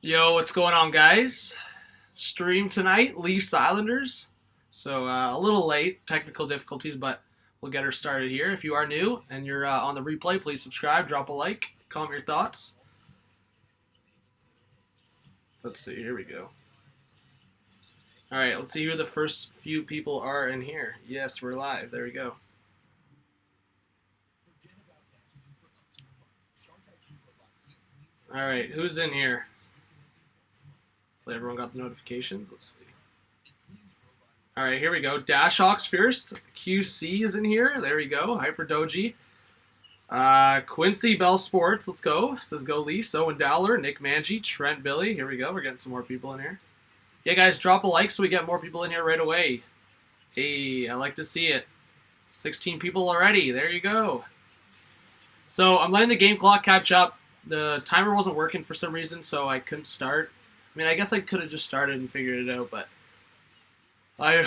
Yo, what's going on, guys? Stream tonight, Leafs Islanders. So a little late, technical difficulties, but we'll get her started here. If you are new and you're on the replay, please subscribe, drop a like, comment your thoughts. Let's see, here we go. All right, let's see who the first few people are in here. Yes, we're live. There we go. All right, who's in here? Hopefully everyone got the notifications. Let's see. All right, here we go. Dash Hawks first. QC is in here. There we go. Hyper Doji. Quincy Bell Sports. Let's go. Says go Leafs. Owen Dowler. Nick Manji. Trent Billy. Here we go. We're getting some more people in here. Yeah, guys, drop a like so we get more people in here right away. Hey, I like to see it. 16 people already. There you go. So I'm letting the game clock catch up. The timer wasn't working for some reason, so I couldn't start. I mean, I guess I could have just started and figured it out, but I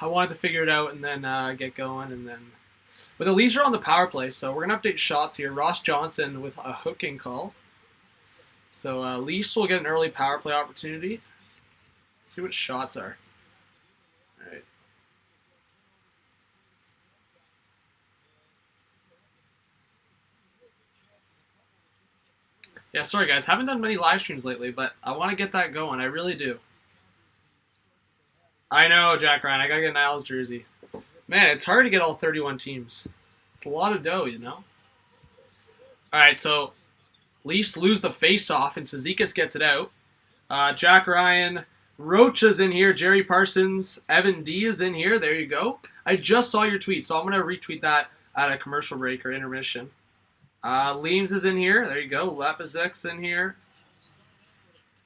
wanted to figure it out and then get going, and then. But the Leafs are on the power play, so we're gonna update shots here. Ross Johnson with a hooking call. So Leafs will get an early power play opportunity. Let's see what shots are. All right. Yeah, sorry guys, haven't done many live streams lately, but I want to get that going. I really do. I know, Jack Ryan. I gotta get an Isles jersey. Man, it's hard to get all 31 teams. It's a lot of dough, you know? Alright, so Leafs lose the face-off, and Cizikas gets it out. Jack Ryan, Rocha's in here, Jerry Parsons, Evan D is in here. There you go. I just saw your tweet, so I'm going to retweet that at a commercial break or intermission. Leams is in here. There you go. Lepizek's in here.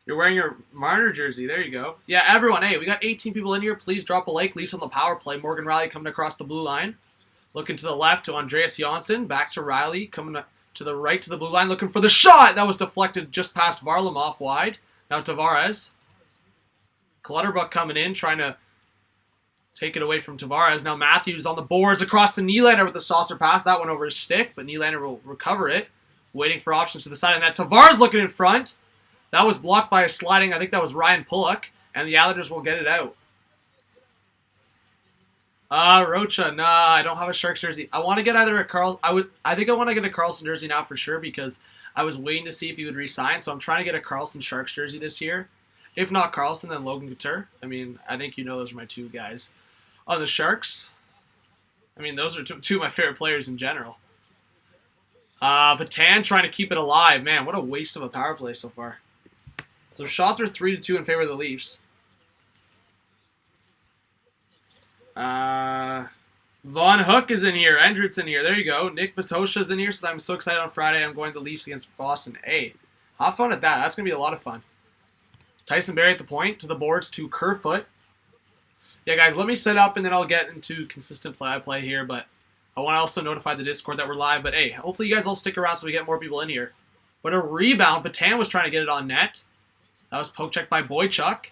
You're wearing your Marner jersey. There you go. Yeah, everyone, hey, we got 18 people in here. Please drop a like. Leafs on the power play. Morgan Riley coming across the blue line. Looking to the left to Andreas Janssen. Back to Riley. Coming to the right to the blue line. Looking for the shot. That was deflected just past Varlamov wide. Now Tavares. Clutterbuck coming in, trying to take it away from Tavares. Now Matthews on the boards across to Nylander with the saucer pass. That went over his stick, but Nylander will recover it. Waiting for options to the side. And that Tavares looking in front. That was blocked by a sliding, I think that was Ryan Pullock, and the Islanders will get it out. Rocha, nah, I don't have a Sharks jersey. I want to get either a I think I want to get a Carlson jersey now for sure because I was waiting to see if he would re-sign, so I'm trying to get a Carlson Sharks jersey this year. If not Carlson, then Logan Couture. I mean, I think you know those are my two guys. On the Sharks, I mean, those are two of my favorite players in general. Patan trying to keep it alive. Man, what a waste of a power play so far. So shots are 3-2 in favor of the Leafs. Von Hook is in here. Endritt's in here. There you go. Nick Batosha's in here. So I'm so excited on Friday. I'm going to Leafs against Boston. Hey, have fun at that. That's going to be a lot of fun. Tyson Barrie at the point. To the boards to Kerfoot. Yeah, guys, let me set up and then I'll get into consistent play-by-play here. But I want to also notify the Discord that we're live. But hey, hopefully you guys all stick around so we get more people in here. But a rebound. Patan was trying to get it on net. That was poke check by Boychuk.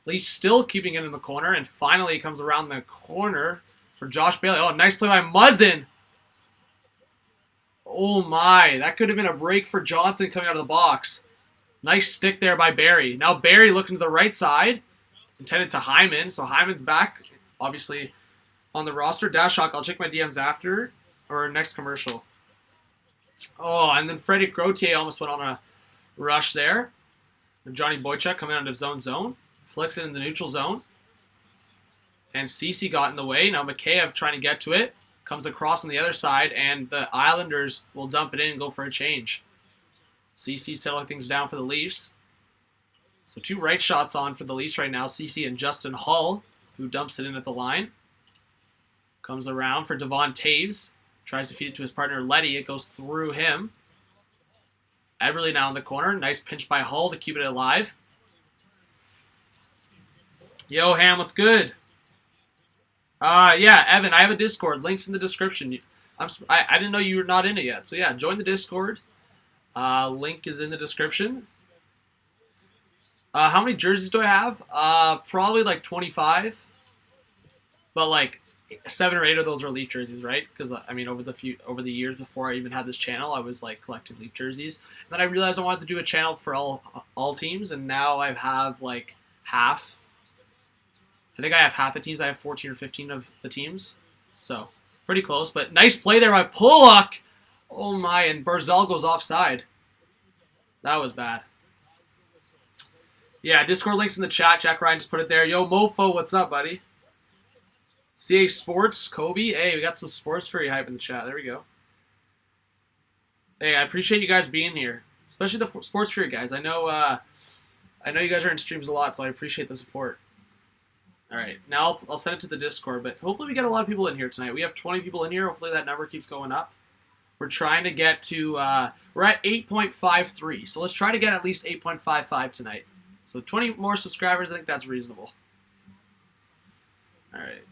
Leafs still keeping it in the corner, and finally it comes around the corner for Josh Bailey. Oh, nice play by Muzzin. Oh my, that could have been a break for Johnson coming out of the box. Nice stick there by Barrie. Now Barrie looking to the right side, intended to Hyman. So Hyman's back, obviously, on the roster. Dash Hawk, I'll check my DMs after, or next commercial. Oh, and then Freddie Grotier almost went on a rush there. Johnny Boychuk coming out of zone. Flicks it in the neutral zone. And Ceci got in the way. Now Mikheyev trying to get to it. Comes across on the other side. And the Islanders will dump it in and go for a change. Ceci's settling things down for the Leafs. So two right shots on for the Leafs right now. Ceci and Justin Hull, who dumps it in at the line. Comes around for Devon Taves. Tries to feed it to his partner Letty. It goes through him. Eberle now in the corner. Nice pinch by Hull to keep it alive. Yo, Ham, what's good? Yeah, Evan, I have a Discord. Links in the description. I didn't know you were not in it yet. So, yeah, join the Discord. Link is in the description. How many jerseys do I have? Probably like 25. But, like, 7 or 8 of those are Leaf jerseys, right? Because I mean, over the years before I even had this channel, I was like collecting Leaf jerseys. And then I realized I wanted to do a channel for all teams, and now I have like half. I think I have half the teams. I have 14 or 15 of the teams, so pretty close. But nice play there by Pollock. Oh my! And Barzal goes offside. That was bad. Yeah, Discord links in the chat. Jack Ryan just put it there. Yo, Mofo, what's up, buddy? CA Sports, Kobe. Hey, we got some sports for you hype in the chat. There we go. Hey, I appreciate you guys being here, especially the sports for you guys. I know you guys are in streams a lot, so I appreciate the support. All right, now I'll send it to the Discord, but hopefully we get a lot of people in here tonight. We have 20 people in here. Hopefully that number keeps going up. We're trying to get to, we're at 8.53, so let's try to get at least 8.55 tonight. So 20 more subscribers, I think that's reasonable. All right.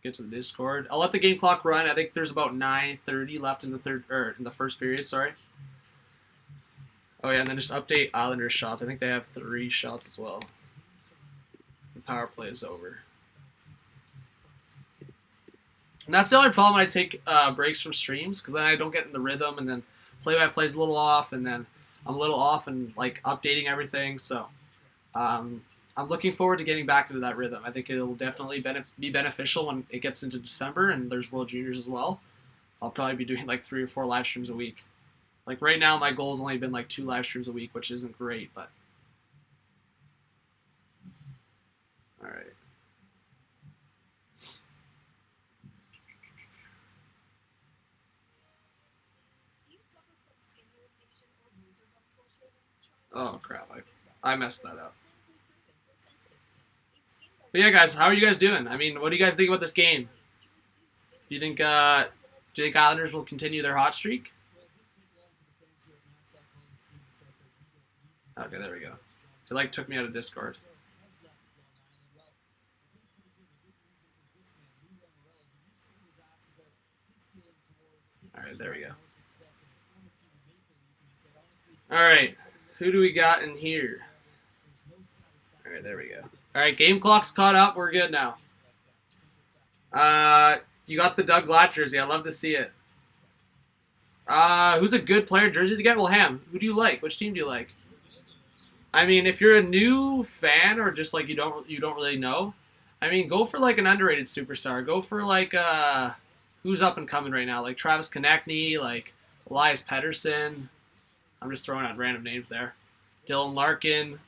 Get to the Discord. I'll let the game clock run. I think there's about 9:30 left in the first period, sorry. Oh yeah, and then just update Islanders shots. I think they have 3 shots as well. The power play is over. And that's the only problem I take breaks from streams, because then I don't get in the rhythm, and then play-by-play is a little off, and then I'm a little off and like updating everything. So I'm looking forward to getting back into that rhythm. I think it'll definitely be beneficial when it gets into December and there's World Juniors as well. I'll probably be doing like 3 or 4 live streams a week. Like right now, my goal has only been like 2 live streams a week, which isn't great, but all right. Oh crap! I messed that up. But yeah, guys, how are you guys doing? I mean, what do you guys think about this game? Do you think Islanders will continue their hot streak? Okay, there we go. It like took me out of Discord. All right, there we go. All right, who do we got in here? All right, there we go. All right, game clock's caught up. We're good now. You got the Doug Glatt jersey. I'd love to see it. Who's a good player jersey to get? Well, Ham, who do you like? Which team do you like? I mean, if you're a new fan or just like you don't really know, I mean, go for like an underrated superstar. Go for like who's up and coming right now, like Travis Konechny, like Elias Pettersson. I'm just throwing out random names there. Dylan Larkin.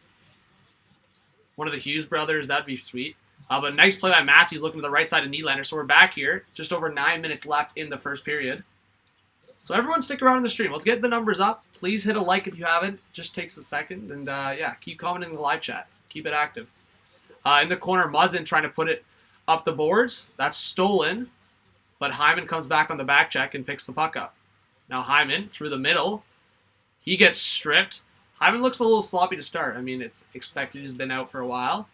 One of the Hughes brothers, that'd be sweet. But nice play by Matthews looking to the right side of Nylander. So we're back here. Just over 9 minutes left in the first period. So everyone stick around in the stream. Let's get the numbers up. Please hit a like if you haven't. Just takes a second. And yeah, keep commenting in the live chat. Keep it active. In the corner, Muzzin trying to put it up the boards. That's stolen. But Hyman comes back on the back check and picks the puck up. Now Hyman through the middle. He gets stripped. Hyman looks a little sloppy to start. I mean, it's expected. He's been out for a while.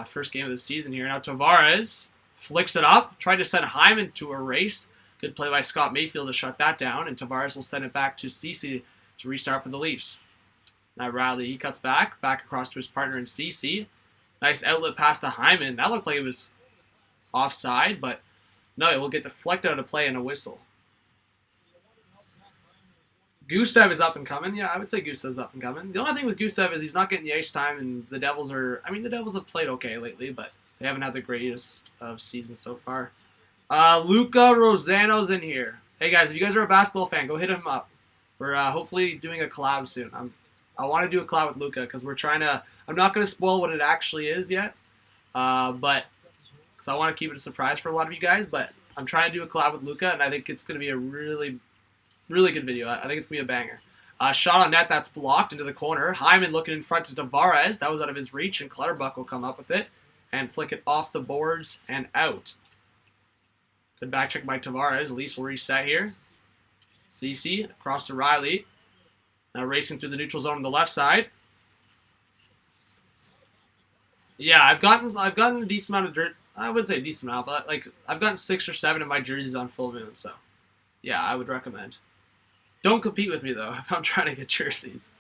First game of the season here. Now Tavares flicks it up. Tried to send Hyman to a race. Good play by Scott Mayfield to shut that down. And Tavares will send it back to Cece to restart for the Leafs. Now Riley, he cuts back across to his partner in Cece. Nice outlet pass to Hyman. That looked like it was offside, but no, it will get deflected out of play and a whistle. Gusev is up and coming. Yeah, I would say Gusev's up and coming. The only thing with Gusev is he's not getting the ice time, and the Devils are... I mean, the Devils have played okay lately, but they haven't had the greatest of seasons so far. Luca Rosano's in here. Hey, guys, if you guys are a basketball fan, go hit him up. We're hopefully doing a collab soon. I want to do a collab with Luca because we're trying to... I'm not going to spoil what it actually is yet, but... Because I want to keep it a surprise for a lot of you guys, but I'm trying to do a collab with Luca, and I think it's going to be a really good video. I think it's going to be a banger. Shot on net, that's blocked into the corner. Hyman looking in front to Tavares. That was out of his reach, and Clutterbuck will come up with it and flick it off the boards and out. Good back check by Tavares. Leafs will reset here. Cece across to Riley. Now racing through the neutral zone on the left side. Yeah, I've gotten a decent amount of dirt. I wouldn't say a decent amount, but like I've gotten 6 or 7 of my jerseys on full moon, so yeah, I would recommend. Don't compete with me though if I'm trying to get jerseys.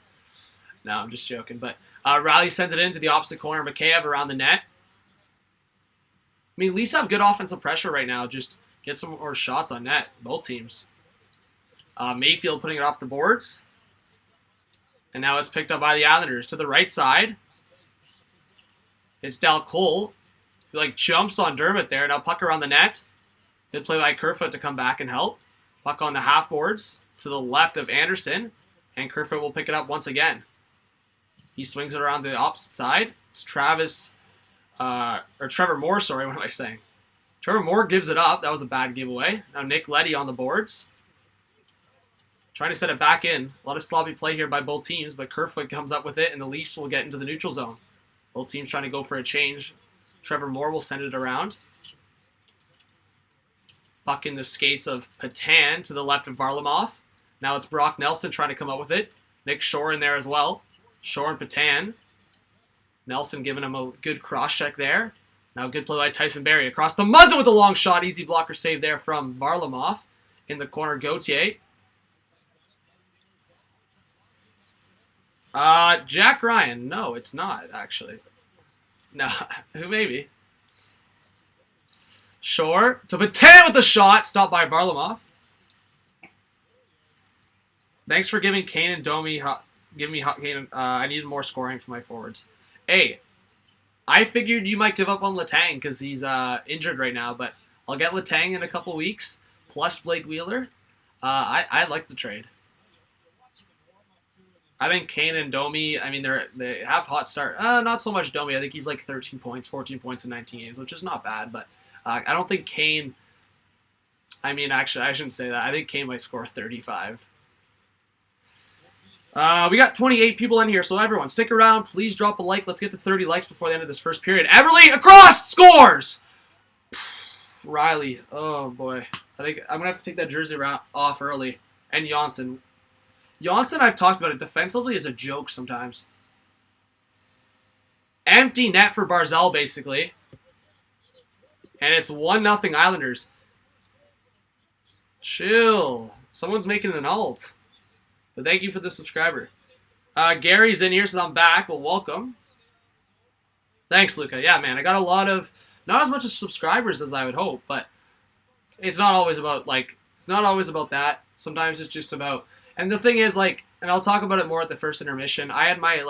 No, I'm just joking. But Riley sends it into the opposite corner. Mikheyev around the net. I mean, Leafs have good offensive pressure right now. Just get some more shots on net, both teams. Mayfield putting it off the boards. And now it's picked up by the Islanders. To the right side, it's Dal Cole, who like jumps on Dermott there. Now puck around the net. Good play by Kerfoot to come back and help. Puck on the half boards to the left of Anderson. And Kerfoot will pick it up once again. He swings it around the opposite side. It's Trevor Moore, sorry, what am I saying? Trevor Moore gives it up. That was a bad giveaway. Now Nick Leddy on the boards. Trying to set it back in. A lot of sloppy play here by both teams, but Kerfoot comes up with it, and the Leafs will get into the neutral zone. Both teams trying to go for a change. Trevor Moore will send it around. Puck in the skates of Patan to the left of Varlamov. Now it's Brock Nelson trying to come up with it. Nick Shore in there as well. Shore and Patan. Nelson giving him a good cross-check there. Now good play by Tyson Barrie. Across the muzzle with a long shot. Easy blocker save there from Varlamov. In the corner, Gauthier. Jack Ryan. No, it's not, actually. No, who maybe? Shore to Patan with the shot. Stopped by Varlamov. Thanks for giving Kane and Domi. Kane. I needed more scoring for my forwards. Hey, I figured you might give up on Letang because he's injured right now, but I'll get Letang in a couple weeks plus Blake Wheeler. I like the trade. I think Kane and Domi, I mean, they have hot start. Not so much Domi. I think he's like 13 points, 14 points in 19 games, which is not bad. But I don't think Kane, I mean, actually, I shouldn't say that. I think Kane might score 35. We got 28 people in here, so everyone, stick around. Please drop a like. Let's get to 30 likes before the end of this first period. Everly, across, scores! Riley, oh boy. I think I'm going to have to take that jersey off early. And Janssen. Janssen, I've talked about it, defensively is a joke sometimes. Empty net for Barzal, basically. And it's 1-0 Islanders. Chill. Someone's making an alt. But thank you for the subscriber. Gary's in here, so I'm back. Well, welcome. Thanks, Luca. Yeah, man, I got a lot of, not as much as subscribers as I would hope, but it's not always about, it's not always about that. Sometimes it's just about, and the thing is, and I'll talk about it more at the first intermission, I had my,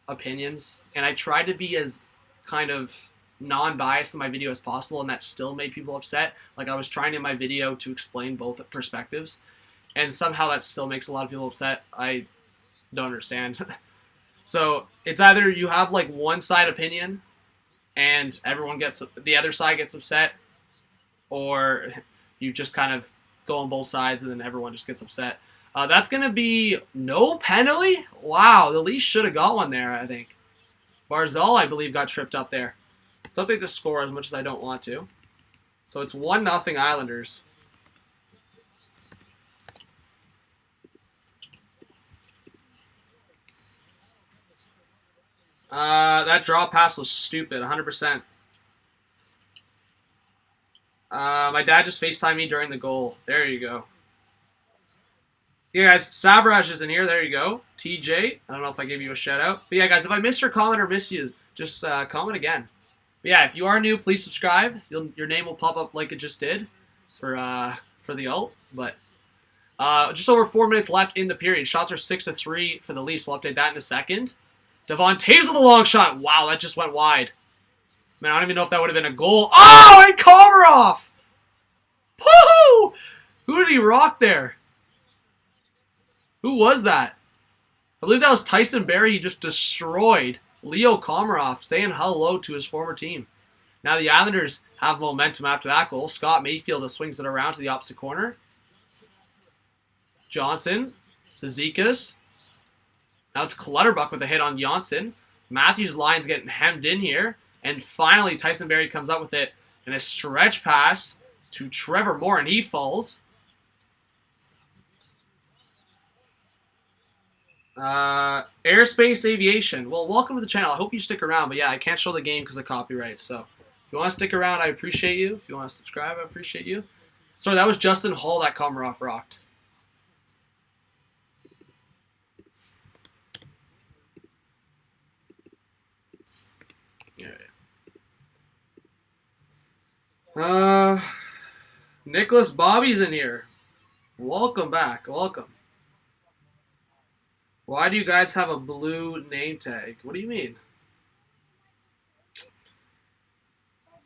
opinions, and I tried to be as kind of non-biased in my video as possible, and that still made people upset. I was trying in my video to explain both perspectives, and somehow that still makes a lot of people upset. I don't understand. So it's either you have one side opinion and the other side gets upset, or you just kind of go on both sides and then everyone just gets upset. That's going to be no penalty? Wow, the Leafs should have got one there, I think. Barzal, I believe, got tripped up there. Let's update the score as much as I don't want to. So it's 1-0 Islanders. That draw pass was stupid, 100%. My dad just FaceTimed me during the goal. There you go. Yeah, guys, Savraj is in here. There you go. TJ, I don't know if I gave you a shout out. But yeah, guys, if I missed your comment or missed you, just comment again. But yeah, if you are new, please subscribe. Your name will pop up like it just did for the ult. But just over 4 minutes left in the period. Shots are 6-3 for the Leafs. We'll update that in a second. Devon Taves with a long shot. Wow, that just went wide. Man, I don't even know if that would have been a goal. Oh, and Komarov! Woohoo! Who did he rock there? Who was that? I believe that was Tyson Barrie. He just destroyed Leo Komarov, saying hello to his former team. Now the Islanders have momentum after that goal. Scott Mayfield swings it around to the opposite corner. Johnson, Cizikas. Now it's Clutterbuck with a hit on Janssen. Matthews' line's getting hemmed in here. And finally, Tyson Barrie comes up with it in a stretch pass to Trevor Moore, and he falls. Airspace Aviation. Well, welcome to the channel. I hope you stick around. But yeah, I can't show the game because of copyright. So if you want to stick around, I appreciate you. If you want to subscribe, I appreciate you. Sorry, that was Justin Hall that Komarov rocked. Uh, Nicholas Bobby's in here. Welcome back. Welcome. Why do you guys have a blue name tag? What do you mean?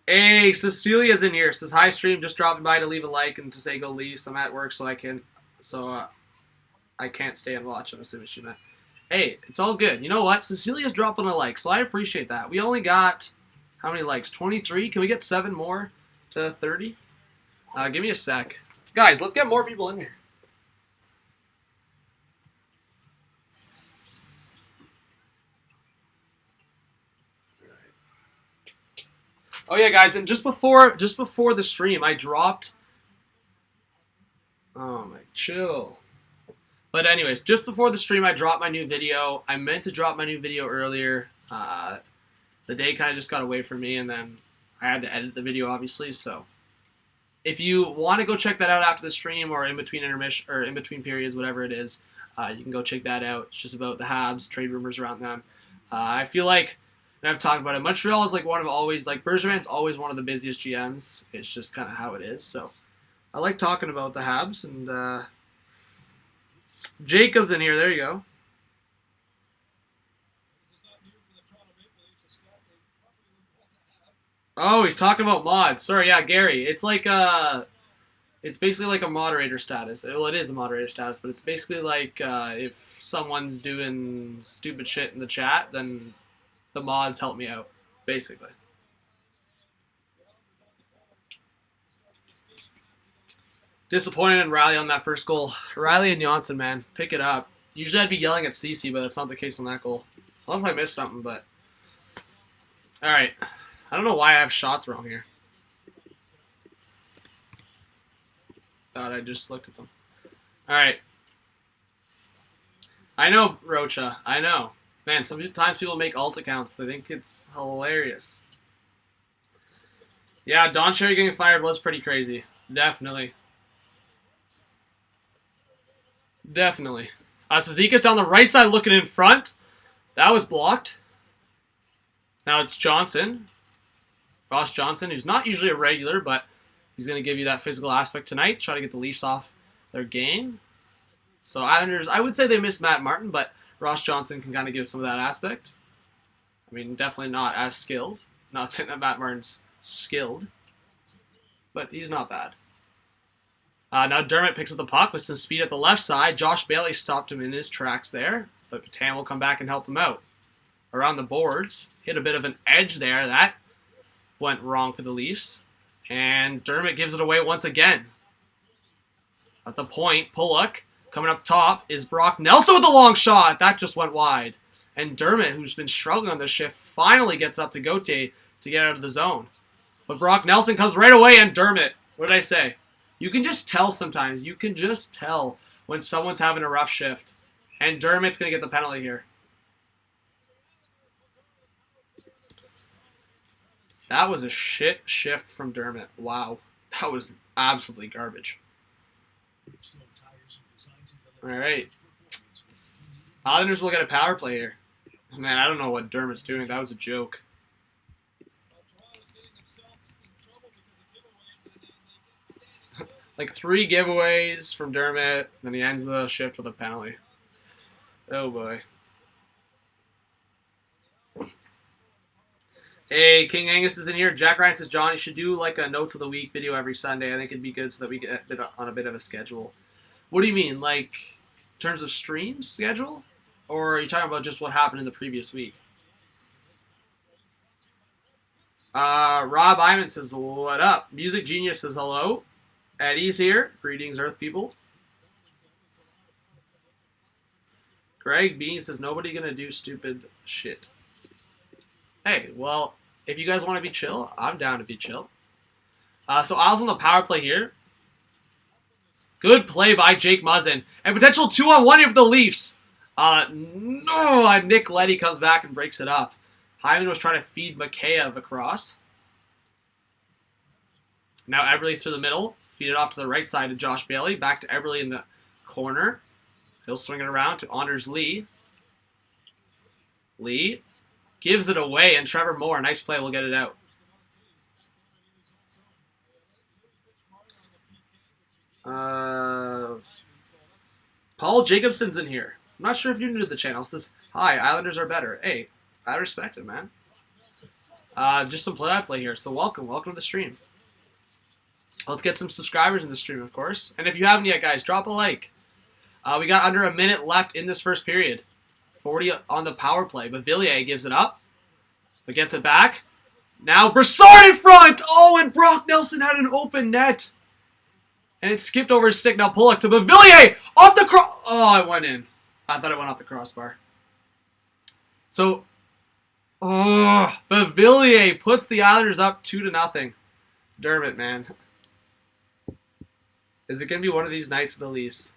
Hey, Cecilia's in here. Says hi stream, just dropping by to leave a like and to say go Leafs. I'm at work, so I can't stay and watch. I'm assuming she meant. Hey, it's all good. You know what? Cecilia's dropping a like, so I appreciate that. We only got how many likes? 23. Can we get 7 more to 30? Give me a sec, guys. Let's get more people in here. Oh yeah, guys, and just before the stream, I dropped. Oh my, chill. But anyways, just before the stream, I dropped my new video. I meant to drop my new video earlier. The day kind of just got away from me, and then I had to edit the video, obviously. So, if you want to go check that out after the stream or in between intermission or in between periods, whatever it is, you can go check that out. It's just about the Habs, trade rumors around them. I feel like. And I've talked about it. Montreal is like Bergevin's always one of the busiest GMs. It's just kind of how it is. So I like talking about the Habs. And Jacob's in here. There you go. Oh, he's talking about mods. Sorry, yeah, Gary. It's like it's basically like a moderator status. Well, it is a moderator status, but it's basically like if someone's doing stupid shit in the chat, then the mods help me out, basically. Disappointed in Riley on that first goal. Riley and Johnson, man, pick it up. Usually I'd be yelling at CC, but that's not the case on that goal. Unless I missed something, but... Alright. I don't know why I have shots wrong here. Thought I just looked at them. Alright. I know, Rocha. I know. Man, sometimes people make alt accounts. They think it's hilarious. Yeah, Don Cherry getting fired was pretty crazy. Definitely. Definitely. Suzuki's down the right side looking in front. That was blocked. Now it's Johnson. Ross Johnson, who's not usually a regular, but he's going to give you that physical aspect tonight. Try to get the Leafs off their game. So Islanders, I would say they missed Matt Martin, but Ross Johnson can kind of give some of that aspect. I mean, definitely not as skilled. Not saying that Matt Martin's skilled, but he's not bad. Now Dermott picks up the puck with some speed at the left side. Josh Bailey stopped him in his tracks there, but Patan will come back and help him out. Around the boards, hit a bit of an edge there. That went wrong for the Leafs. And Dermott gives it away once again. At the point, Pulock. Coming up top is Brock Nelson with a long shot. That just went wide. And Dermott, who's been struggling on this shift, finally gets up to Gauthier to get out of the zone. But Brock Nelson comes right away, and Dermott, what did I say? You can just tell sometimes. You can just tell when someone's having a rough shift. And Dermott's going to get the penalty here. That was a shit shift from Dermott. Wow. That was absolutely garbage. All right. Islanders will get a power play here. Man, I don't know what Dermott's doing. That was a joke. Like 3 giveaways from Dermott, then he ends the shift with a penalty. Oh boy. Hey, King Angus is in here. Jack Ryan says, John, you should do like a notes of the week video every Sunday. I think it'd be good so that we get on a bit of a schedule. What do you mean? Like, in terms of stream schedule? Or are you talking about just what happened in the previous week? Rob Iman says, what up? Music Genius says, hello. Eddie's here. Greetings, Earth people. Greg Bean says, nobody gonna do stupid shit. Hey, well, if you guys want to be chill, I'm down to be chill. So Isles on the power play here. Good play by Jake Muzzin. And potential 2-on-1 here for the Leafs. No, Nick Leddy comes back and breaks it up. Hyman was trying to feed Mikheyev across. Now Eberle through the middle. Feed it off to the right side to Josh Bailey. Back to Eberle in the corner. He'll swing it around to Anders Lee. Lee gives it away, and Trevor Moore, nice play, will get it out. Uh, Paul Jacobson's in here. I'm not sure if you're new to the channel. It says, hi, Islanders are better. Hey, I respect it, man. Just some play-by-play here. So welcome to the stream. Let's get some subscribers in the stream, of course. And if you haven't yet, guys, drop a like. We got under a minute left in this first period. 40 on the power play. But Villiers gives it up. But gets it back. Now Brassard in front! Oh, and Brock Nelson had an open net. And it skipped over his stick. Now Pollock to Villiers! Off the cross... Oh, it went in. I thought it went off the crossbar. So... Oh, but Villiers puts the Islanders up 2-0. Dermott, man. Is it going to be one of these nights for the Leafs?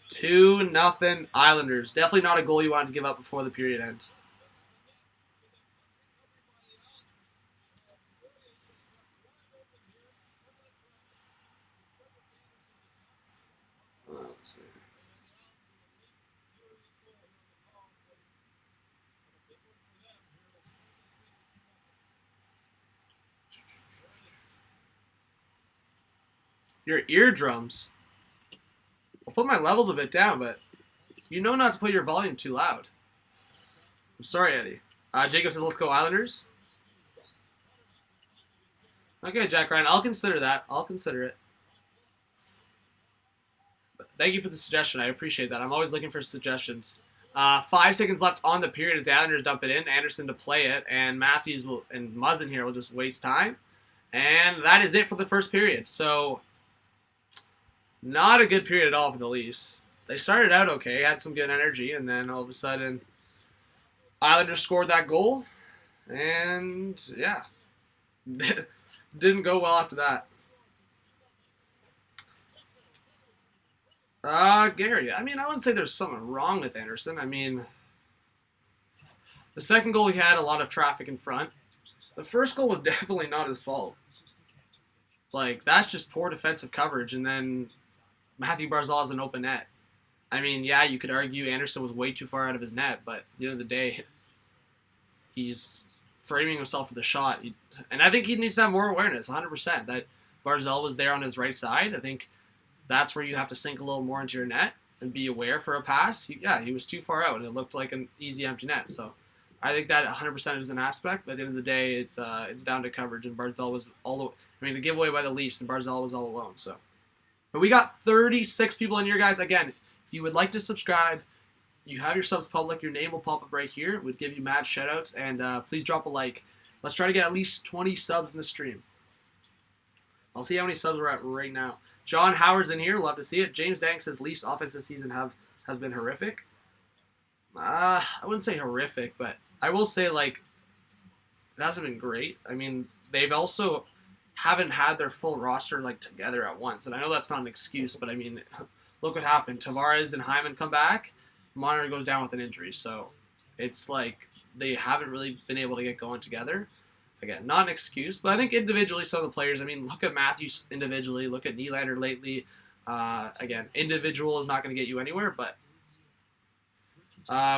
Two nothing Islanders. Definitely not a goal you wanted to give up before the period ends. Let's see. Your eardrums. I'll put my levels a bit down, but you know not to put your volume too loud. I'm sorry, Eddie. Jacob says, let's go Islanders. Okay, Jack Ryan, I'll consider that. I'll consider it. But thank you for the suggestion. I appreciate that. I'm always looking for suggestions. 5 seconds left on the period as the Islanders dump it in. Anderson to play it, and Matthews and Muzzin here will just waste time. And that is it for the first period. So... not a good period at all for the Leafs. They started out okay, had some good energy, and then all of a sudden, Islanders scored that goal, and yeah, didn't go well after that. Gary, I mean, I wouldn't say there's something wrong with Anderson. I mean, the second goal he had a lot of traffic in front. The first goal was definitely not his fault. Like, that's just poor defensive coverage, and then Matthew Barzal has an open net. I mean, yeah, you could argue Anderson was way too far out of his net, but at the end of the day, he's framing himself for the shot. And I think he needs to have more awareness, 100%, that Barzal was there on his right side. I think that's where you have to sink a little more into your net and be aware for a pass. He was too far out, and it looked like an easy empty net. So I think that 100% is an aspect, but at the end of the day, it's down to coverage, and Barzal was the giveaway by the Leafs, and Barzal was all alone, so... But we got 36 people in here, guys. Again, if you would like to subscribe, you have your subs public. Your name will pop up right here. We'd give you mad shoutouts. And please drop a like. Let's try to get at least 20 subs in the stream. I'll see how many subs we're at right now. John Howard's in here. Love to see it. James Dank says Leafs offense this season has been horrific. I wouldn't say horrific, but I will say, like, it hasn't been great. I mean, they've also... haven't had their full roster like together at once. And I know that's not an excuse, but I mean, look what happened. Tavares and Hyman come back. Marner goes down with an injury. So it's like they haven't really been able to get going together. Again, not an excuse, but I think individually some of the players, I mean, look at Matthews individually. Look at Nylander lately. Again, individual is not going to get you anywhere, but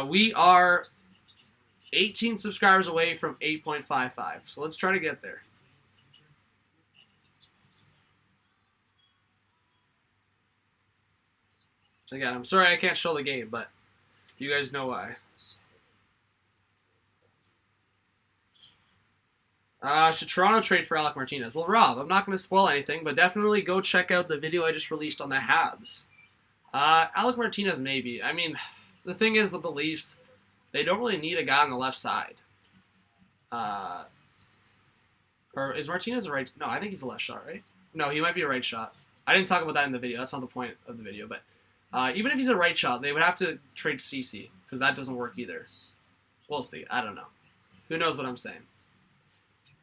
we are 18 subscribers away from 8.55. So let's try to get there. Again, I'm sorry I can't show the game, but you guys know why. Should Toronto trade for Alec Martinez? Well, Rob, I'm not going to spoil anything, but definitely go check out the video I just released on the Habs. Alec Martinez, maybe. I mean, the thing is with the Leafs, they don't really need a guy on the left side. Or is Martinez a right? No, I think he's a left shot, right? No, he might be a right shot. I didn't talk about that in the video. That's not the point of the video, but... even if he's a right shot, they would have to trade CC, because that doesn't work either. We'll see. I don't know. Who knows what I'm saying?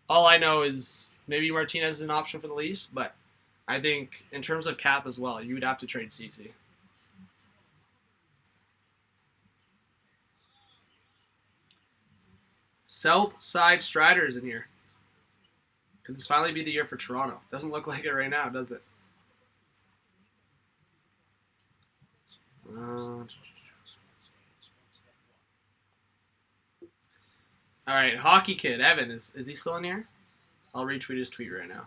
All I know is maybe Martinez is an option for the Leafs, but I think in terms of cap as well, you would have to trade CC. South Side Striders in here. Could this finally be the year for Toronto? Doesn't look like it right now, does it? All right, Hockey Kid Evan is he still in here? I'll retweet his tweet right now.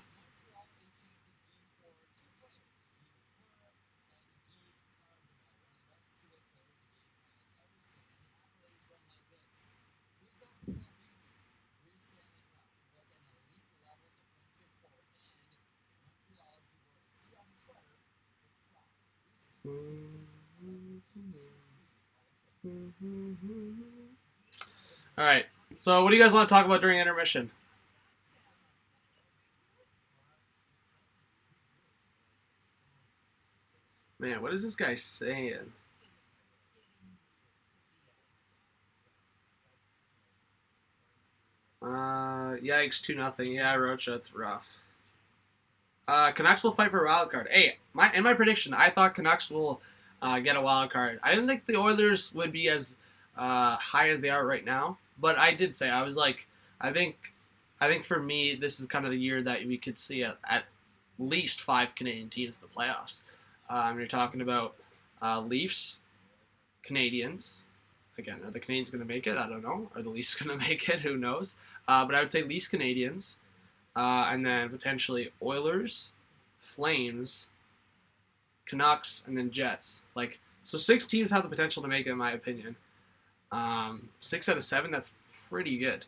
All right. So, what do you guys want to talk about during intermission? Man, what is this guy saying? Yikes, 2-0. Yeah, Rocha, it's rough. Canucks will fight for a wild card. Hey, my prediction, I thought Canucks will get a wild card. I didn't think the Oilers would be as high as they are right now, but I did say I was like, I think for me this is kind of the year that we could see at least 5 Canadian teams in the playoffs. You're talking about Leafs, Canadians. Again, are the Canadians going to make it? I don't know. Are the Leafs going to make it? Who knows? But I would say Leafs, Canadians, and then potentially Oilers, Flames, Canucks, and then Jets. Like, so 6 teams have the potential to make it, in my opinion. 6 out of 7, that's pretty good.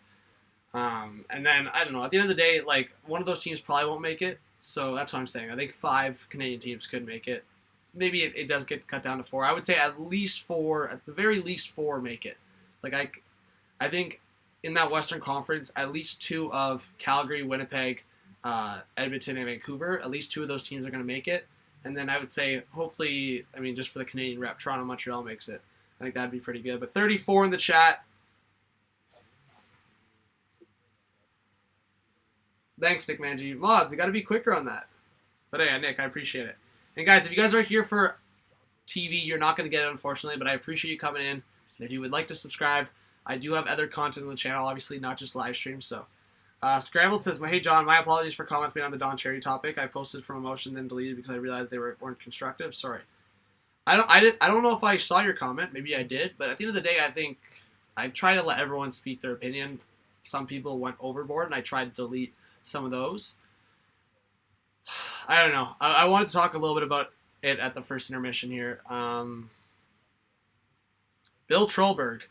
And then, I don't know, at the end of the day, like, one of those teams probably won't make it. So that's what I'm saying. I think 5 Canadian teams could make it. Maybe it does get cut down to 4. I would say at least 4, at the very least 4 make it. Like, I think in that Western Conference, at least 2 of Calgary, Winnipeg, Edmonton, and Vancouver, at least 2 of those teams are going to make it. And then I would say, hopefully, I mean, just for the Canadian rep, Toronto, Montreal makes it. I think that'd be pretty good. But 34 in the chat. Thanks, Nick Manji. Mods, you got to be quicker on that. But yeah, Nick, I appreciate it. And guys, if you guys are here for TV, you're not going to get it, unfortunately, but I appreciate you coming in. And if you would like to subscribe, I do have other content on the channel, obviously, not just live streams. So, Scrambled says, "Hey John, my apologies for comments made on the Don Cherry topic. I posted from emotion, then deleted because I realized they weren't constructive. Sorry. I don't know if I saw your comment. Maybe I did, but at the end of the day, I think I try to let everyone speak their opinion. Some people went overboard, and I tried to delete some of those. I don't know. I wanted to talk a little bit about it at the first intermission here. Bill Trollberg,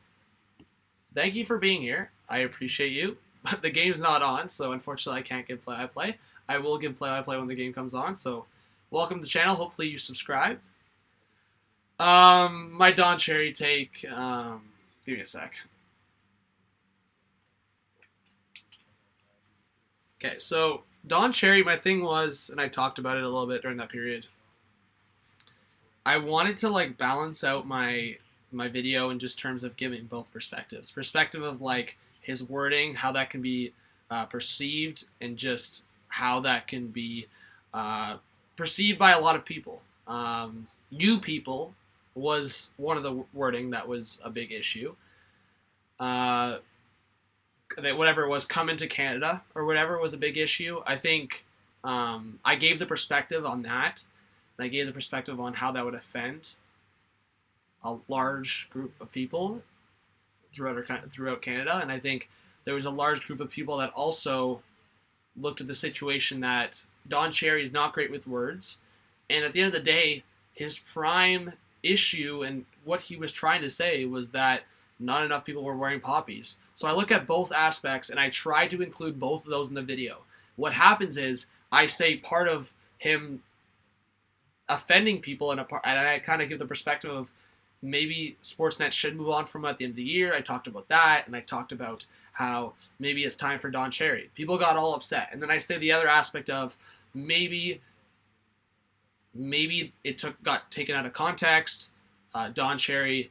thank you for being here. I appreciate you. But the game's not on, so unfortunately I can't give play-by-play. I will give play-by-play when the game comes on, so welcome to the channel. Hopefully you subscribe. My Don Cherry take, give me a sec. Okay, so Don Cherry, my thing was, and I talked about it a little bit during that period, I wanted to like balance out my video in just terms of giving both perspectives. Perspective of like his wording, how that can be perceived, and just how that can be perceived by a lot of people. You people was one of the wording that was a big issue. Whatever it was, coming to Canada or whatever was a big issue. I think I gave the perspective on that, and I gave the perspective on how that would offend a large group of people throughout Canada, and I think there was a large group of people that also looked at the situation that Don Cherry is not great with words, and at the end of the day, his prime issue and what he was trying to say was that not enough people were wearing poppies. So I look at both aspects, and I try to include both of those in the video. What happens is I say part of him offending people, and I kind of give the perspective of maybe Sportsnet should move on from at the end of the year. I talked about that, and I talked about how maybe it's time for Don Cherry. People got all upset. And then I say the other aspect of maybe it got taken out of context. Don Cherry's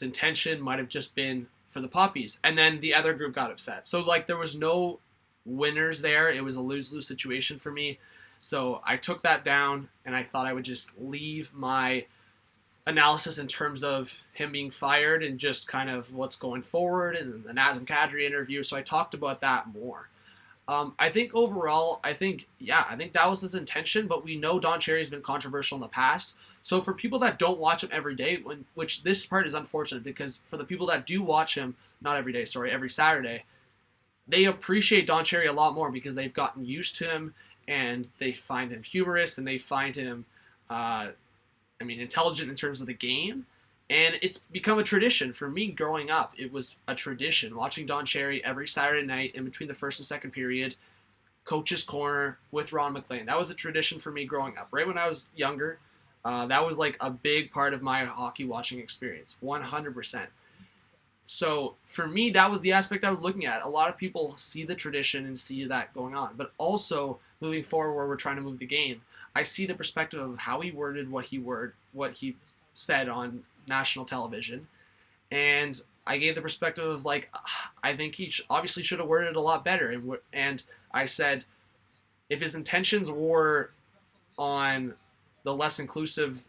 intention might have just been for the poppies, and then the other group got upset. So like there was no winners there. It was a lose-lose situation for me. So I took that down, and I thought I would just leave my analysis in terms of him being fired and just kind of what's going forward and the Nazem Kadri interview. So I talked about that more. I think overall, I think that was his intention, but we know Don Cherry's been controversial in the past. So for people that don't watch him every day, which this part is unfortunate because for the people that do watch him, not every day, sorry, every Saturday, they appreciate Don Cherry a lot more because they've gotten used to him and they find him humorous and they find him, intelligent in terms of the game. And it's become a tradition. For me growing up, it was a tradition watching Don Cherry every Saturday night in between the first and second period, Coach's Corner with Ron McLean. That was a tradition for me growing up. Right when I was younger, that was like a big part of my hockey watching experience, 100%. So for me, that was the aspect I was looking at. A lot of people see the tradition and see that going on. But also, moving forward where we're trying to move the game, I see the perspective of how he worded what he said on national television. And I gave the perspective of, like, I think he obviously should have worded it a lot better. And I said, if his intentions were on the less inclusive,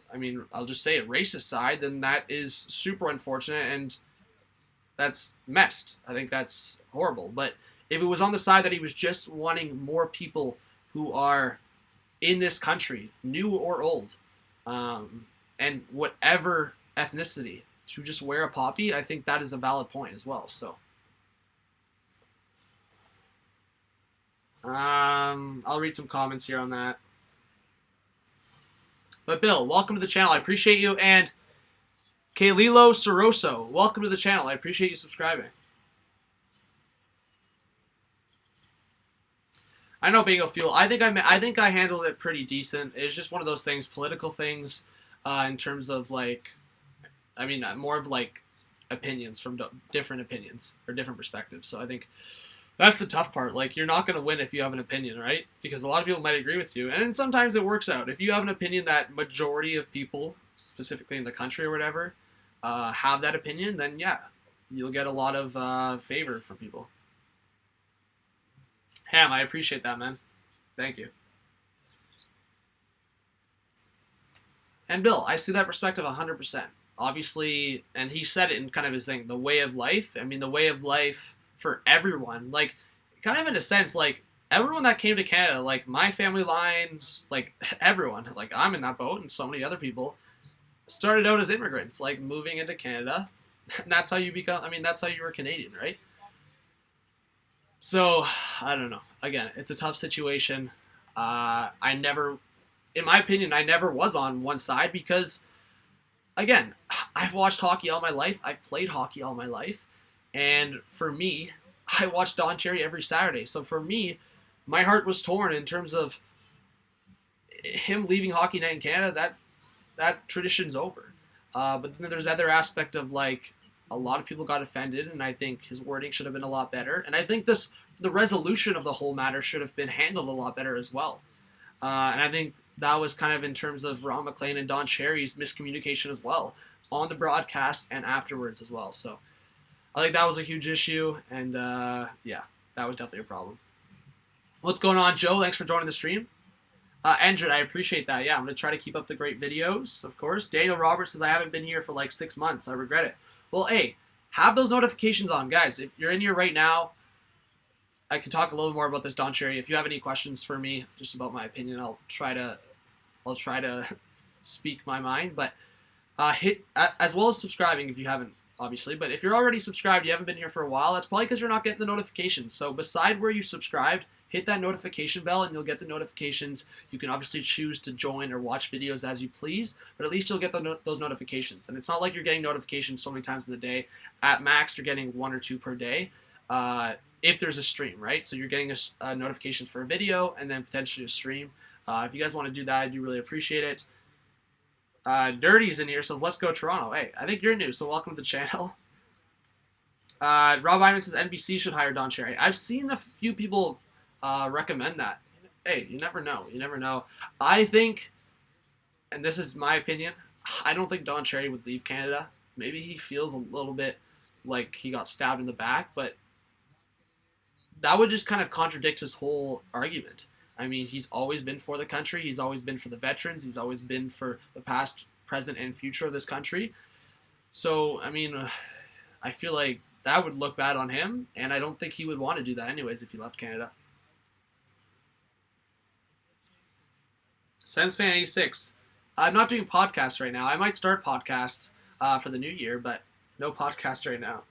I'll just say it, racist side, then that is super unfortunate and that's messed. I think that's horrible. But if it was on the side that he was just wanting more people who are in this country, new or old, and whatever ethnicity, to just wear a poppy, I think that is a valid point as well. So, I'll read some comments here on that. But Bill, welcome to the channel. I appreciate you. And Kalilo Soroso, welcome to the channel. I appreciate you subscribing. I know Bagel Fuel. I think I handled it pretty decent. It's just one of those things, political things, in terms of more of like opinions from different opinions or different perspectives. So I think that's the tough part. Like, you're not going to win if you have an opinion, right? Because a lot of people might agree with you, and then sometimes it works out. If you have an opinion that majority of people, specifically in the country or whatever, have that opinion, then yeah, you'll get a lot of favor from people. Ham, I appreciate that, man. Thank you. And Bill, I see that perspective 100%. Obviously, and he said it in kind of his thing, the way of life. The way of life for everyone. Like, kind of in a sense, like, everyone that came to Canada, like, my family lines, like, everyone, like, I'm in that boat and so many other people, started out as immigrants, like, moving into Canada. And that's how you become, that's how you were Canadian, right? So, I don't know. Again, it's a tough situation. In my opinion, I never was on one side because, again, I've watched hockey all my life. I've played hockey all my life. And for me, I watched Don Cherry every Saturday. So for me, my heart was torn in terms of him leaving Hockey Night in Canada. That tradition's over. But then there's the other aspect of, like, a lot of people got offended, and I think his wording should have been a lot better. And I think the resolution of the whole matter should have been handled a lot better as well. And I think that was kind of in terms of Ron McLean and Don Cherry's miscommunication as well, on the broadcast and afterwards as well. So I think that was a huge issue, and yeah, that was definitely a problem. What's going on, Joe? Thanks for joining the stream. Andrew, I appreciate that. Yeah, I'm going to try to keep up the great videos, of course. Daniel Roberts says, I haven't been here for like 6 months. I regret it. Well, hey, have those notifications on, guys. If you're in here right now, I can talk a little more about this Don Cherry. If you have any questions for me, just about my opinion, I'll try to speak my mind. But hit as well as subscribing if you haven't, obviously. But if you're already subscribed, you haven't been here for a while, that's probably because you're not getting the notifications. So beside where you subscribed, hit that notification bell and you'll get the notifications. You can obviously choose to join or watch videos as you please, but at least you'll get those notifications. And it's not like you're getting notifications so many times in the day. At max, you're getting 1 or 2 per day if there's a stream, right? So you're getting a notification for a video and then potentially a stream. If you guys want to do that, I do really appreciate it. Dirty's in here, says, let's go Toronto. Hey, I think you're new, so welcome to the channel. Rob Iman says, NBC should hire Don Cherry. I've seen a few people recommend that. Hey, you never know. You never know. I think, and this is my opinion, I don't think Don Cherry would leave Canada. Maybe he feels a little bit like he got stabbed in the back, but that would just kind of contradict his whole argument. He's always been for the country. He's always been for the veterans. He's always been for the past, present, and future of this country. So, I feel like that would look bad on him, and I don't think he would want to do that anyways if he left Canada. SensFan86. I'm not doing podcasts right now. I might start podcasts for the new year, but no podcast right now.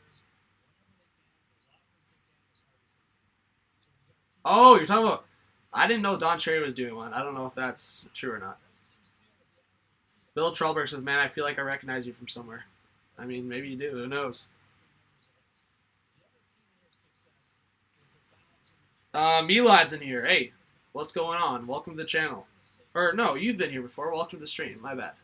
Oh, you're talking about. I didn't know Don Cherry was doing one. I don't know if that's true or not. Bill Trollberg says, "Man, I feel like I recognize you from somewhere." I mean, maybe you do. Who knows? Milad's in here. Hey, what's going on? Welcome to the channel. Or no, you've been here before. Welcome to the stream. My bad.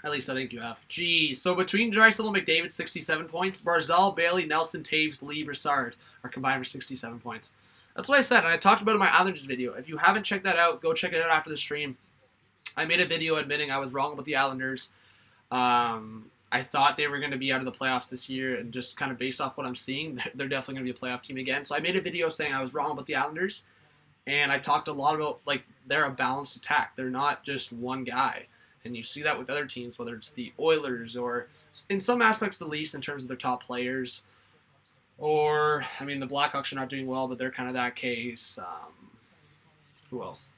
At least I think you have. Gee, so between Drexel and McDavid, 67 points. Barzal, Bailey, Nelson, Taves, Lee, Broussard are combined for 67 points. That's what I said, and I talked about it in my Islanders video. If you haven't checked that out, go check it out after the stream. I made a video admitting I was wrong about the Islanders. I thought they were going to be out of the playoffs this year, and just kind of based off what I'm seeing, they're definitely going to be a playoff team again. So I made a video saying I was wrong about the Islanders, and I talked a lot about, like, they're a balanced attack. They're not just one guy. And you see that with other teams, whether it's the Oilers or, in some aspects, the Leafs in terms of their top players. Or, I mean, the Blackhawks are not doing well, but they're kind of that case. Who else?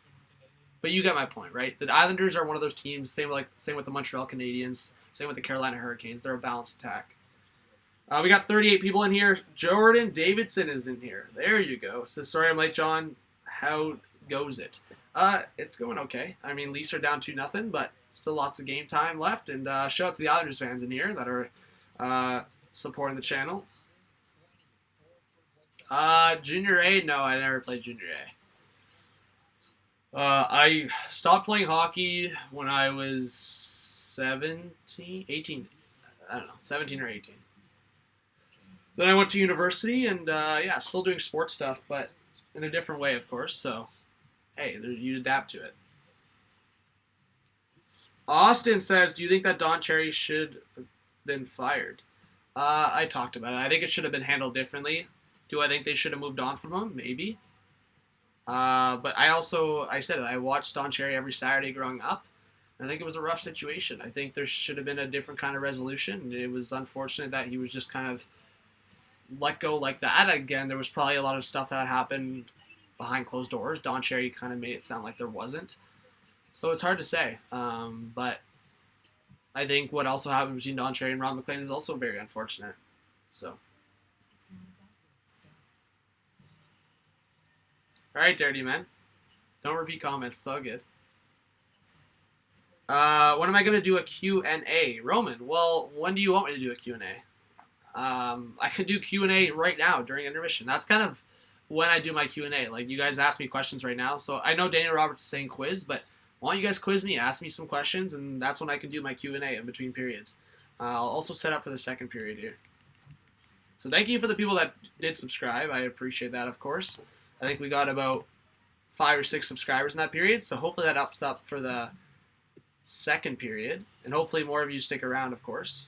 But you get my point, right? The Islanders are one of those teams, same with the Montreal Canadiens, same with the Carolina Hurricanes. They're a balanced attack. We got 38 people in here. Jordan Davidson is in here. There you go. Says, sorry I'm late, John. How goes it? It's going okay. I mean, Leafs are down 2-0, but still lots of game time left. And shout out to the Islanders fans in here that are supporting the channel. Junior A? No, I never played Junior A. I stopped playing hockey when I was 18. I don't know, 17 or 18. Then I went to university and, yeah, still doing sports stuff, but in a different way, of course. So, hey, you adapt to it. Austin says, do you think that Don Cherry should have been fired? I talked about it. I think it should have been handled differently. Do I think they should have moved on from him? Maybe. But I said it, I watched Don Cherry every Saturday growing up. And I think it was a rough situation. I think there should have been a different kind of resolution. It was unfortunate that he was just kind of let go like that. Again, there was probably a lot of stuff that happened behind closed doors. Don Cherry kind of made it sound like there wasn't. So it's hard to say. But I think what also happened between Don Cherry and Ron McLean is also very unfortunate. So. Alright, Dirty Man. Don't repeat comments. It's all good. When am I going to do a Q&A? Roman, well, when do you want me to do a Q&A? I can do Q&A right now during intermission. That's kind of when I do my Q&A. Like, you guys ask me questions right now. So I know Daniel Roberts is saying quiz, but why don't you guys quiz me, ask me some questions, and that's when I can do my Q&A in between periods. I'll also set up for the second period here. So thank you for the people that did subscribe. I appreciate that, of course. I think we got about 5 or 6 subscribers in that period, so hopefully that ups up for the second period, and hopefully more of you stick around, of course.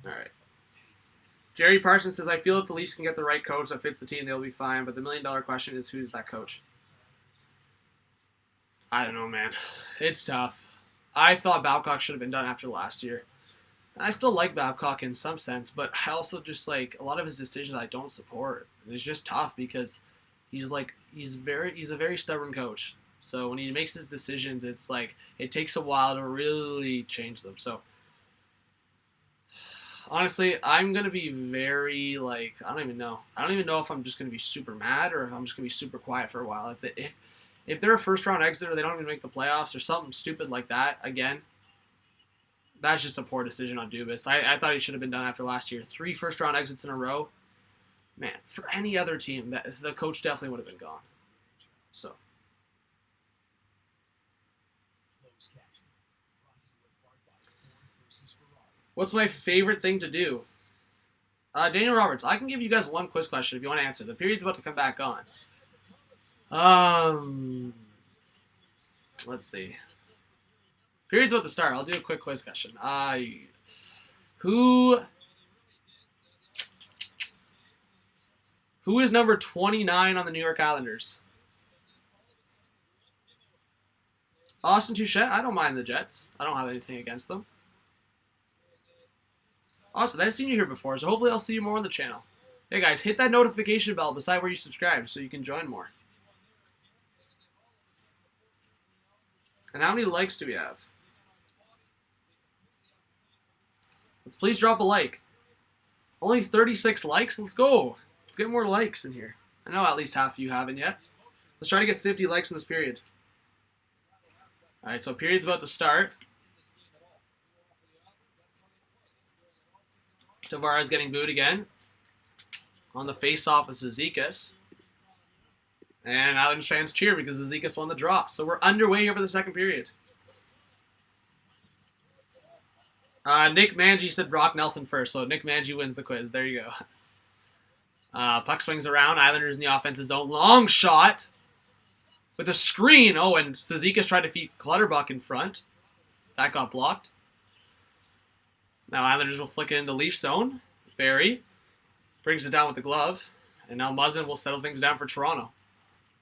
All right. Jerry Parsons says, I feel if the Leafs can get the right coach that fits the team, they'll be fine, but the million-dollar question is, who's that coach? I don't know, man. It's tough. I thought Babcock should have been done after last year. I still like Babcock in some sense, but I also just like a lot of his decisions I don't support. And it's just tough because he's a very stubborn coach. So when he makes his decisions, it's like it takes a while to really change them. So honestly, I'm gonna be very I don't even know if I'm just gonna be super mad or if I'm just gonna be super quiet for a while. If they're a first round exit or they don't even make the playoffs or something stupid like that again. That's just a poor decision on Dubas. I thought he should have been done after last year. 3 first-round exits in a row. Man, for any other team, the coach definitely would have been gone. So. What's my favorite thing to do? Daniel Roberts, I can give you guys one quiz question if you want to answer. The period's about to come back on. Let's see. Period's about to start. I'll do a quick quiz question. Who is number 29 on the New York Islanders? Austin Touchette? I don't mind the Jets. I don't have anything against them. Austin, I've seen you here before, so hopefully I'll see you more on the channel. Hey guys, hit that notification bell beside where you subscribe so you can join more. And how many likes do we have? Let's please drop a like. Only 36 likes? Let's go. Let's get more likes in here. I know at least half of you haven't yet. Let's try to get 50 likes in this period. Alright, so period's about to start. Tavares getting booed again. On the face-off of Zizekas. And Islanders fans cheer because Zizekas won the draw. So we're underway here for the second period. Nick Mangy said Brock Nelson first, so Nick Mangy wins the quiz. There you go. Puck swings around. Islanders in the offensive zone. Long shot with a screen. Oh, and Zizekas tried to feed Clutterbuck in front. That got blocked. Now Islanders will flick it in the Leaf zone. Barry brings it down with the glove. And now Muzzin will settle things down for Toronto.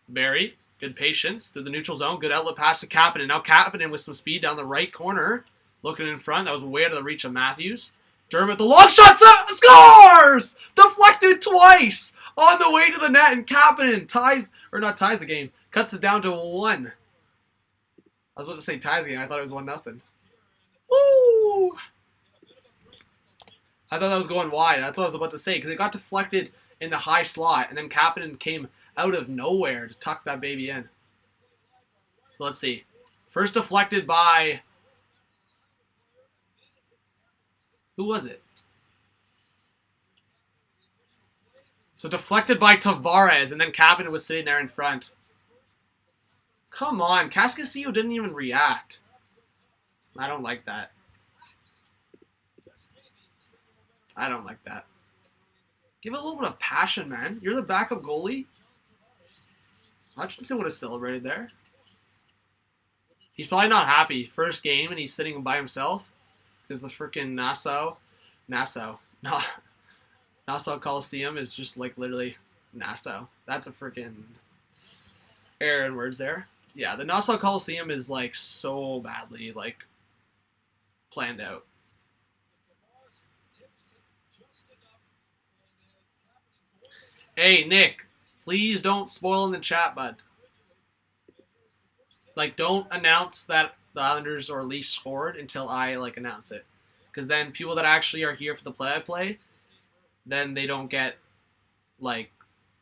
Barry, good patience through the neutral zone. Good outlet pass to Kapanen. Now Kapanen with some speed down the right corner. Looking in front. That was way out of the reach of Matthews. Dermott, the long shot, scores! Deflected twice on the way to the net. And Kapanen ties the game. Cuts it down to 1. I was about to say ties the game. I thought it was 1-0. Woo! I thought that was going wide. That's what I was about to say. Because it got deflected in the high slot. And then Kapanen came out of nowhere to tuck that baby in. So let's see. First deflected by... Who was it? So deflected by Tavares, and then Kapanen was sitting there in front. Come on, Cascasillo didn't even react. I don't like that. I don't like that. Give it a little bit of passion, man. You're the backup goalie. Hutchinson would have celebrated there. He's probably not happy. First game, and he's sitting by himself. Because the freaking Nassau Coliseum is just like literally Nassau. That's a freaking error in words there. Yeah, the Nassau Coliseum is like so badly like planned out. Hey Nick, please don't spoil in the chat, bud. Like, don't announce that the Islanders or Leafs scored until I like announce it, because then people that actually are here for the play-by-play, then they don't get like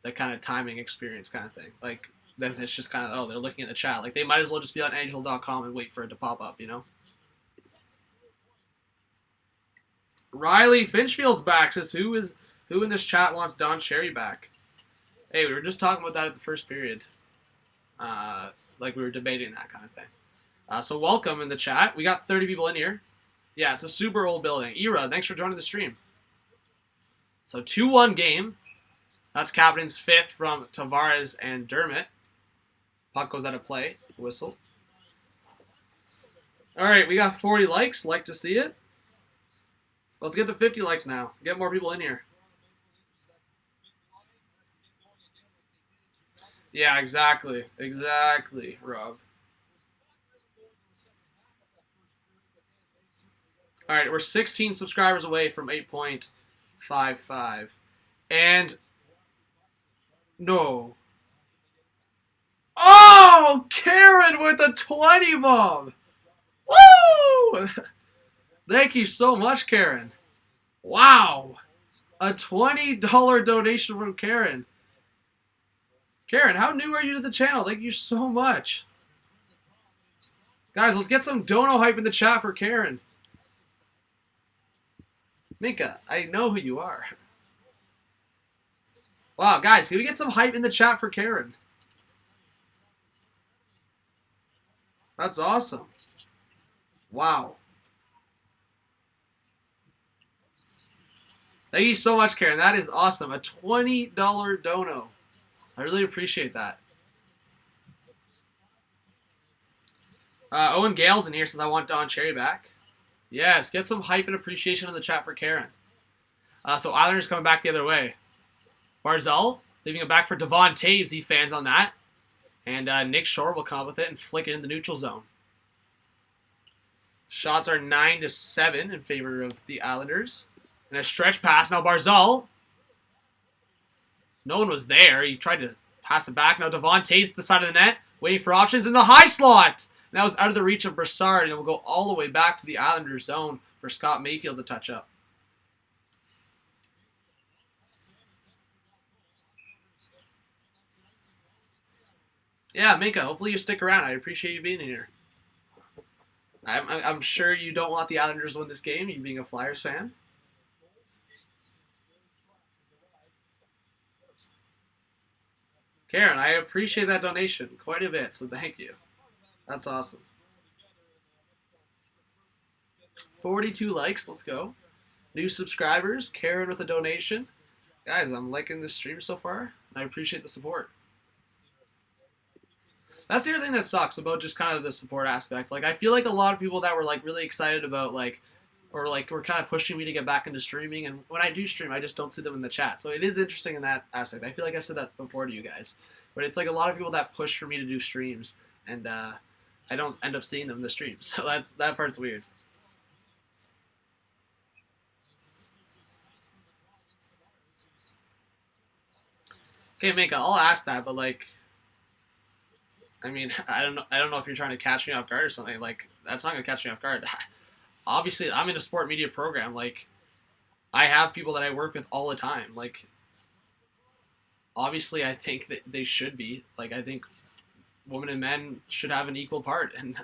the kind of timing experience kind of thing. Like then it's just kind of, oh, they're looking at the chat. Like they might as well just be on NHL.com and wait for it to pop up, you know. Riley Finchfield's back. Says who in this chat wants Don Cherry back? Hey, we were just talking about that at the first period. Like we were debating that kind of thing. So welcome in the chat. We got 30 people in here. Yeah, it's a super old building. Ira, thanks for joining the stream. So 2-1 game. That's Kapanen's 5th from Tavares and Dermott. Puck goes out of play. Whistle. All right, we got 40 likes. Like to see it. Let's get to 50 likes now. Get more people in here. Yeah, exactly. Exactly, Rob. All right, we're 16 subscribers away from 8.55. And no. Oh, Karen with a 20 bomb. Woo! Thank you so much, Karen. Wow. A $20 donation from Karen. Karen, how new are you to the channel? Thank you so much. Guys, let's get some dono hype in the chat for Karen. Minka, I know who you are. Wow, guys, can we get some hype in the chat for Karen? That's awesome. Wow. Thank you so much, Karen. That is awesome. A $20 dono. I really appreciate that. Owen Gale's in here says I want Don Cherry back. Yes, get some hype and appreciation in the chat for Karen. So Islanders coming back the other way. Barzal leaving it back for Devon Taves. He fans on that. And Nick Shore will come up with it and flick it in the neutral zone. Shots are 9-7 in favor of the Islanders. And a stretch pass. Now Barzal. No one was there. He tried to pass it back. Now Devon Taves at the side of the net. Waiting for options in the high slot. And that was out of the reach of Brassard. And it will go all the way back to the Islanders zone for Scott Mayfield to touch up. Yeah, Minka, hopefully you stick around. I appreciate you being here. I'm sure you don't want the Islanders to win this game, you being a Flyers fan. Karen, I appreciate that donation quite a bit, so thank you. That's awesome. 42 likes, let's go. New subscribers, Karen with a donation. Guys, I'm liking this stream so far, and I appreciate the support. That's the other thing that sucks about just kind of the support aspect. Like, I feel like a lot of people that were like really excited about like, or like were kind of pushing me to get back into streaming, and when I do stream, I just don't see them in the chat. So it is interesting in that aspect. I feel like I've said that before to you guys, but it's like a lot of people that push for me to do streams, and I don't end up seeing them in the streams. So that part's weird. Okay, Minka, I'll ask that, but like, I mean, I don't know. I don't know if you're trying to catch me off guard or something. Like, that's not gonna catch me off guard. Obviously, I'm in a sport media program. Like, I have people that I work with all the time. Like, obviously, I think that they should be. Like, I think women and men should have an equal part, and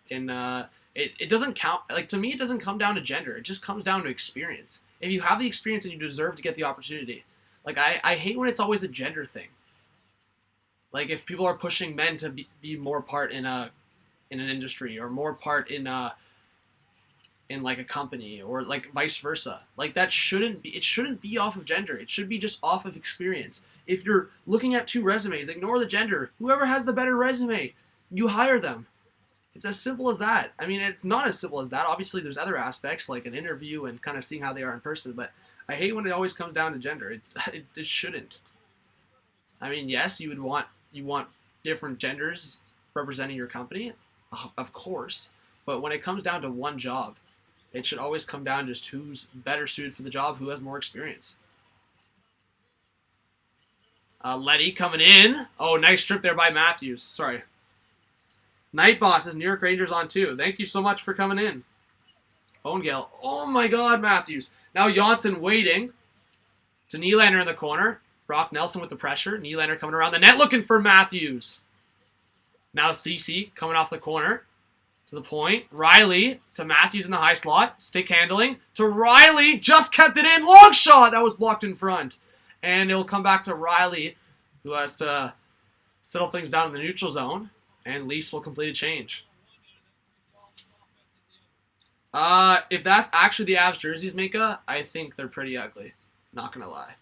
it doesn't count. Like, to me, it doesn't come down to gender. It just comes down to experience. If you have the experience, and you deserve to get the opportunity. Like, I hate when it's always a gender thing. Like, if people are pushing men to be more part in an industry, or more part in like a company, or like vice versa. Like, that shouldn't be, it shouldn't be off of gender. It should be just off of experience. If you're looking at two resumes, ignore the gender. Whoever has the better resume, you hire them. It's as simple as that. I mean, it's not as simple as that. Obviously, there's other aspects like an interview and kind of seeing how they are in person, but I hate when it always comes down to gender. It shouldn't. I mean, yes, you want different genders representing your company, of course, but when it comes down to one job, it should always come down to just who's better suited for the job, who has more experience. Letty coming in. Oh, nice strip there by Matthews. Sorry. Night Boss is New York Rangers on too. Thank you so much for coming in. Owen Gale. Oh my God, Matthews. Now Janssen waiting to Nylander in the corner. Brock Nelson with the pressure. Nylander coming around the net looking for Matthews. Now Cece coming off the corner to the point. Riley to Matthews in the high slot. Stick handling to Riley. Just kept it in. Long shot. That was blocked in front. And it'll come back to Riley, who has to settle things down in the neutral zone. And Leafs will complete a change. If that's actually the Avs jerseys, Mika, I think they're pretty ugly. Not gonna lie.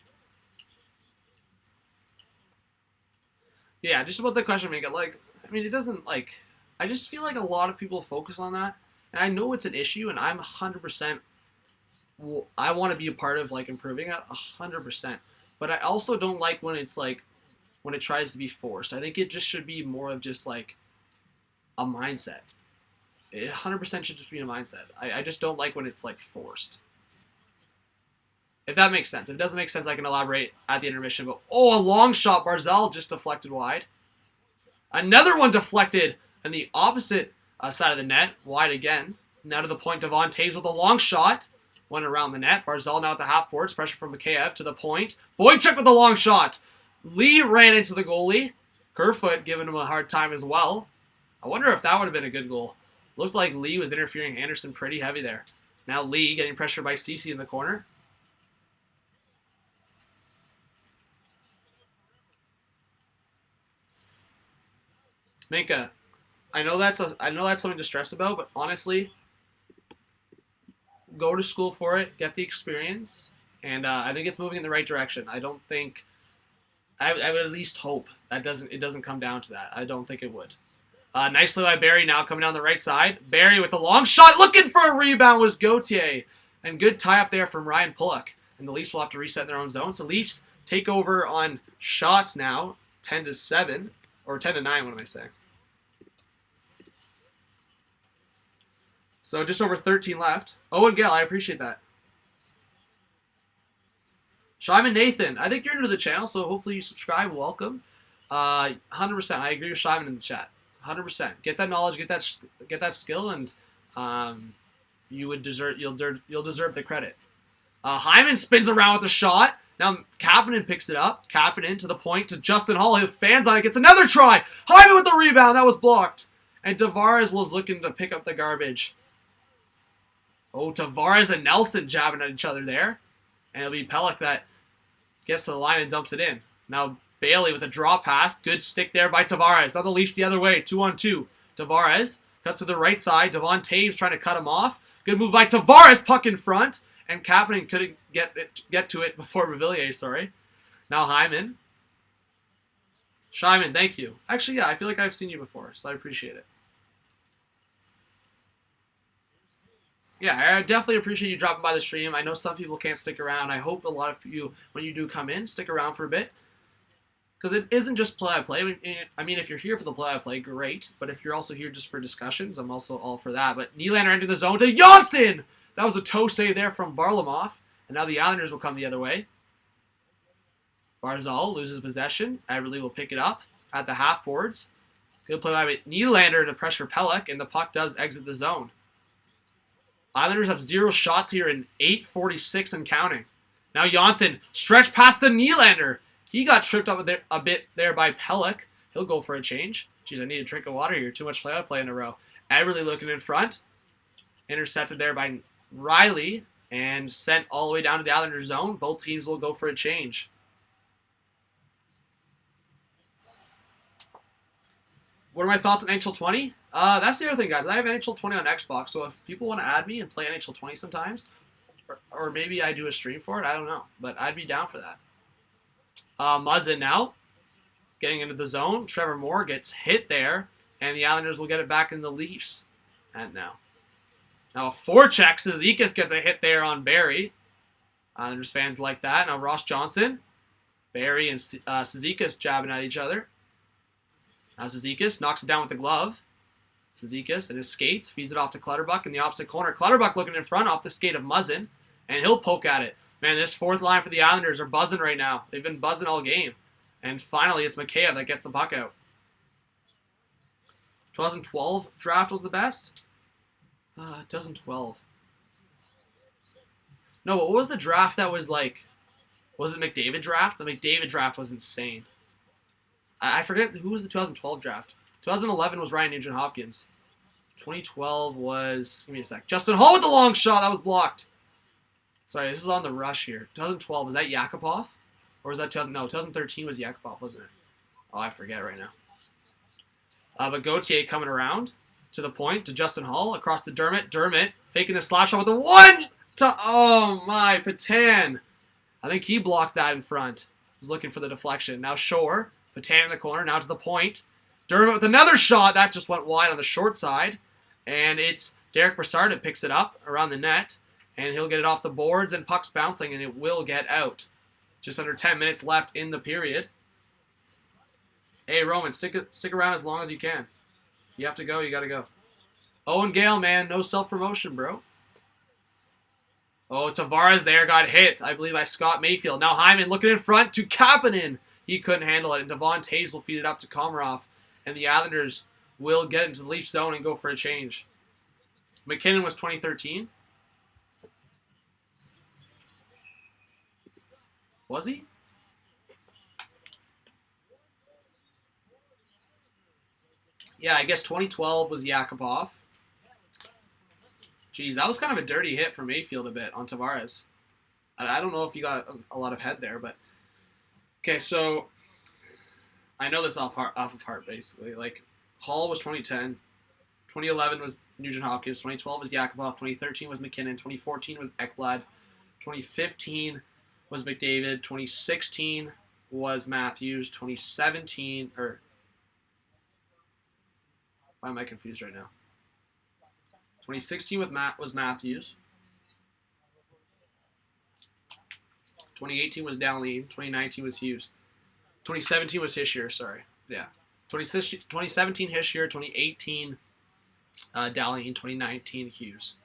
Yeah, just about the question, Mika. Like, I mean, it doesn't, like, I just feel like a lot of people focus on that. And I know it's an issue, and I'm 100%, I want to be a part of, like, improving it 100%. But I also don't like when it's, like, when it tries to be forced. I think it just should be more of just, like, a mindset. It 100% should just be a mindset. I just don't like when it's, like, forced. If that makes sense. If it doesn't make sense, I can elaborate at the intermission. But, oh, a long shot. Barzal just deflected wide. Another one deflected on the opposite side of the net. Wide again. Now to the point. Devon Taves with a long shot. Went around the net. Barzal now at the half boards. Pressure from Mikheyev to the point. Boychuk with a long shot. Lee ran into the goalie. Kerfoot giving him a hard time as well. I wonder if that would have been a good goal. Looked like Lee was interfering Anderson pretty heavy there. Now Lee getting pressured by Cece in the corner. Minka, I know that's something to stress about, but honestly, go to school for it, get the experience, and I think it's moving in the right direction. I don't think I would at least hope that it doesn't come down to that. I don't think it would. Nicely by Barry now coming down the right side. Barry with the long shot, looking for a rebound was Gauthier, and good tie up there from Ryan Pullock. And the Leafs will have to reset in their own zone. So Leafs take over on shots now, 10-7 or 10-9. What am I saying? So just over 13 left. Owen Gale, I appreciate that. Shyman Nathan, I think you're new to the channel, so hopefully you subscribe. Welcome. 100%. I agree with Shyman in the chat. 100%. Get that knowledge, get that skill, and you'll deserve the credit. Hyman spins around with a shot, Now Kapanen picks it up. Kapanen to the point to Justin Hall. His fans on it. Gets another try. Hyman with the rebound. That was blocked. And Tavares was looking to pick up the garbage. Oh, Tavares and Nelson jabbing at each other there. And it'll be Pelech that gets to the line and dumps it in. Now Bailey with a draw pass. Good stick there by Tavares. Now the Leafs the other way. 2-on-2. Tavares cuts to the right side. Devon Taves trying to cut him off. Good move by Tavares. Puck in front. And Kapanen couldn't get to it before Revilliers, sorry. Now Hyman. Shyman, thank you. Actually, yeah, I feel like I've seen you before, so I appreciate it. Yeah, I definitely appreciate you dropping by the stream. I know some people can't stick around. I hope a lot of you, when you do come in, stick around for a bit. Because it isn't just play-by-play. I mean, if you're here for the play-by-play, great. But if you're also here just for discussions, I'm also all for that. But Nylander entering the zone to Johnsson! That was a toe save there from Varlamov. And now the Islanders will come the other way. Barzal loses possession. Everly will pick it up at the half boards. Good play by Nylander to pressure Pelech, and the puck does exit the zone. Islanders have 0 shots here in 8:46 and counting. Now Johnsson, stretch past to Nylander. He got tripped up a bit there by Pelech. He'll go for a change. Jeez, I need a drink of water here. Too much play-by-play in a row. Everly looking in front. Intercepted there by Riley and sent all the way down to the Islanders zone. Both teams will go for a change. What are my thoughts on NHL 20? That's the other thing, guys. I have NHL 20 on Xbox, so if people want to add me and play NHL 20 sometimes, or maybe I do a stream for it, I don't know. But I'd be down for that. Muzzin now, getting into the zone. Trevor Moore gets hit there, and the Islanders will get it back in the Leafs. And now a forecheck. Cizikas gets a hit there on Barry. Islanders fans like that. Now Ross Johnson, Barry, and Cizikas jabbing at each other. Now Cizikas knocks it down with the glove. Cizikas and his skates feeds it off to Clutterbuck in the opposite corner. Clutterbuck looking in front off the skate of Muzzin, and he'll poke at it. Man, this fourth line for the Islanders are buzzing right now. They've been buzzing all game. And finally, it's Mikheyev that gets the puck out. 2012 draft was the best? 2012. No, what was the draft that was like... Was it McDavid draft? The McDavid draft was insane. I forget who was the 2012 draft. 2011 was Ryan Nugent-Hopkins. 2012 was... Give me a sec. Justin Hall with the long shot. That was blocked. Sorry, this is on the rush here. 2012, was that Yakupov? Or was that 2013 was Yakupov, wasn't it? Oh, I forget right now. But Gauthier coming around to the point, to Justin Hall, across to Dermott. Dermott faking the slap shot with the one to... Oh, my, Patan. I think he blocked that in front. He was looking for the deflection. Now Shore, Patan in the corner, now to the point. Dermott with another shot. That just went wide on the short side. And it's Derek Brassard that picks it up around the net. And he'll get it off the boards, and puck's bouncing, and it will get out. Just under 10 minutes left in the period. Hey, Roman, stick around as long as you can. If you have to go, you got to go. Owen Gale, man, no self-promotion, bro. Oh, Tavares there got hit, I believe, by Scott Mayfield. Now Hyman looking in front to Kapanen. He couldn't handle it, and Devon Taves will feed it up to Komarov. And the Islanders will get into the Leaf zone and go for a change. McKinnon was 2013. Was he? Yeah, I guess 2012 was Yakupov. Jeez, that was kind of a dirty hit from Mayfield a bit on Tavares. I don't know if you got a lot of head there, but... Okay, so... I know this off of heart, basically. Like, Hall was 2010. 2011 was Nugent-Hopkins. 2012 was Yakupov. 2013 was McKinnon. 2014 was Ekblad. 2015 was McDavid. 2016 was Matthews. 2017... Why am I confused right now? 2016 was Matthews. 2018 was Dowling. 2019 was Hughes. 2017 was Hischier, sorry. Yeah. 2017 Hischier, 2018 Dowling, 2019 Hughes.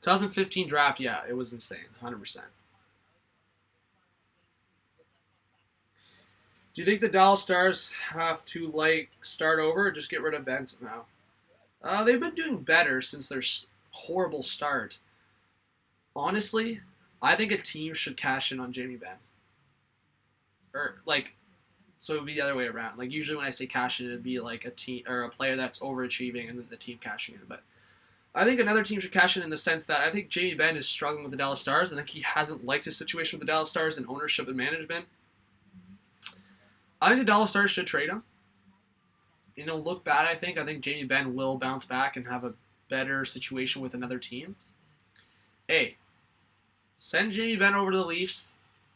2015 draft, yeah, it was insane, 100%. Do you think the Dallas Stars have to, start over or just get rid of Benson now? They've been doing better since their horrible start. Honestly, I think a team should cash in on Jamie Benn. Or, like, so it would be the other way around. Like, usually when I say cash in, it would be like a team or a player that's overachieving and then the team cashing in. But I think another team should cash in the sense that I think Jamie Benn is struggling with the Dallas Stars. I think he hasn't liked his situation with the Dallas Stars and ownership and management. I think the Dallas Stars should trade him. Look bad, I think. I think Jamie Benn will bounce back and have a better situation with another team. Hey, send Jamie Benn over to the Leafs.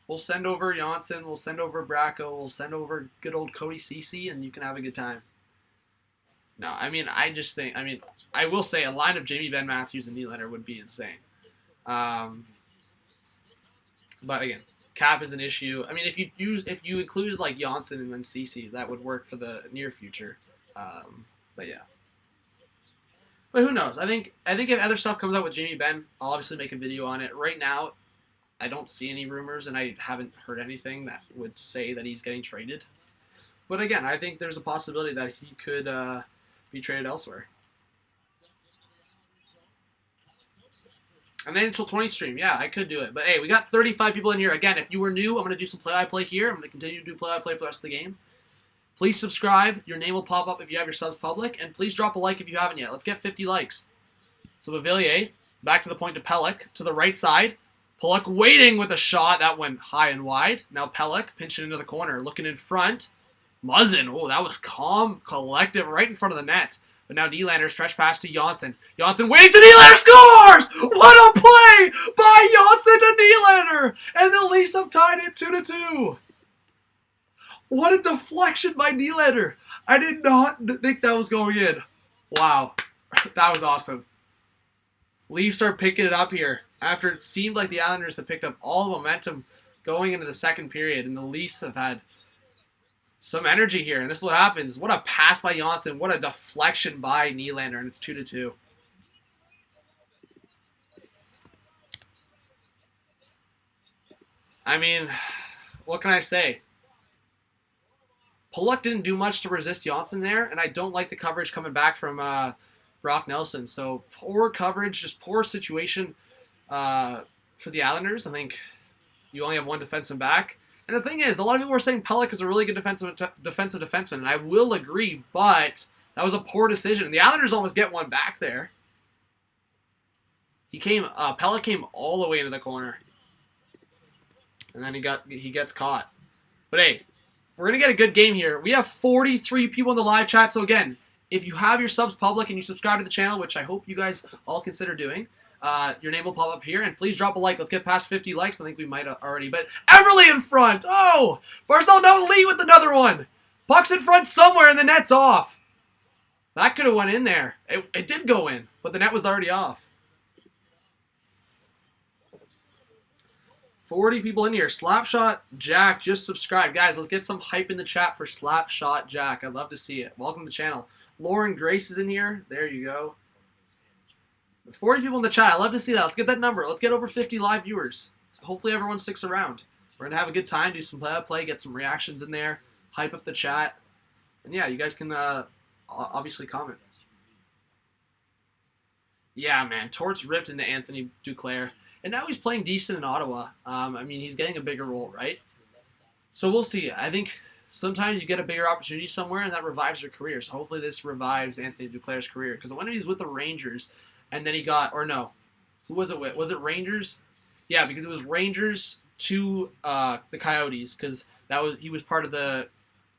We'll send over Janssen. We'll send over Bracco. We'll send over good old Cody Ceci, and you can have a good time. No, I just think, I will say a line of Jamie Benn, Matthews, and Nylander would be insane. But again, cap is an issue. If you included like Janssen and then Ceci, that would work for the near future. But yeah. But who knows? I think if other stuff comes out with Jamie Benn, I'll obviously make a video on it. Right now, I don't see any rumors, and I haven't heard anything that would say that he's getting traded. But again, I think there's a possibility that he could be traded elsewhere. An NHL 20 stream, yeah, I could do it. But hey, we got 35 people in here. Again, if you were new, I'm going to do some play-by-play here. I'm going to continue to do play-by-play for the rest of the game. Please subscribe. Your name will pop up if you have your subs public. And please drop a like if you haven't yet. Let's get 50 likes. So Bavillier, back to the point to Pelech, to the right side. Pelech waiting with a shot. That went high and wide. Now Pelech pinching into the corner, looking in front. Muzzin, oh, that was calm, collective, right in front of the net. But now Nylander stretch pass to Janssen. Janssen waiting to Nylander, scores! What a play by Janssen to Nylander! And the Leafs have tied it 2-2. What a deflection by Nylander. I did not think that was going in. Wow. That was awesome. Leafs are picking it up here after it seemed like the Islanders had picked up all the momentum going into the second period, and the Leafs have had some energy here, and this is what happens. What a pass by Janssen. What a deflection by Nylander, and it's 2-2. What can I say? Pelech didn't do much to resist Janssen there, and I don't like the coverage coming back from Brock Nelson. So poor coverage, just poor situation for the Islanders. I think you only have one defenseman back. And the thing is, a lot of people were saying Pelech is a really good defensive defenseman, and I will agree, but that was a poor decision. The Islanders almost get one back there. Pelech came all the way into the corner, and then he gets caught. But hey, we're gonna get a good game here. We have 43 people in the live chat, so again, if you have your subs public and you subscribe to the channel, which I hope you guys all consider doing, your name will pop up here, and please drop a like. Let's get past 50 likes. I think we might already, but Everly in front. Oh, Barzal now lead with another one. Puck's in front somewhere, and the net's off. That could have went in there. It did go in, but the net was already off. 40 people in here. Slapshot Jack just subscribed. Guys, let's get some hype in the chat for Slapshot Jack. I'd love to see it. Welcome to the channel. Lauren Grace is in here. There you go. 40 people in the chat. I love to see that. Let's get that number. Let's get over 50 live viewers. Hopefully everyone sticks around. We're going to have a good time, do some play-by-play, get some reactions in there, hype up the chat. And yeah, you guys can obviously comment. Yeah, man. Torts ripped into Anthony Duclair. And now he's playing decent in Ottawa. He's getting a bigger role, right? So we'll see. I think sometimes you get a bigger opportunity somewhere, and that revives your career. So hopefully this revives Anthony Duclair's career. Because when he was with the Rangers, and then he got, or no, who was it with? Was it Rangers? Yeah, because it was Rangers to the Coyotes, because he was part of the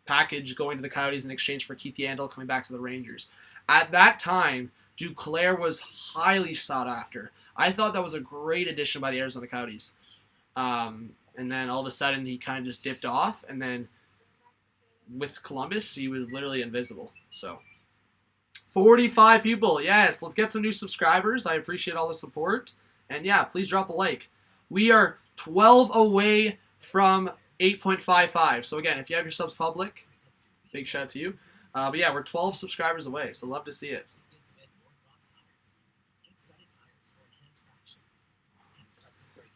package going to the Coyotes in exchange for Keith Yandel coming back to the Rangers. At that time, Duclair was highly sought after. I thought that was a great addition by the Arizona Coyotes. And then all of a sudden, he kind of just dipped off. And then with Columbus, he was literally invisible. So 45 people. Yes, let's get some new subscribers. I appreciate all the support. And yeah, please drop a like. We are 12 away from 8.55. So again, if you have your subs public, big shout out to you. But yeah, we're 12 subscribers away. So love to see it.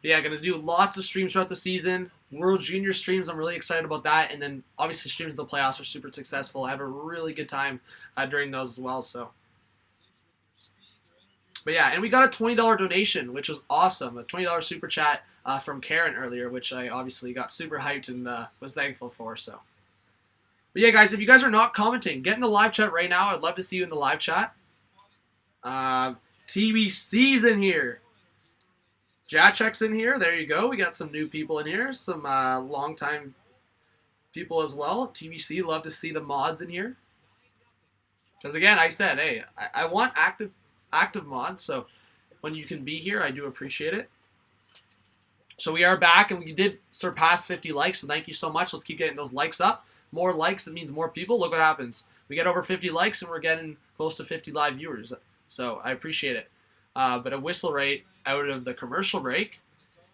Yeah, going to do lots of streams throughout the season. World Junior streams, I'm really excited about that. And then, obviously, streams of the playoffs are super successful. I have a really good time during those as well. So, But yeah, and we got a $20 donation, which was awesome. A $20 super chat from Karen earlier, which I obviously got super hyped and was thankful for. So, but yeah, guys, if you guys are not commenting, get in the live chat right now. I'd love to see you in the live chat. TBC's in here. Jacek's in here. There you go. We got some new people in here. Some long-time people as well. TBC, love to see the mods in here. Because again, I said, hey, I want active mods. So when you can be here, I do appreciate it. So we are back, and we did surpass 50 likes. So thank you so much. Let's keep getting those likes up. More likes, that means more people. Look what happens. We get over 50 likes, and we're getting close to 50 live viewers. So I appreciate it. But a whistle rate out of the commercial break.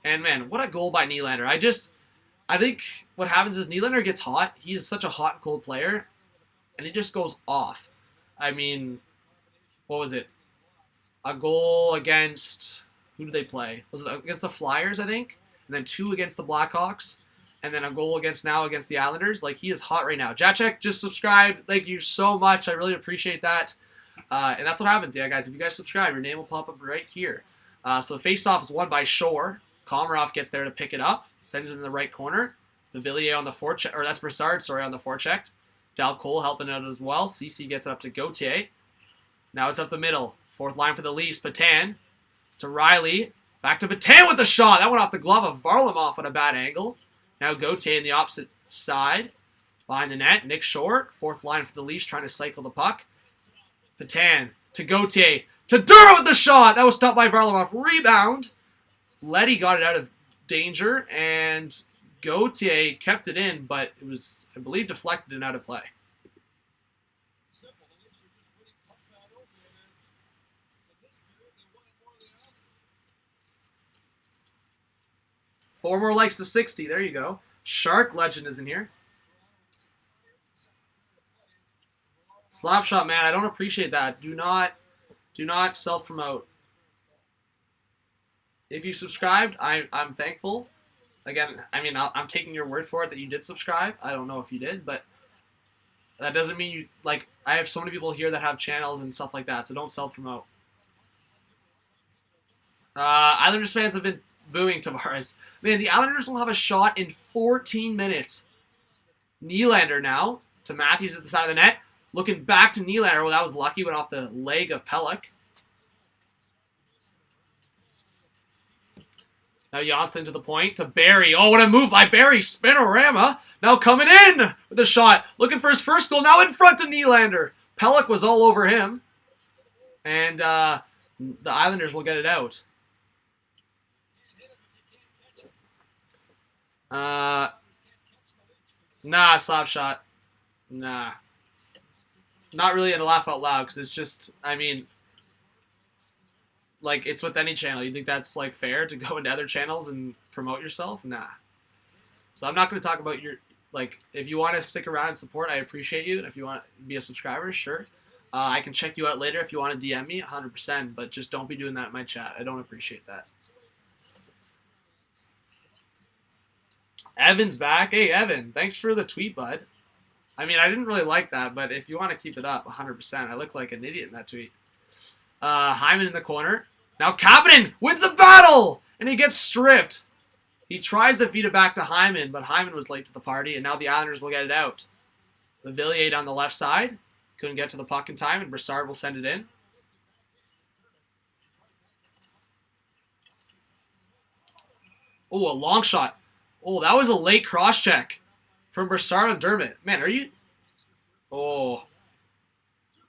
And man, what a goal by Nylander. I think what happens is Nylander gets hot. He's such a hot and cold player. And he just goes off. I mean, what was it? A goal against, who did they play? Was it against the Flyers, I think? And then 2 against the Blackhawks. And then a goal against the Islanders. Like, he is hot right now. Jacek just subscribed. Thank you so much. I really appreciate that. And that's what happens, yeah, guys. If you guys subscribe, your name will pop up right here. So the faceoff is won by Shore. Komarov gets there to pick it up. Sends it in the right corner. The Villiers on the forecheck, or that's Broussard, sorry, on the forecheck. Dal Cole helping out as well. CC gets it up to Gauthier. Now it's up the middle. Fourth line for the Leafs. Patan to Riley. Back to Patan with the shot. That went off the glove of Varlamov on a bad angle. Now Gauthier in the opposite side. Behind the net. Nick Short. Fourth line for the Leafs trying to cycle the puck. Patan to Gauthier. To Durham with the shot. That was stopped by Varlamov. Rebound. Letty got it out of danger. And Gauthier kept it in, but it was, I believe, deflected and out of play. Four more likes to 60. There you go. Shark Legend is in here. Slapshot, man. I don't appreciate that. Do not self-promote. If you subscribed, I'm thankful. Again, I mean, I'm taking your word for it that you did subscribe. I don't know if you did, but that doesn't mean you, like, I have so many people here that have channels and stuff like that, so don't self-promote. Islanders fans have been booing Tavares. Man, the Islanders will have a shot in 14 minutes. Nylander now to Matthews at the side of the net. Looking back to Nylander. Well, that was lucky. Went off the leg of Pelech. Now Janssen to the point to Barry. Oh, what a move by Barry. Spinorama. Now coming in with a shot. Looking for his first goal. Now in front of Nylander. Pelech was all over him. And the Islanders will get it out. Nah, slap shot. Nah. Not really in a laugh out loud, because it's just, I mean, like, it's with any channel. You think that's, like, fair to go into other channels and promote yourself? Nah. So I'm not going to talk about your, like, if you want to stick around and support, I appreciate you. And if you want to be a subscriber, sure. I can check you out later if you want to DM me, 100%, but just don't be doing that in my chat. I don't appreciate that. Evan's back. Hey, Evan, thanks for the tweet, bud. I mean, I didn't really like that, but if you want to keep it up, 100%. I look like an idiot in that tweet. Hyman in the corner. Now Kapanen wins the battle, and he gets stripped. He tries to feed it back to Hyman, but Hyman was late to the party, and now the Islanders will get it out. The Villiers on the left side. Couldn't get to the puck in time, and Broussard will send it in. Oh, a long shot. Oh, that was a late cross-check from Broussard on Dermott. Man, are you... Oh.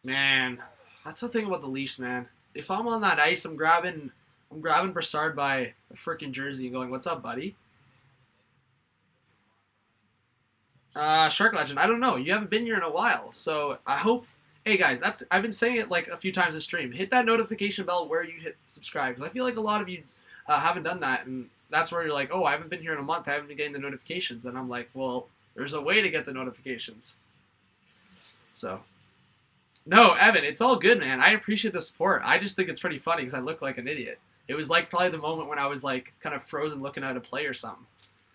Man. That's the thing about the Leafs, man. If I'm on that ice, I'm grabbing Broussard by a freaking jersey and going, "What's up, buddy?" Shark Legend, I don't know. You haven't been here in a while, so I hope... Hey, guys, I've been saying it like a few times in stream. Hit that notification bell where you hit subscribe, because I feel like a lot of you haven't done that, and that's where you're like, oh, I haven't been here in a month, I haven't been getting the notifications. And I'm like, well, there's a way to get the notifications. So, no, Evan, it's all good, man. I appreciate the support. I just think it's pretty funny because I look like an idiot. It was like probably the moment when I was like kind of frozen looking at a play or something.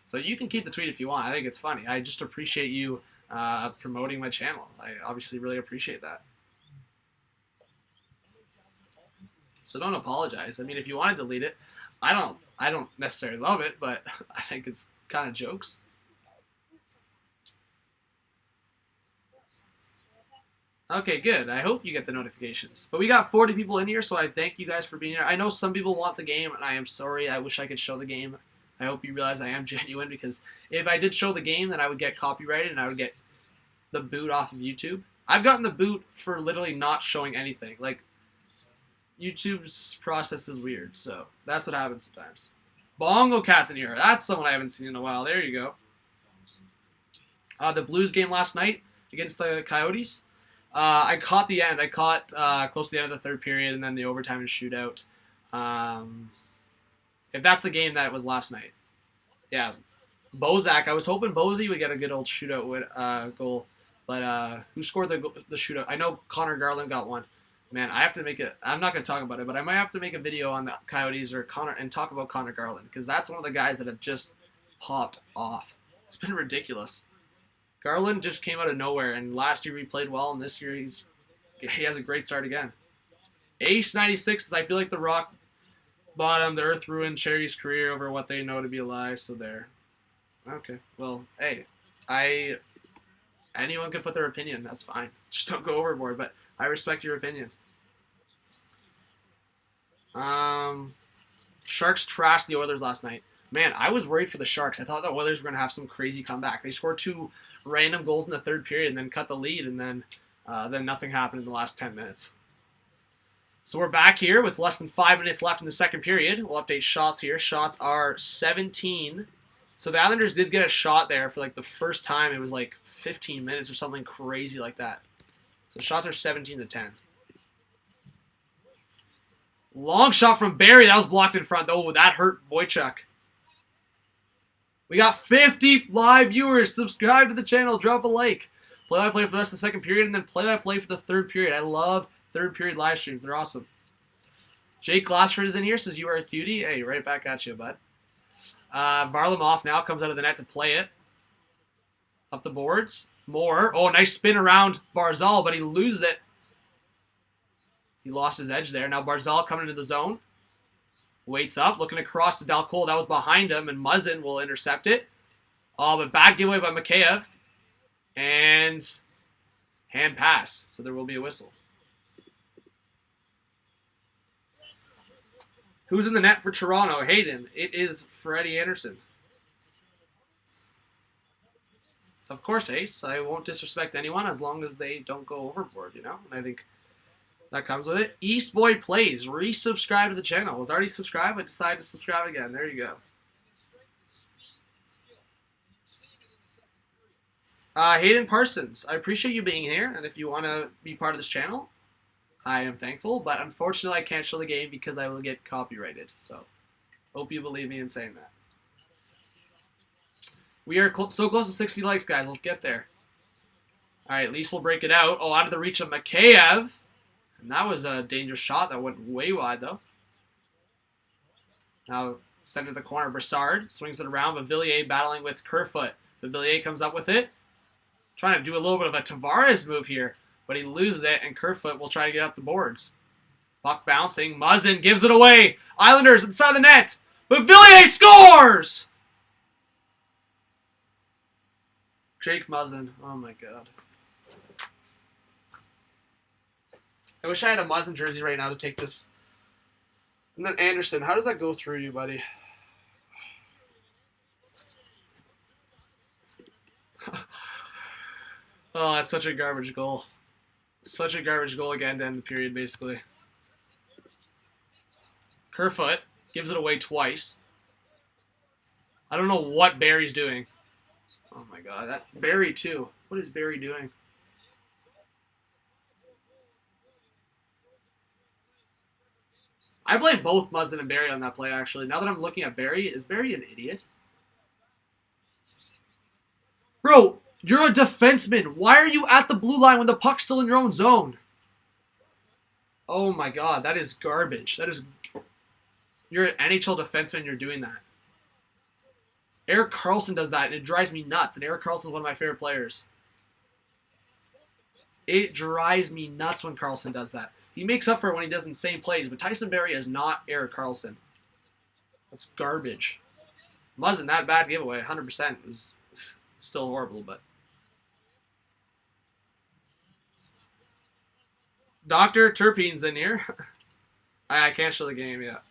So you can keep the tweet if you want. I think it's funny. I just appreciate you promoting my channel. I obviously really appreciate that. So don't apologize. I mean, if you want to delete it, I don't necessarily love it, but I think it's kind of jokes. Okay, good. I hope you get the notifications. But we got 40 people in here, so I thank you guys for being here. I know some people want the game, and I am sorry. I wish I could show the game. I hope you realize I am genuine, because if I did show the game, then I would get copyrighted, and I would get the boot off of YouTube. I've gotten the boot for literally not showing anything. Like, YouTube's process is weird, so that's what happens sometimes. Bongo Cat's in here. That's someone I haven't seen in a while. There you go. The Blues game last night against the Coyotes. I caught the end. I caught close to the end of the third period and then the overtime and shootout. If that's the game that was last night. Yeah. Bozak. I was hoping Bozy would get a good old shootout goal. But who scored the shootout? I know Connor Garland got one. Man, I have to make it. I'm not going to talk about it, but I might have to make a video on the Coyotes or Connor and talk about Connor Garland, because that's one of the guys that have just popped off. It's been ridiculous. Garland just came out of nowhere, and last year he played well, and this year he has a great start again. Ace 96 I feel like the rock bottom, the earth ruined Cherry's career over what they know to be a lie, so there. Okay, well, hey, anyone can put their opinion, that's fine. Just don't go overboard, but I respect your opinion. Sharks trashed the Oilers last night. Man, I was worried for the Sharks. I thought the Oilers were going to have some crazy comeback. They scored 2 random goals in the third period and then cut the lead, and then nothing happened in the last 10 minutes. So we're back here with less than 5 minutes left in the second period. We'll update shots here. Shots are 17. So the Islanders did get a shot there for like the first time. It was like 15 minutes or something crazy like that. So shots are 17-10. Long shot from Barry. That was blocked in front. Oh, that hurt Boychuk. We got 50 live viewers. Subscribe to the channel. Drop a like. Play-by-play for the rest of the second period, and then play-by-play for the third period. I love third period live streams. They're awesome. Jake Glassford is in here. Says you are a cutie. Hey, right back at you, bud. Varlamov now comes out of the net to play it. Up the boards. Moore. Oh, nice spin around Barzal, but he loses it. He lost his edge there. Now Barzal coming into the zone. Waits up, looking across to Dalcol. That was behind him, and Muzzin will intercept it. Oh, but bad giveaway by Mikheyev. And hand pass, so there will be a whistle. Who's in the net for Toronto? Hayden. It is Freddie Anderson. Of course, Ace. I won't disrespect anyone as long as they don't go overboard, you know? And I think that comes with it. East Boy Plays. Resubscribe to the channel. Was already subscribed, but decided to subscribe again. There you go. Hayden Parsons. I appreciate you being here, and if you want to be part of this channel, I am thankful, but unfortunately I can't show the game because I will get copyrighted. So, hope you believe me in saying that. We are so close to 60 likes, guys. Let's get there. All right, Lease will break it out. Oh, out of the reach of Mikheyev. And that was a dangerous shot. That went way wide, though. Now, send it to the corner. Brassard swings it around. Villiers battling with Kerfoot. Villiers comes up with it. Trying to do a little bit of a Tavares move here. But he loses it, and Kerfoot will try to get up the boards. Puck bouncing. Muzzin gives it away. Islanders inside the net. But Villiers scores! Jake Muzzin. Oh, my God. I wish I had a Muzzin jersey right now to take this. And then Anderson. How does that go through you, buddy? Oh, that's such a garbage goal. Such a garbage goal again to end the period, basically. Kerfoot gives it away twice. I don't know what Barry's doing. Oh my God, that Barry too. What is Barry doing? I blame both Muzzin and Barry on that play, actually. Now that I'm looking at Barry, is Barry an idiot? Bro, you're a defenseman. Why are you at the blue line when the puck's still in your own zone? Oh my God, that is garbage. That is... You're an NHL defenseman, you're doing that. Erik Karlsson does that, and it drives me nuts. And Erik Karlsson is one of my favorite players. It drives me nuts when Karlsson does that. He makes up for it when he does insane plays, but Tyson Barrie is not Erik Karlsson. That's garbage. Wasn't that bad giveaway. 100% it was still horrible, but. Dr. Turpine's in here. I can't show the game yet.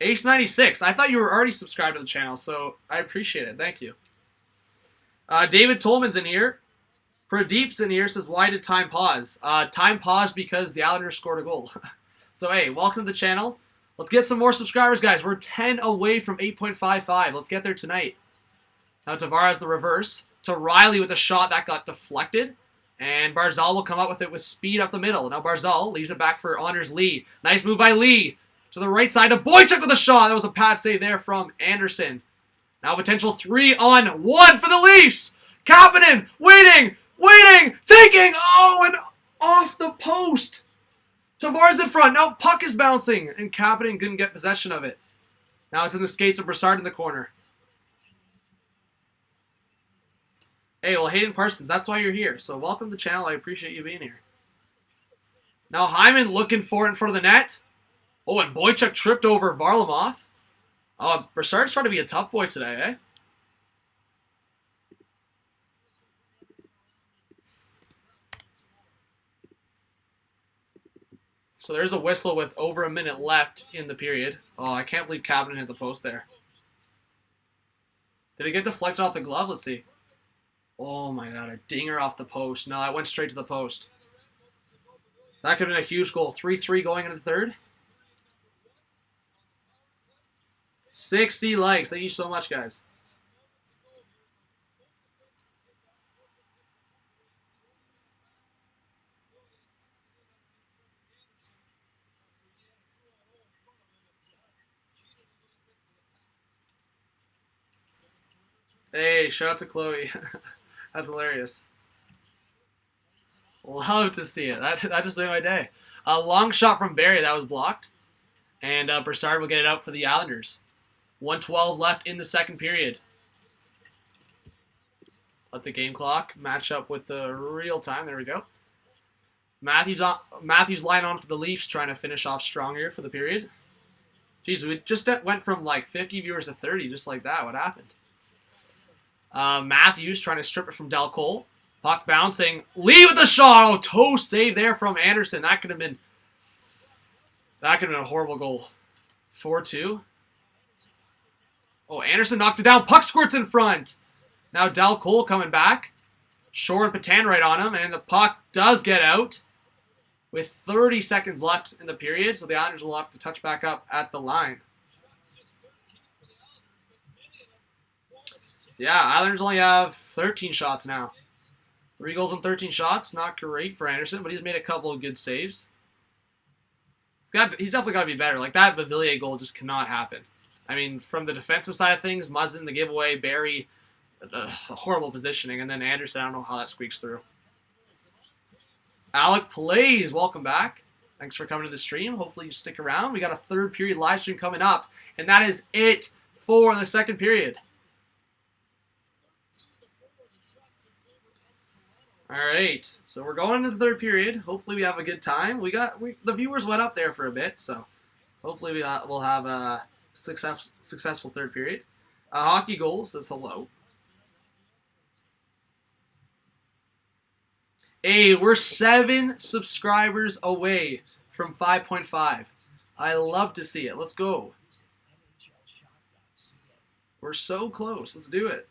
Ace96. I thought you were already subscribed to the channel, so I appreciate it. Thank you. David Tolman's in here. Pradeep's in here, says, why did time pause? Time paused because the Islanders scored a goal. So, hey, welcome to the channel. Let's get some more subscribers, guys. We're 10 away from 8.55. Let's get there tonight. Now Tavares the reverse. To Riley with a shot that got deflected. And Barzal will come up with it with speed up the middle. Now Barzal leaves it back for Anders Lee. Nice move by Lee. To the right side of Boychuk with a shot. That was a pad save there from Anderson. Now potential 3-on-1 for the Leafs. Kapanen waiting, taking. Oh, and off the post. Tavares in front. Now puck is bouncing. And Kapanen couldn't get possession of it. Now it's in the skates of Brassard in the corner. Hey, well, Hayden Parsons, that's why you're here. So welcome to the channel. I appreciate you being here. Now Hyman looking for it in front of the net. Oh, and Boychuk tripped over Varlamov. Oh, Brassard's trying to be a tough boy today, eh? So there's a whistle with over a minute left in the period. Oh, I can't believe Kapanen hit the post there. Did it get deflected off the glove? Let's see. Oh my god, a dinger off the post. No, it went straight to the post. That could have been a huge goal. 3-3 going into the third. 60 likes. Thank you so much, guys. Hey, shout out to Chloe. That's hilarious. Love to see it. That just made my day. A long shot from Barrie that was blocked. And Brassard will get it out for the Islanders. 1:12 left in the second period. Let the game clock match up with the real time. There we go. Matthews line on for the Leafs, trying to finish off strong here for the period. Jeez, we just went from like 50 viewers to 30 just like that. What happened? Matthews trying to strip it from Del Cole. Puck bouncing. Lee with the shot. Oh, toe save there from Anderson. That could have been a horrible goal. 4-2. Oh, Anderson knocked it down. Puck squirts in front. Now Del Cole coming back. Shore and Patan right on him. And the puck does get out with 30 seconds left in the period. So the Islanders will have to touch back up at the line. Yeah, Islanders only have 13 shots now. 3 goals and 13 shots. Not great for Anderson, but he's made a couple of good saves. He's definitely got to be better. Like, that Bavillier goal just cannot happen. I mean, from the defensive side of things, Muzzin, the giveaway, Barrie, horrible positioning, and then Anderson, I don't know how that squeaks through. Alec Plays, welcome back. Thanks for coming to the stream. Hopefully you stick around. We got a third period live stream coming up, and that is it for the second period. All right, so we're going into the third period. Hopefully we have a good time. The viewers went up there for a bit, so hopefully we'll have a successful third period. Hockey Goals says hello. Hey, we're 7 subscribers away from 5.5. I love to see it. Let's go. We're so close. Let's do it.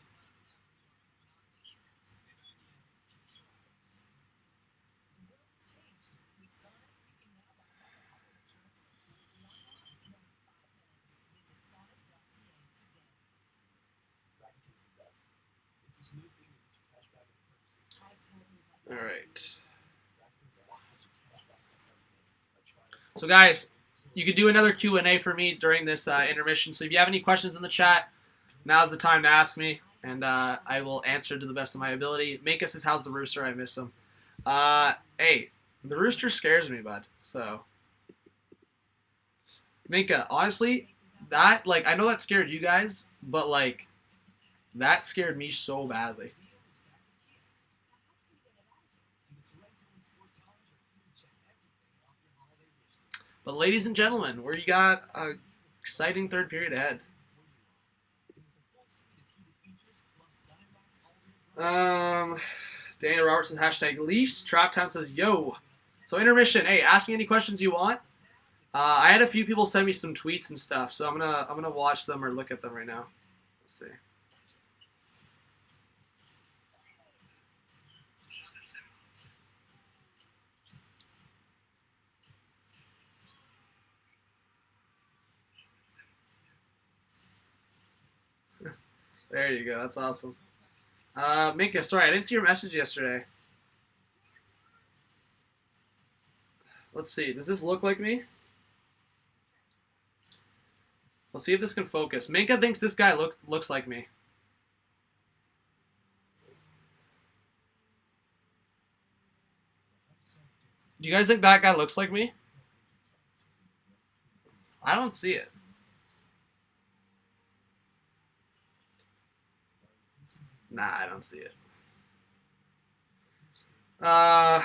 All right. So, guys, you could do another Q&A for me during this intermission. So if you have any questions in the chat, now's the time to ask me, and I will answer to the best of my ability. Minka says, how's the rooster? I miss him. Hey, the rooster scares me, bud. So, Minka, honestly, I know that scared you guys, but, like, That scared me so badly. But ladies and gentlemen, we got a exciting third period ahead. Um, Daniel Robertson hashtag Leafs. Traptown says yo. So intermission. Hey, ask me any questions you want. I had a few people send me some tweets and stuff, so I'm gonna watch them or look at them right now. Let's see. There you go. That's awesome. Minka, sorry, I didn't see your message yesterday. Let's see. Does this look like me? Let's see if this can focus. Minka thinks this guy looks like me. Do you guys think that guy looks like me? I don't see it. Nah, I don't see it. Uh,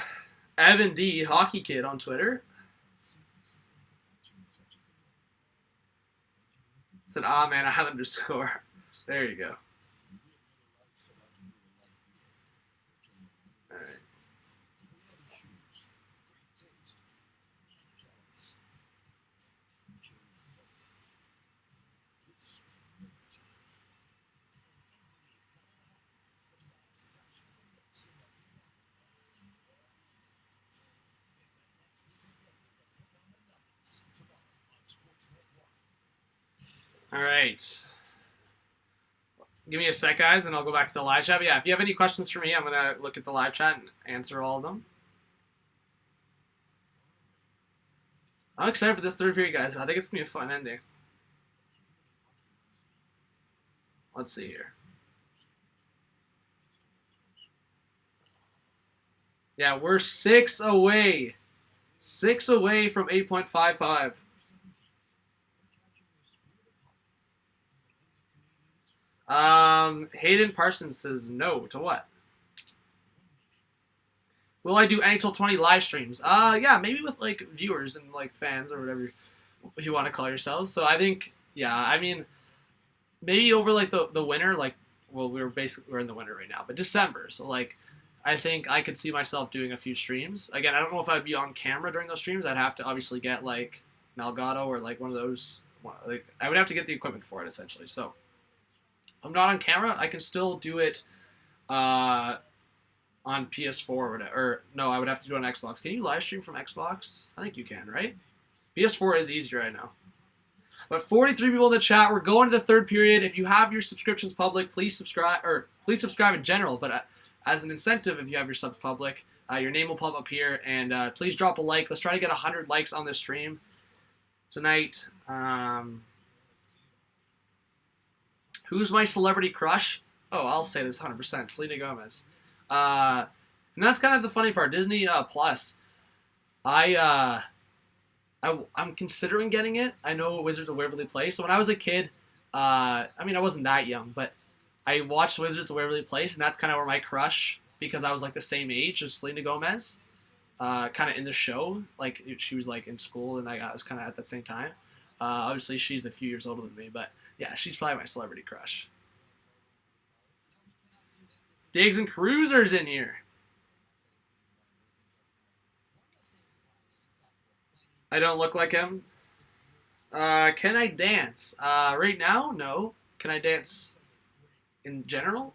Evan D, Hockey Kid on Twitter, said, "Ah, man, I have underscore." There you go. All right. All right. Give me a sec, guys, and I'll go back to the live chat. But yeah, if you have any questions for me, I'm gonna look at the live chat and answer all of them. I'm excited for this third period, guys. I think it's gonna be a fun ending. Let's see here. Yeah, we're 6 away. 6 away from 8.55. Hayden Parsons says no to what? Will I do NHL 20 live streams? Yeah, maybe with like viewers and like fans or whatever you want to call yourselves. So I think, yeah, I mean, maybe over like the winter, like, well, we're in the winter right now, but December. So like, I think I could see myself doing a few streams. Again, I don't know if I'd be on camera during those streams. I'd have to obviously get like an Elgato or like one of those. Like, I would have to get the equipment for it essentially. So I'm not on camera. I can still do it on PS4 or whatever. Or, no, I would have to do it on Xbox. Can you live stream from Xbox? I think you can, right? PS4 is easier right now. But 43 people in the chat. We're going to the third period. If you have your subscriptions public, please subscribe, or please subscribe in general. But as an incentive, if you have your subs public, your name will pop up here. And please drop a like. Let's try to get 100 likes on this stream tonight. Who's my celebrity crush? Oh, I'll say this 100%. Selena Gomez. And that's kind of the funny part. Disney Plus. I'm considering getting it. I know Wizards of Waverly Place. So when I was a kid, I mean, I wasn't that young, but I watched Wizards of Waverly Place, and that's kind of where my crush, because I was like the same age as Selena Gomez, kind of in the show. Like, she was like in school, and I was kind of at the same time. Obviously, she's a few years older than me, but yeah, she's probably my celebrity crush. Diggs and Cruisers in here. I don't look like him. Can I dance? Right now, no. Can I dance in general?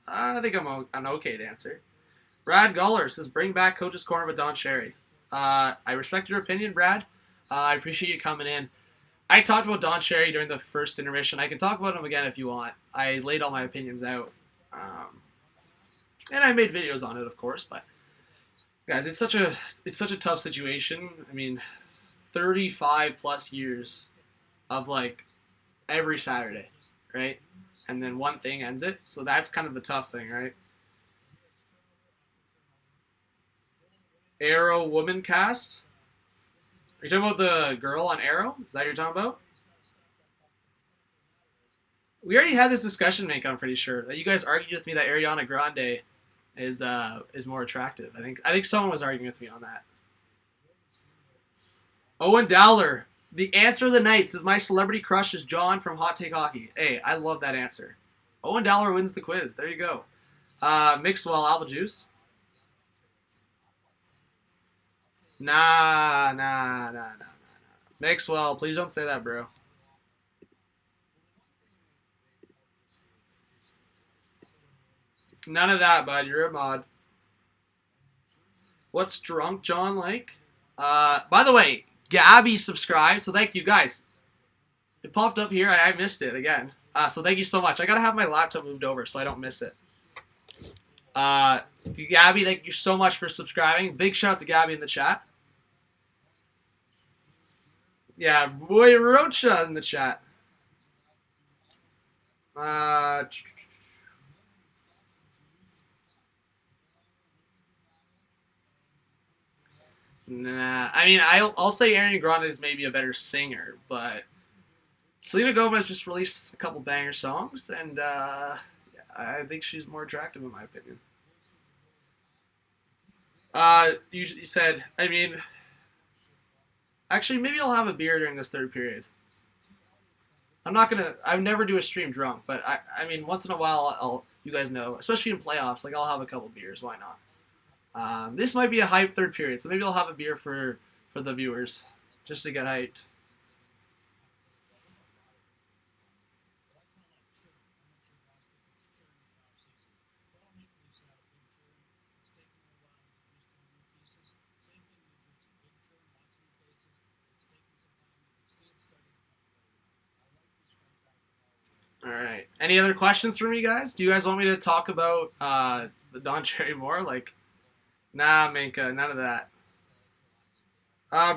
I think I'm an okay dancer. Brad Guller says, bring back Coach's Corner with Don Cherry. I respect your opinion, Brad. I appreciate you coming in. I talked about Don Cherry during the first intermission. I can talk about him again if you want. I laid all my opinions out. And I made videos on it, of course, but guys, it's such a tough situation. I mean, 35 plus years of like every Saturday, right? And then one thing ends it. So that's kind of the tough thing, right? Arrow Woman Cast. Are you talking about the girl on Arrow? Is that what you're talking about? We already had this discussion, Mink. I'm pretty sure that you guys argued with me that Ariana Grande is more attractive. I think someone was arguing with me on that. Owen Dowler. The answer of the night is my celebrity crush is John from Hot Take Hockey. Hey, I love that answer. Owen Dowler wins the quiz. There you go. Mixwell, Alba Juice. Nah. Mixwell, please don't say that, bro. None of that, bud. You're a mod. What's Drunk John like? By the way, Gabby subscribed, so thank you guys. It popped up here. I missed it again. So thank you so much. I gotta have my laptop moved over so I don't miss it. Gabby, thank you so much for subscribing. Big shout out to Gabby in the chat. Yeah, boy Rocha in the chat. Nah, I mean, I'll say Ariana Grande is maybe a better singer, but Selena Gomez just released a couple banger songs, and yeah, I think she's more attractive in my opinion. You said, I mean, actually, maybe I'll have a beer during this third period. I never do a stream drunk, but I mean, once in a while, you guys know, especially in playoffs, like I'll have a couple beers. Why not? This might be a hype third period, so maybe I'll have a beer for the viewers, just to get hyped. All right. Any other questions for me, guys? Do you guys want me to talk about the Don Cherry more? Like, nah, Minka, none of that.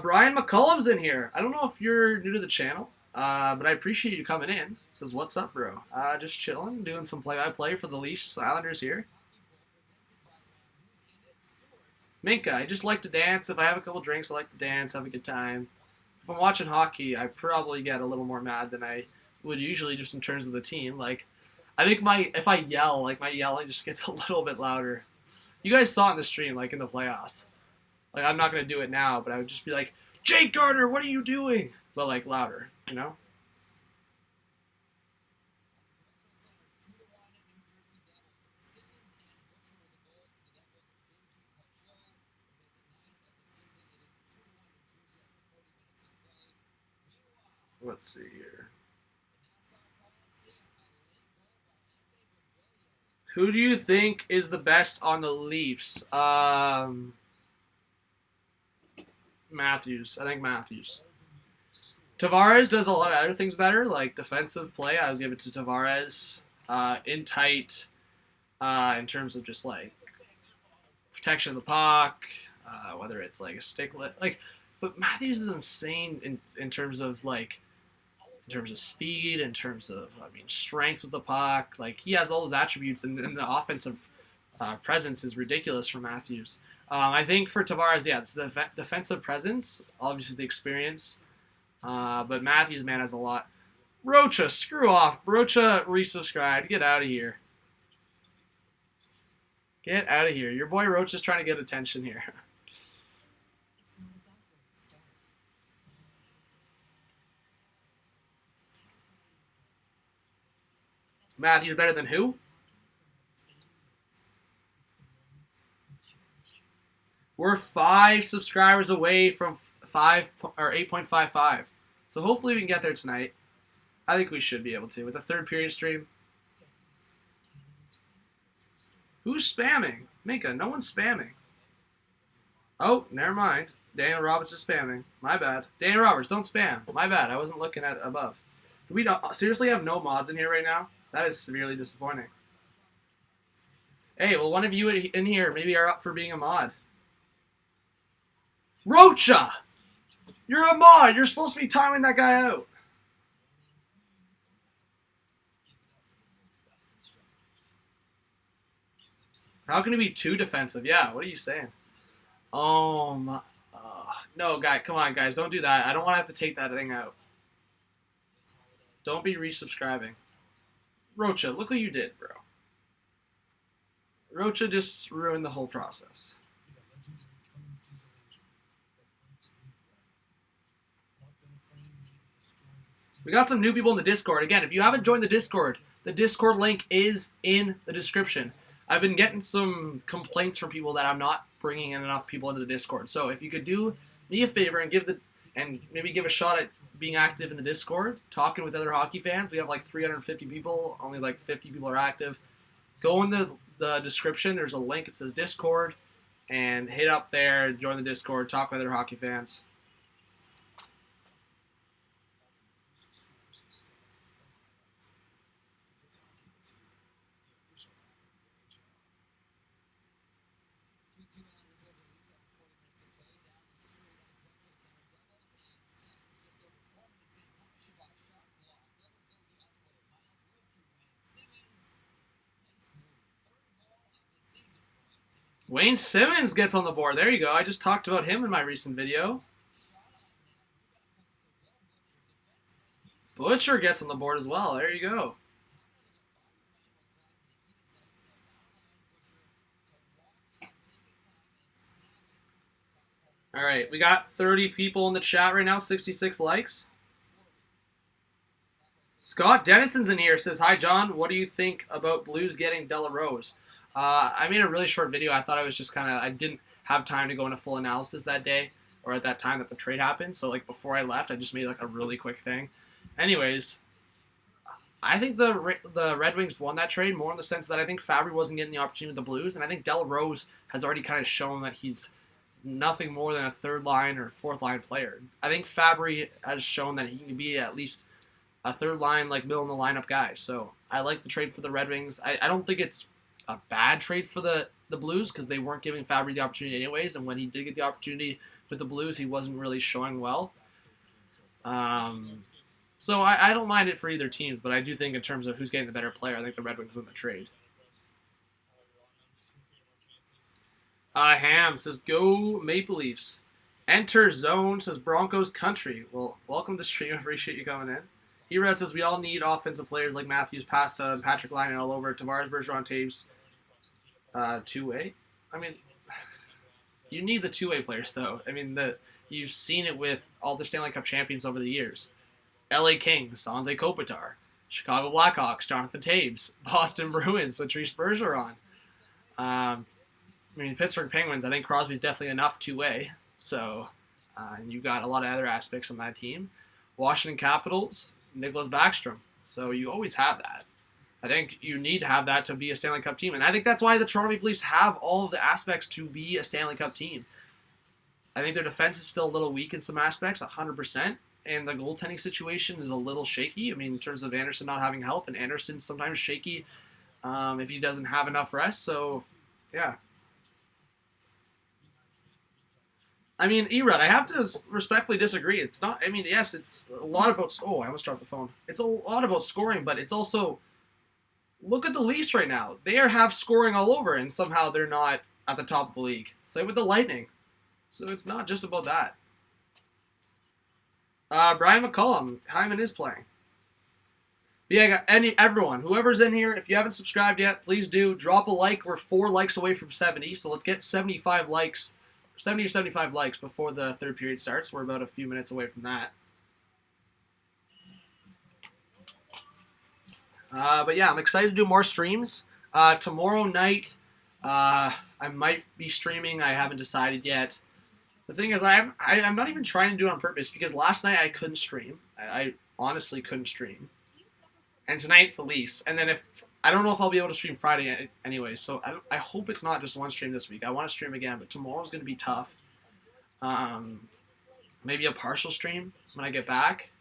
Brian McCullum's in here. I don't know if you're new to the channel, but I appreciate you coming in. Says, what's up, bro? Just chilling, doing some play-by-play for the Leafs Islanders here. Minka, I just like to dance. If I have a couple drinks, I like to dance, have a good time. If I'm watching hockey, I probably get a little more mad than I would usually just in terms of the team. Like, I think if I yell, like my yelling just gets a little bit louder. You guys saw it in the stream, like in the playoffs. Like, I'm not gonna do it now, but I would just be like, Jake Gardner, what are you doing? But like louder, you know? Let's see here. Who do you think is the best on the Leafs? Matthews. I think Matthews. Tavares does a lot of other things better, like defensive play. I would give it to Tavares. In tight, in terms of just like protection of the puck, whether it's like a sticklet, like. But Matthews is insane in terms of like, in terms of speed, in terms of strength with the puck. Like he has all those attributes, and the offensive presence is ridiculous for Matthews. I think for Tavares, yeah, it's the defensive presence, obviously the experience. But Matthews, man, has a lot. Rocha, screw off. Rocha resubscribed. Get out of here. Get out of here. Your boy Rocha's trying to get attention here. Matthews better than who? We're 5 subscribers away from 5 or 8.55. So hopefully we can get there tonight. I think we should be able to with a third period stream. Who's spamming? Minka, no one's spamming. Oh, never mind. Daniel Roberts is spamming. My bad. Daniel Roberts, don't spam. My bad. I wasn't looking at above. Do we seriously have no mods in here right now? That is severely disappointing. Hey, well, one of you in here maybe are up for being a mod. Rocha! You're a mod! You're supposed to be timing that guy out. How can he be too defensive? Yeah, what are you saying? Oh, my... no, guy, come on, guys. Don't do that. I don't want to have to take that thing out. Don't be resubscribing. Rocha, look what you did, bro. Rocha just ruined the whole process. We got some new people in the Discord. Again, if you haven't joined the Discord link is in the description. I've been getting some complaints from people that I'm not bringing in enough people into the Discord. So if you could do me a favor and maybe give a shot at being active in the Discord, talking with other hockey fans. We have like 350 people. Only like 50 people are active. Go in the description. There's a link. It says Discord. And hit up there, join the Discord, talk with other hockey fans. Wayne Simmons gets on the board. There you go. I just talked about him in my recent video. Butcher gets on the board as well. There you go. All right, we got 30 people in the chat right now, 66 likes. Scott Dennison's in here, says, "Hi, John. What do you think about Blues getting Della Rose?" I made a really short video. I thought I was just I didn't have time to go into full analysis that day or at that time that the trade happened. So, like, before I left, I just made, like, a really quick thing. Anyways, I think the Red Wings won that trade more in the sense that I think Fabry wasn't getting the opportunity with the Blues, and I think Della Rose has already kind of shown that he's nothing more than a third line or fourth line player. I think Fabry has shown that he can be at least a third line, like, middle in the lineup guy. So I like the trade for the Red Wings. I don't think it's a bad trade for the Blues because they weren't giving Fabry the opportunity anyways, and when he did get the opportunity with the Blues, he wasn't really showing well. So I don't mind it for either teams, but I do think in terms of who's getting the better player, I think the Red Wings win the trade. Ham says, "Go Maple Leafs." Enter Zone says, "Broncos country." Well, welcome to stream. I appreciate you coming in. E-Red says, "We all need offensive players like Matthews, Pasta, and Patrick Laine all over. Tavares, Bergeron, Taves, two-way." I mean, you need the two-way players, though. I mean, you've seen it with all the Stanley Cup champions over the years. LA Kings, Anze Kopitar. Chicago Blackhawks, Jonathan Taves. Boston Bruins, Patrice Bergeron. Pittsburgh Penguins, I think Crosby's definitely enough two-way. So, and you got a lot of other aspects on that team. Washington Capitals, Nicholas Backstrom. So you always have that. I think you need to have that to be a Stanley Cup team. And I think that's why the Toronto Maple Leafs have all of the aspects to be a Stanley Cup team. I think their defense is still a little weak in some aspects, 100%. And the goaltending situation is a little shaky. I mean, in terms of Anderson not having help, and Anderson's sometimes shaky if he doesn't have enough rest. So, yeah. I mean, Erod, I have to respectfully disagree. It's not, I mean, yes, it's a lot about, oh, I almost dropped the phone. It's a lot about scoring, but it's also, look at the Leafs right now. They have scoring all over, and somehow they're not at the top of the league. Same with the Lightning. So it's not just about that. Brian McCullum, Hyman is playing. But yeah, everyone, whoever's in here, if you haven't subscribed yet, please do. Drop a like. We're 4 likes away from 70, so let's get 75 likes. 70 or 75 likes before the third period starts. We're about a few minutes away from that. But yeah, I'm excited to do more streams. Tomorrow night, I might be streaming. I haven't decided yet. The thing is, I'm not even trying to do it on purpose because last night I couldn't stream. I honestly couldn't stream. And tonight's the Leafs. And then I don't know if I'll be able to stream Friday anyway, so I hope it's not just one stream this week. I want to stream again, but tomorrow's going to be tough. Maybe a partial stream when I get back.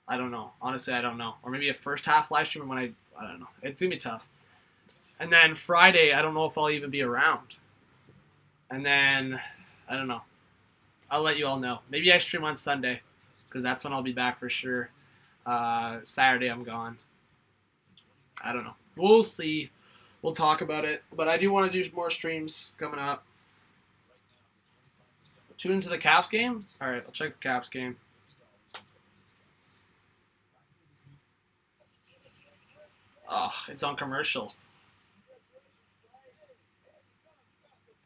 I don't know. Honestly, I don't know. Or maybe a first half live stream when I don't know. It's going to be tough. And then Friday, I don't know if I'll even be around. And then, I don't know. I'll let you all know. Maybe I stream on Sunday, because that's when I'll be back for sure. Saturday, I'm gone. I don't know. We'll see. We'll talk about it. But I do want to do more streams coming up. Tune into the Caps game? Alright, I'll check the Caps game. Oh, it's on commercial.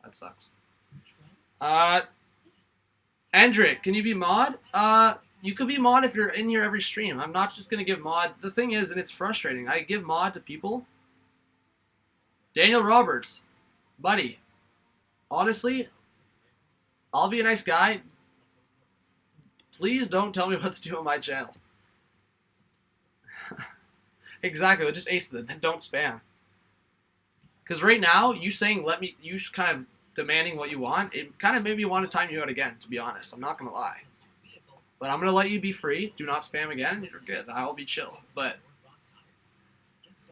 That sucks. Endrick, can you be mod? You could be mod if you're in here every stream. I'm not just gonna give mod. The thing is, and it's frustrating, I give mod to people. Daniel Roberts, buddy. Honestly, I'll be a nice guy. Please don't tell me what to do on my channel. Exactly, just aces it. Then don't spam. Because right now, you saying you kind of demanding what you want, it kind of made me want to time you out again, to be honest. I'm not going to lie. But I'm going to let you be free. Do not spam again. You're good. I'll be chill. But,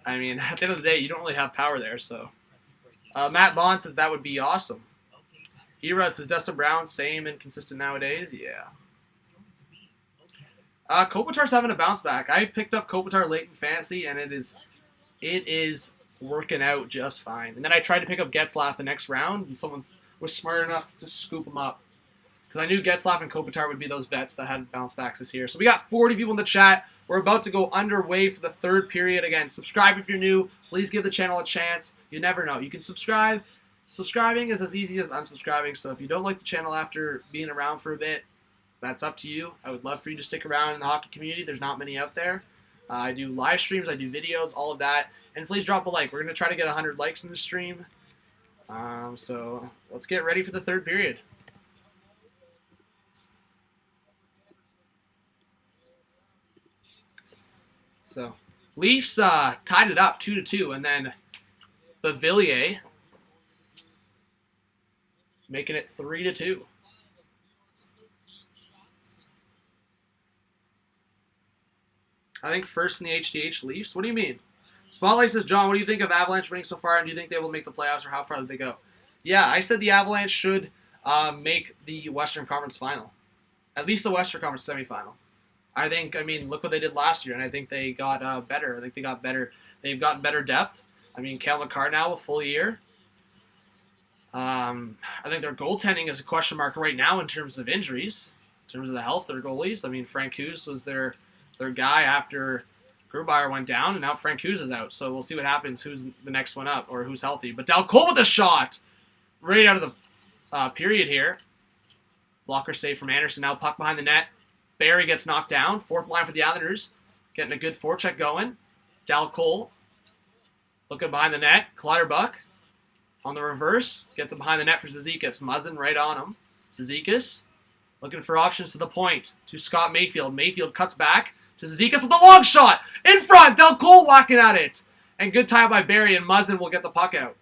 I mean, at the end of the day, you don't really have power there, so. Matt Bond says that would be awesome. Erod says Dustin Brown, same and consistent nowadays. Yeah. Kopitar's having a bounce back. I picked up Kopitar late in fantasy, and it is working out just fine. And then I tried to pick up Getzlaf the next round, and someone was smart enough to scoop him up. Because I knew Getzlaf and Kopitar would be those vets that had bounce backs this year. So we got 40 people in the chat. We're about to go underway for the third period. Again, subscribe if you're new. Please give the channel a chance. You never know. You can subscribe. Subscribing is as easy as unsubscribing. So if you don't like the channel after being around for a bit, that's up to you. I would love for you to stick around in the hockey community. There's not many out there. I do live streams. I do videos, all of that. And please drop a like. We're going to try to get 100 likes in this stream. So let's get ready for the third period. So Leafs tied it up 2-2, and then Bavillier making it 3-2. I think first in the HDH Leafs. What do you mean? Spotlight says, John, what do you think of Avalanche winning so far, and do you think they will make the playoffs, or how far did they go? Yeah, I said the Avalanche should make the Western Conference final. At least the Western Conference semifinal. I mean, look what they did last year, and I think they got better. I think they got better. They've gotten better depth. I mean, Cale Makar now a full year. I think their goaltending is a question mark right now in terms of injuries, in terms of the health of their goalies. I mean, Francouz was their guy after Grubauer went down, and now Francouz is out. So we'll see what happens, who's the next one up, or who's healthy. But Dalcol with a shot right out of the period here. Blocker save from Anderson. Now puck behind the net. Barry gets knocked down. Fourth line for the Islanders. Getting a good forecheck going. Dalcol looking behind the net. Clutterbuck on the reverse. Gets it behind the net for Zizekas. Muzzin right on him. Zizekas looking for options to the point. To Scott Mayfield. Mayfield cuts back to Zizekas with a long shot. In front. Dalcol whacking at it. And good tie by Barry, and Muzzin will get the puck out.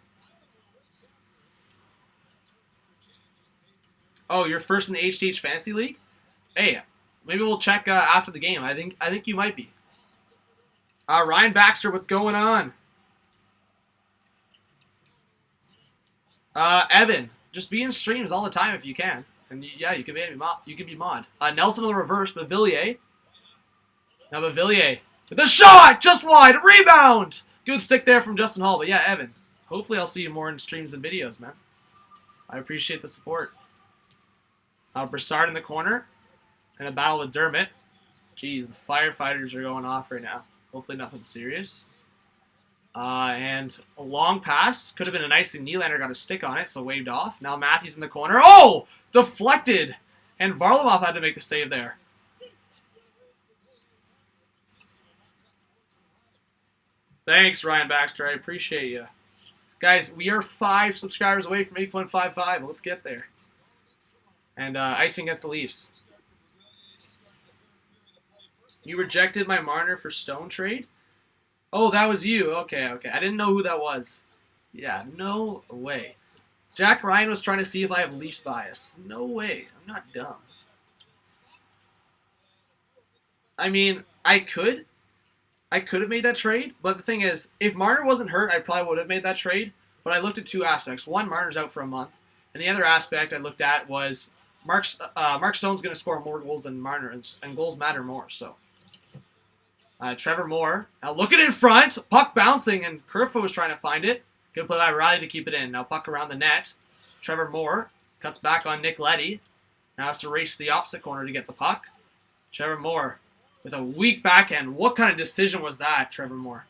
Oh, you're first in the HDH Fantasy League? Hey, maybe we'll check after the game. I think you might be. Ryan Baxter, what's going on? Evan, just be in streams all the time if you can. And yeah, you can be mod. Nelson on the reverse, Bavillier. Now Bavillier with a shot, just wide, rebound. Good stick there from Justin Hall. But yeah, Evan, hopefully I'll see you more in streams and videos, man. I appreciate the support. Brassard in the corner. And a battle with Dermott. Jeez, the firefighters are going off right now. Hopefully nothing serious. And a long pass. Could have been a nice thing. Nylander got a stick on it, so waved off. Now Matthews in the corner. Oh! Deflected! And Varlamov had to make a save there. Thanks, Ryan Baxter. I appreciate you. Guys, we are 5 subscribers away from 8.55. Let's get there. And icing against the Leafs. You rejected my Marner for Stone trade? Oh, that was you. Okay. I didn't know who that was. Yeah, no way. Jack Ryan was trying to see if I have Leafs bias. No way. I'm not dumb. I mean, I could have made that trade, but the thing is, if Marner wasn't hurt, I probably would have made that trade. But I looked at 2 aspects. One, Marner's out for a month. And the other aspect I looked at was Mark Stone's going to score more goals than Marner, and goals matter more, so. Trevor Moore. Now looking in front. Puck bouncing, and Kerfoot was trying to find it. Good play by Riley to keep it in. Now puck around the net. Trevor Moore cuts back on Nick Leddy. Now has to race to the opposite corner to get the puck. Trevor Moore with a weak backhand. What kind of decision was that, Trevor Moore?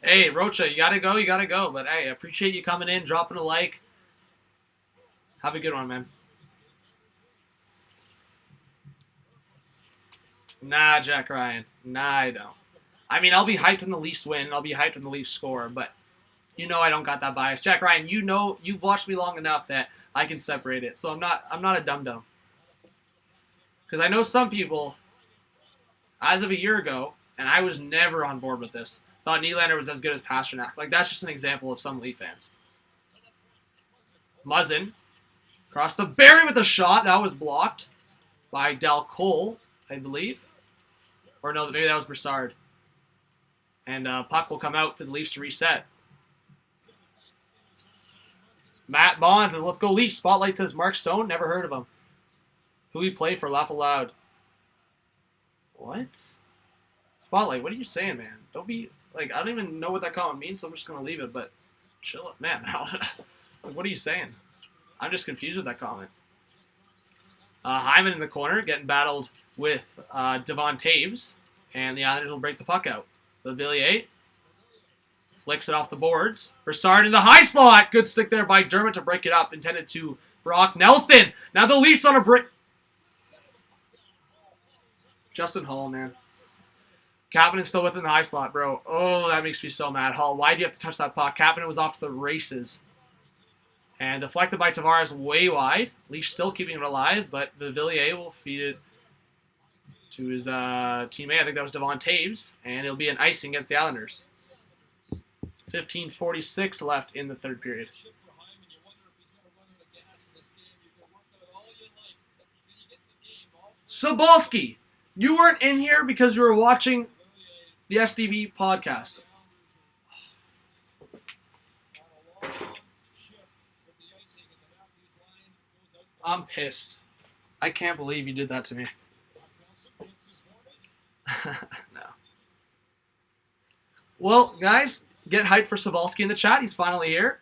Hey, Rocha, you gotta go, you gotta go. But hey, I appreciate you coming in, dropping a like. Have a good one, man. Nah, Jack Ryan. Nah, I don't. I mean, I'll be hyped when the Leafs win, and I'll be hyped when the Leafs score, but you know I don't got that bias. Jack Ryan, you know you've watched me long enough that I can separate it. So I'm not a dum dum. Because I know some people, as of a year ago, and I was never on board with this, thought Nylander was as good as Pasternak. Like, that's just an example of some Leaf fans. Muzzin across the Barry with a shot. That was blocked by Del Cole, I believe. Or no, maybe that was Broussard. And puck will come out for the Leafs to reset. Matt Bond says, let's go Leafs. Spotlight says Mark Stone. Never heard of him. Who he play for? Laugh aloud. What? Spotlight, what are you saying, man? Don't be, like, I don't even know what that comment means, so I'm just going to leave it, but chill it. Man, like, what are you saying? I'm just confused with that comment. Hyman in the corner, getting battled with Devon Taves, and the Islanders will break the puck out. The Villiers flicks it off the boards. Broussard in the high slot. Good stick there by Dermott to break it up. Intended to Brock Nelson. Now the Leafs on a break. Justin Hall, man. Kapanen still within the high slot, bro. Oh, that makes me so mad. Hall, why do you have to touch that puck? Kapanen was off to the races. And deflected by Tavares way wide. Leafs still keeping it alive, but the Villiers will feed it to his teammate. I think that was Devon Taves. And it'll be an icing against the Islanders. 15:46 left in the third period. Sobolski, you weren't in here because you were watching the SDB podcast. I'm pissed. I can't believe you did that to me. No. Well, guys, get hyped for Sobolski in the chat. He's finally here.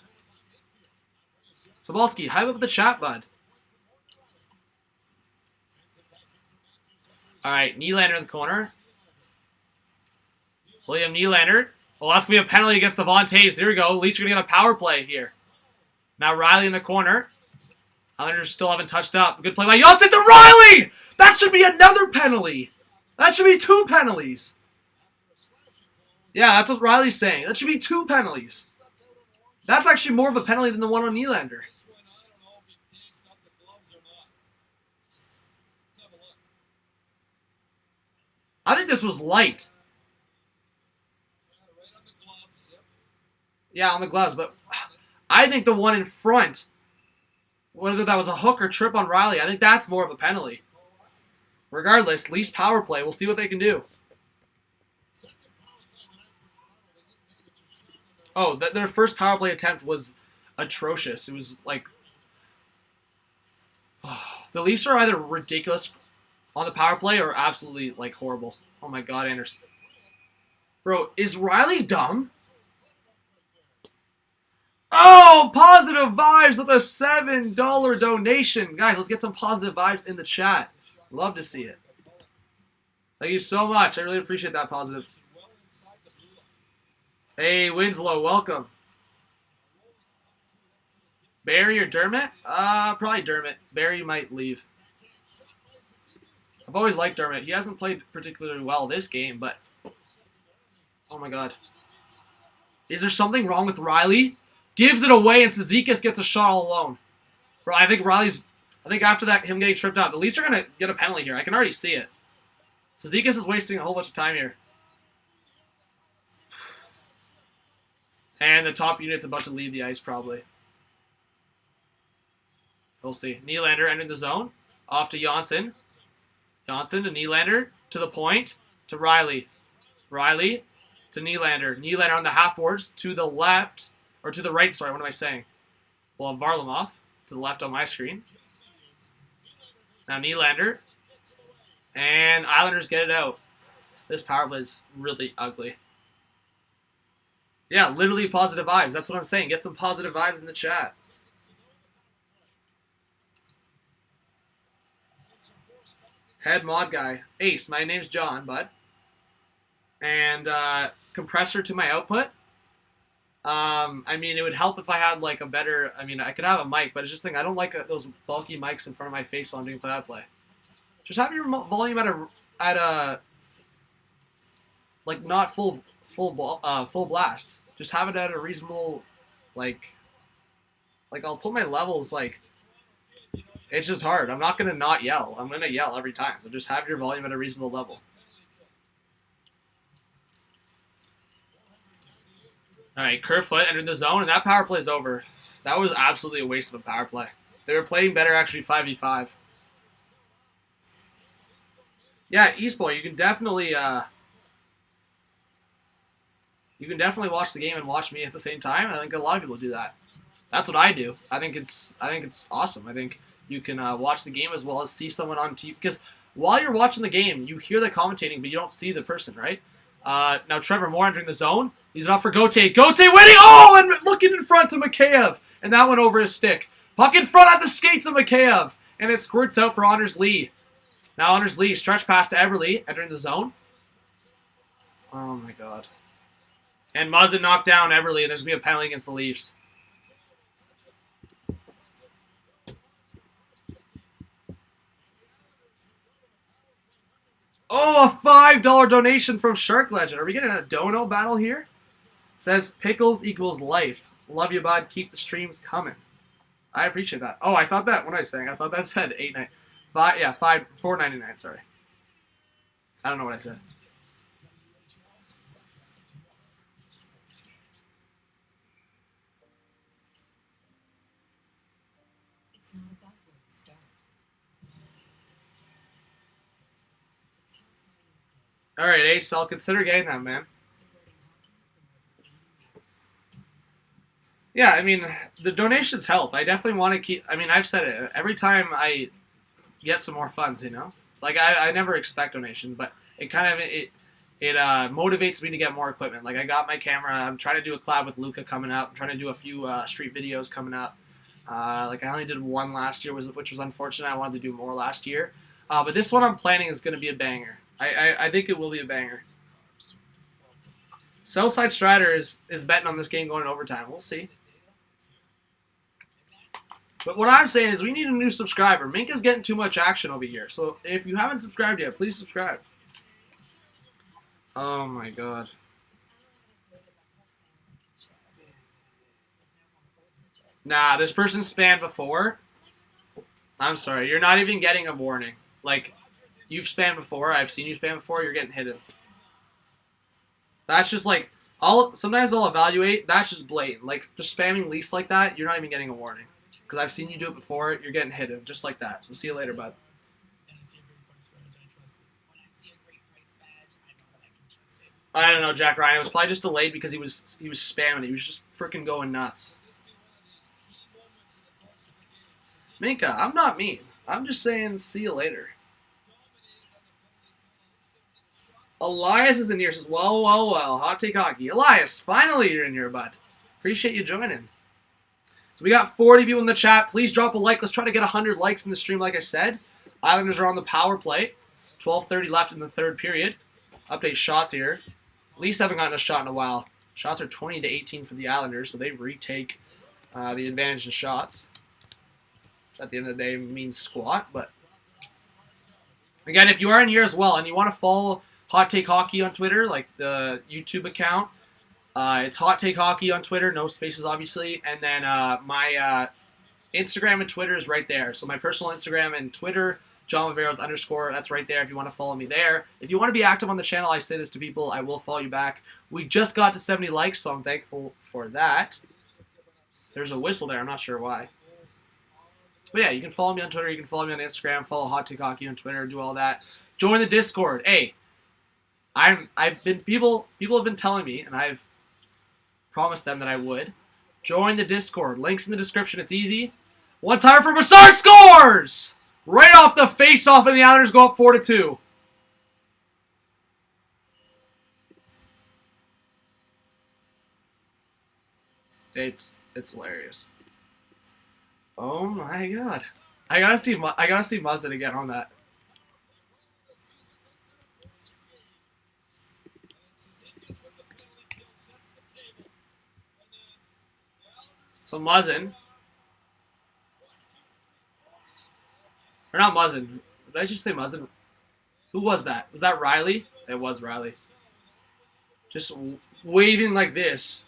Sobolski, hype up the chat, bud. All right, Nylander in the corner. William Nylander. Well, that's going to be a penalty against Devon Taves. There we go. At least you're going to get a power play here. Now Riley in the corner. Islanders still haven't touched up. Good play by Johnson to Riley! That should be another penalty. That should be 2 penalties. Yeah, that's what Riley's saying. That should be 2 penalties. That's actually more of a penalty than the one on Nylander. I think this was light. Yeah, on the gloves, but I think the one in front, whether that was a hook or trip on Riley, I think that's more of a penalty. Regardless, Leafs power play. We'll see what they can do. Oh, their first power play attempt was atrocious. It was like... the Leafs are either ridiculous on the power play or absolutely, like, horrible. Oh my god, Anderson. Bro, is Riley dumb? Oh, positive vibes with a $7 donation. Guys, let's get some positive vibes in the chat. Love to see it. Thank you so much. I really appreciate that positive. Hey, Winslow, welcome. Barry or Dermott? Probably Dermott. Barry might leave. I've always liked Dermott. He hasn't played particularly well this game, but... oh my god. Is there something wrong with Riley? Gives it away, and Cizikas gets a shot all alone. Bro, I think Riley's... I think after that, him getting tripped up, the Leafs are going to get a penalty here. I can already see it. Cizikas is wasting a whole bunch of time here. And the top unit's about to leave the ice, probably. We'll see. Nylander entering the zone. Off to Johnson. Johnson to Nylander. To the point. To Riley. Riley to Nylander. Nylander on the half boards. To the left. Or to the right, sorry. What am I saying? Well, Varlamov. To the left on my screen. Now Nylander. And Islanders get it out. This power play is really ugly. Yeah, literally positive vibes. That's what I'm saying. Get some positive vibes in the chat. Head mod guy. Ace, my name's John, bud. And compressor to my output. I mean, it would help if I had like a better. I mean, I could have a mic, but it's just I don't like those bulky mics in front of my face while I'm doing play-by-play. Just have your volume at a like not full blast. Just have it at a reasonable like I'll put my levels like. It's just hard. I'm not gonna not yell. I'm gonna yell every time. So just have your volume at a reasonable level. All right, Kerfoot entered the zone, and that power play is over. That was absolutely a waste of a power play. They were playing better actually 5v5. Yeah, Eastboy, you can definitely watch the game and watch me at the same time. I think a lot of people do that. That's what I do. I think it's awesome. I think you can watch the game as well as see someone on TV, because while you're watching the game, you hear the commentating, but you don't see the person, right? Now Trevor Moore entering the zone. He's up for Gauthier. Gauthier winning! Oh, and looking in front to Mikheyev. And that went over his stick. Puck in front at the skates of Mikheyev. And it squirts out for Anders Lee. Now Anders Lee stretch pass to Eberle, entering the zone. Oh my god. And Muzzin knocked down Eberle, and there's going to be a penalty against the Leafs. Oh, a $5 donation from Shark Legend. Are we getting a dono battle here? Says pickles equals life. Love you, bud. Keep the streams coming. I appreciate that. Oh, I thought that when I was saying, I thought that said $4.99. Sorry, I don't know what I said. It's not a bad way to start. All right, Ace. I'll consider getting that, man. Yeah, I mean, the donations help. I definitely want to keep... I mean, I've said it. Every time I get some more funds, you know? Like, I never expect donations, but it kind of... It motivates me to get more equipment. Like, I got my camera. I'm trying to do a collab with Luca coming up. I'm trying to do a few street videos coming up. Like, I only did one last year, which was unfortunate. I wanted to do more last year. But this one I'm planning is going to be a banger. I think it will be a banger. Southside Strider is betting on this game going in overtime. We'll see. But what I'm saying is we need a new subscriber. Mink is getting too much action over here. So if you haven't subscribed yet, please subscribe. Oh my god. Nah, this person spammed before. I'm sorry. You're not even getting a warning. Like, you've spammed before. I've seen you spam before. You're getting hidden. That's just like... Sometimes I'll evaluate. That's just blatant. Like, just spamming Leafs like that, you're not even getting a warning. Because I've seen you do it before. You're getting hidden. Just like that. So see you later, bud. I don't know, Jack Ryan. It was probably just delayed because he was spamming. He was just freaking going nuts. Minka, I'm not mean. I'm just saying see you later. Elias is in here. Says, well. Hot Take Hockey. Elias, finally you're in here, bud. Appreciate you joining. So we got 40 people in the chat. Please drop a like. Let's try to get 100 likes in the stream, like I said. Islanders are on the power play. 12:30 left in the third period. Update shots here. Leafs haven't gotten a shot in a while. Shots are 20-18 for the Islanders, so they retake the advantage in shots. Which at the end of the day means squat, but... Again, if you are in here as well and you want to follow Hot Take Hockey on Twitter, like the YouTube account, it's Hot Take Hockey on Twitter, no spaces obviously, and then my Instagram and Twitter is right there. So my personal Instagram and Twitter, John Viveros _ that's right there if you want to follow me there. If you want to be active on the channel, I say this to people, I will follow you back. We just got to 70 likes, so I'm thankful for that. There's a whistle there, I'm not sure why. But yeah, you can follow me on Twitter, you can follow me on Instagram, follow Hot Take Hockey on Twitter, do all that. Join the Discord. Hey, people have been telling me, and I've promised them that I would. Join the Discord. Links in the description. It's easy. One timer for Brassard scores! Right off the face-off, and the Islanders go up 4-2. It's hilarious. Oh my god! I gotta see Muzzin again on that. So Muzzin. Or not Muzzin. Did I just say Muzzin? Who was that? Was that Riley? It was Riley. Just waving like this.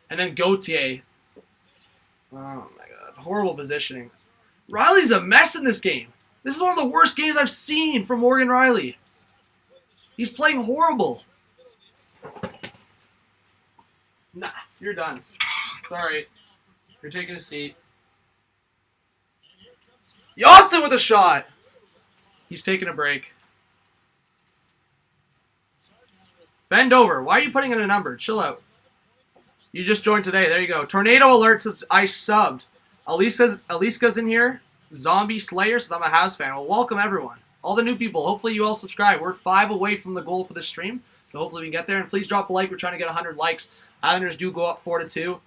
And then Gauthier. Oh my god. Horrible positioning. Riley's a mess in this game. This is one of the worst games I've seen from Morgan Riley. He's playing horrible. Nah, you're done. Sorry. You're taking a seat. Johnson with a shot. He's taking a break. Bend over. Why are you putting in a number? Chill out. You just joined today. There you go. Tornado Alert says I subbed. Aliska's in here. Zombie Slayer says I'm a Habs fan. Well, welcome everyone. All the new people. Hopefully you all subscribe. We're 5 away from the goal for this stream. So hopefully we can get there. And please drop a like. We're trying to get 100 likes. Islanders do go up 4-2.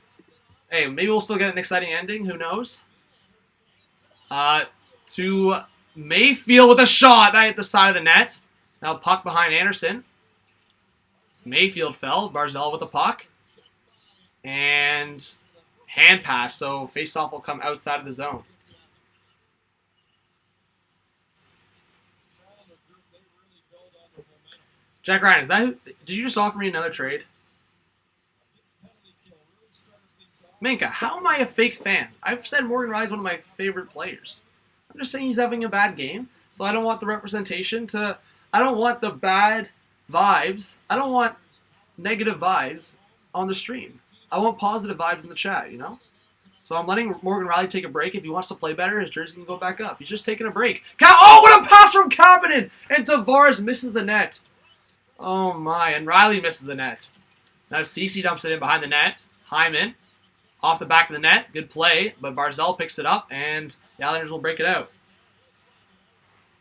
Hey, maybe we'll still get an exciting ending. Who knows? To Mayfield with a shot. That hit the side of the net. Now puck behind Anderson. Mayfield fell. Barzal with the puck. And hand pass. So face-off will come outside of the zone. Jack Ryan, is that who? Did you just offer me another trade? Minka, how am I a fake fan? I've said Morgan Riley's one of my favorite players. I'm just saying he's having a bad game. So I don't want the representation to... I don't want the bad vibes. I don't want negative vibes on the stream. I want positive vibes in the chat, you know? So I'm letting Morgan Riley take a break. If he wants to play better, his jersey can go back up. He's just taking a break. Oh, what a pass from Kapanen! And Tavares misses the net. Oh my, and Riley misses the net. Now Ceci dumps it in behind the net. Hyman, off the back of the net. Good play, but Barzal picks it up, and the Islanders will break it out.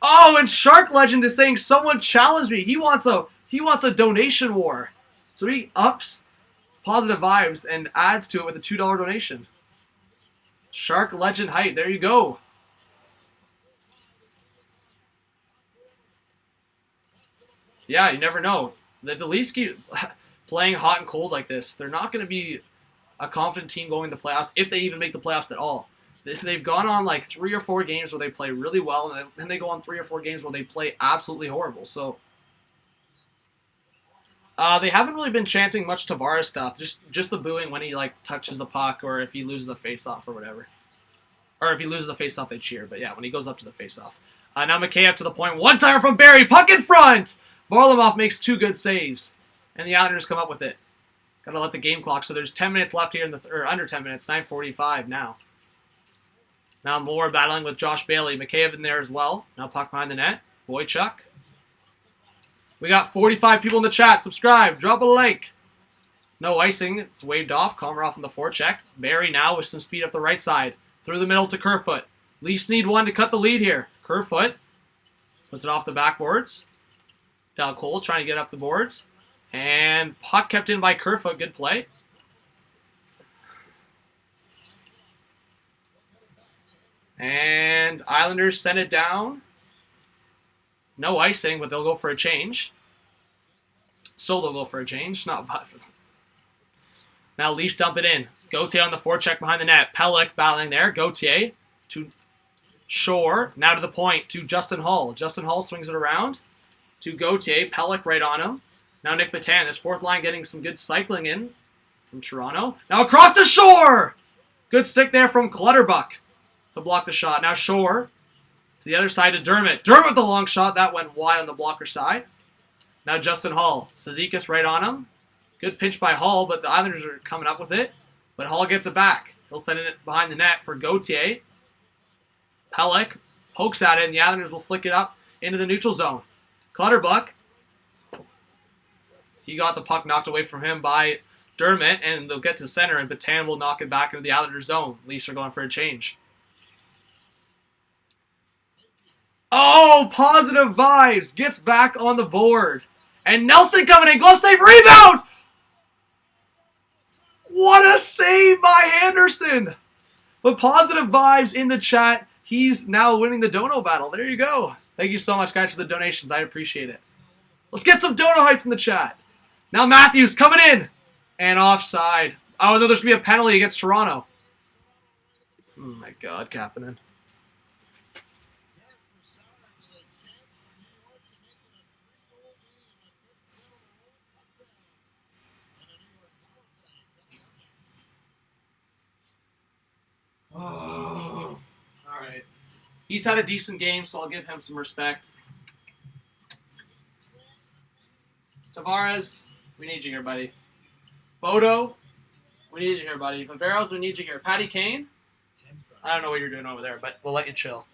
Oh, and Shark Legend is saying someone challenged me. He wants a donation war. So he ups positive vibes and adds to it with a $2 donation. Shark Legend height, there you go. Yeah, you never know. If the Leafs keep playing hot and cold like this, they're not going to be a confident team going to the playoffs, if they even make the playoffs at all. They've gone on like 3 or 4 games where they play really well, and then they go on 3 or 4 games where they play absolutely horrible. So they haven't really been chanting much Tavares stuff. Just the booing when he like touches the puck, or if he loses a face-off or whatever. Or if he loses a face-off, they cheer. But yeah, when he goes up to the face-off. Now McKay up to the point. One-timer from Barry. Puck in front! Varlamov makes 2 good saves. And the Islanders come up with it. Gotta let the game clock. So there's 10 minutes left here, or under 10 minutes. 9:45 now. Now Moore battling with Josh Bailey. McKay in there as well. Now puck behind the net. Boychuk. We got 45 people in the chat. Subscribe. Drop a like. No icing. It's waved off. Komarov on the forecheck. Barry now with some speed up the right side. Through the middle to Kerfoot. Leafs need 1 to cut the lead here. Kerfoot puts it off the backboards. Dal Cole trying to get up the boards. And puck kept in by Kerfoot. Good play. And Islanders send it down. No icing, but they'll go for a change. So they'll go for a change. Not bad for them. Now Leafs dump it in. Gauthier on the forecheck behind the net. Pelech battling there. Gauthier to Shore. Now to the point to Justin Hull. Justin Hull swings it around to Gauthier. Pelech right on him. Now Nick Patan. This fourth line getting some good cycling in from Toronto. Now across the Shore. Good stick there from Clutterbuck to block the shot. Now Shore to the other side to Dermott. Dermott with the long shot. That went wide on the blocker side. Now Justin Hull. Cizikas right on him. Good pinch by Hull, but the Islanders are coming up with it. But Hull gets it back. He'll send it behind the net for Gauthier. Pelech pokes at it, and the Islanders will flick it up into the neutral zone. Clutterbuck. He got the puck knocked away from him by Dermott, and they'll get to center, and Patan will knock it back into the Islanders zone. Leafs are going for a change. Oh, positive vibes. Gets back on the board. And Nelson coming in. Glove save. Rebound! What a save by Anderson. But positive vibes in the chat. He's now winning the dono battle. There you go. Thank you so much, guys, for the donations. I appreciate it. Let's get some dono heights in the chat. Now Matthews coming in. And offside. Oh, no, there's going to be a penalty against Toronto. Oh my God, Kapanen. Oh. All right. He's had a decent game, so I'll give him some respect. Tavares, we need you here, buddy. Bodo, we need you here, buddy. Viveros, we need you here. Patty Kane, I don't know what you're doing over there, but we'll let you chill.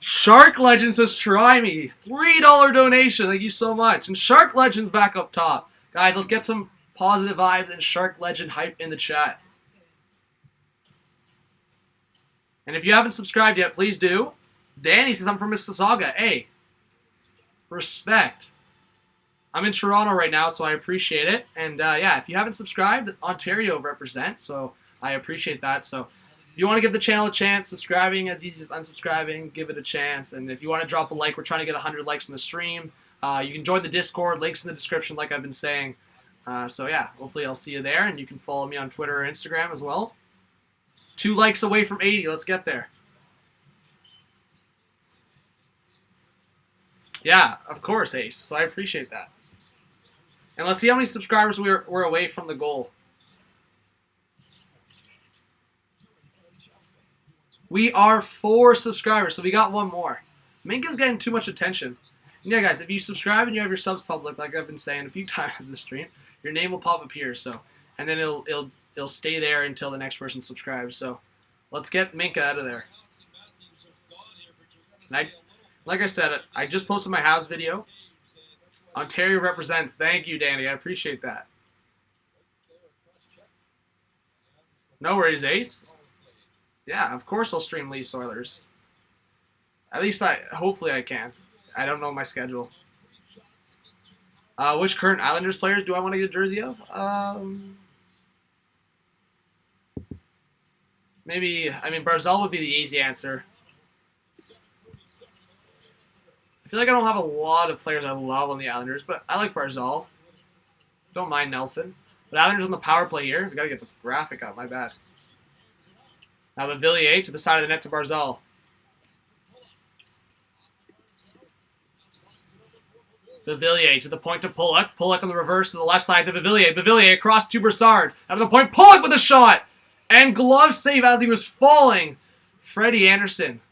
Shark Legend says, try me. $3 donation. Thank you so much. And Shark Legend's back up top. Guys, let's get some positive vibes and Shark Legend hype in the chat. And if you haven't subscribed yet, please do. Danny says, I'm from Mississauga. Hey, respect. I'm in Toronto right now, so I appreciate it. And yeah, if you haven't subscribed, Ontario represent, so I appreciate that. So if you want to give the channel a chance, subscribing as easy as unsubscribing, give it a chance. And if you want to drop a like, we're trying to get 100 likes on the stream. You can join the Discord, links in the description like I've been saying. So yeah, hopefully I'll see you there, and you can follow me on Twitter or Instagram as well. 2 likes away from 80. Let's get there. Yeah, of course, Ace. So I appreciate that. And let's see how many subscribers we're away from the goal. We are 4 subscribers, so we got 1 more. Minka's getting too much attention. And yeah, guys, if you subscribe and you have your subs public, like I've been saying a few times in the stream, your name will pop up here. So, and then it'll stay there until the next person subscribes. So, let's get Minka out of there. And like I said, I just posted my house video. Ontario represents. Thank you, Danny. I appreciate that. No worries, Ace. Yeah, of course I'll stream Leafs Oilers. At least hopefully I can. I don't know my schedule. Which current Islanders players do I want to get a jersey of? Maybe, I mean, Barzal would be the easy answer. I feel like I don't have a lot of players I love on the Islanders, but I like Barzal. Don't mind Nelson. But Islanders on the power play here. We've got to get the graphic up, my bad. Now the Villiers to the side of the net to Barzal. Villiers to the point to Pulock. Pulock on the reverse to the left side to Villiers. Villiers across to Brassard. Out of the point, Pulock with a shot! And glove save as he was falling. Freddie Anderson.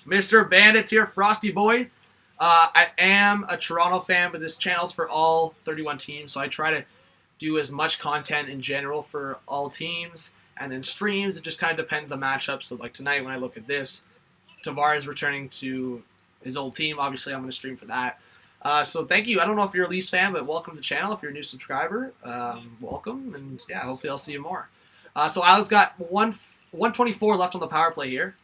Mr. Bandits here, Frosty Boy. I am a Toronto fan, but this channel's for all 31 teams, so I try to do as much content in general for all teams. And then streams, it just kind of depends on matchups. So like tonight when I look at this, Tavares returning to his old team. Obviously, I'm going to stream for that. So thank you. I don't know if you're a Leafs fan, but welcome to the channel. If you're a new subscriber, welcome. And yeah, hopefully I'll see you more. So Al's got 124 left on the power play here.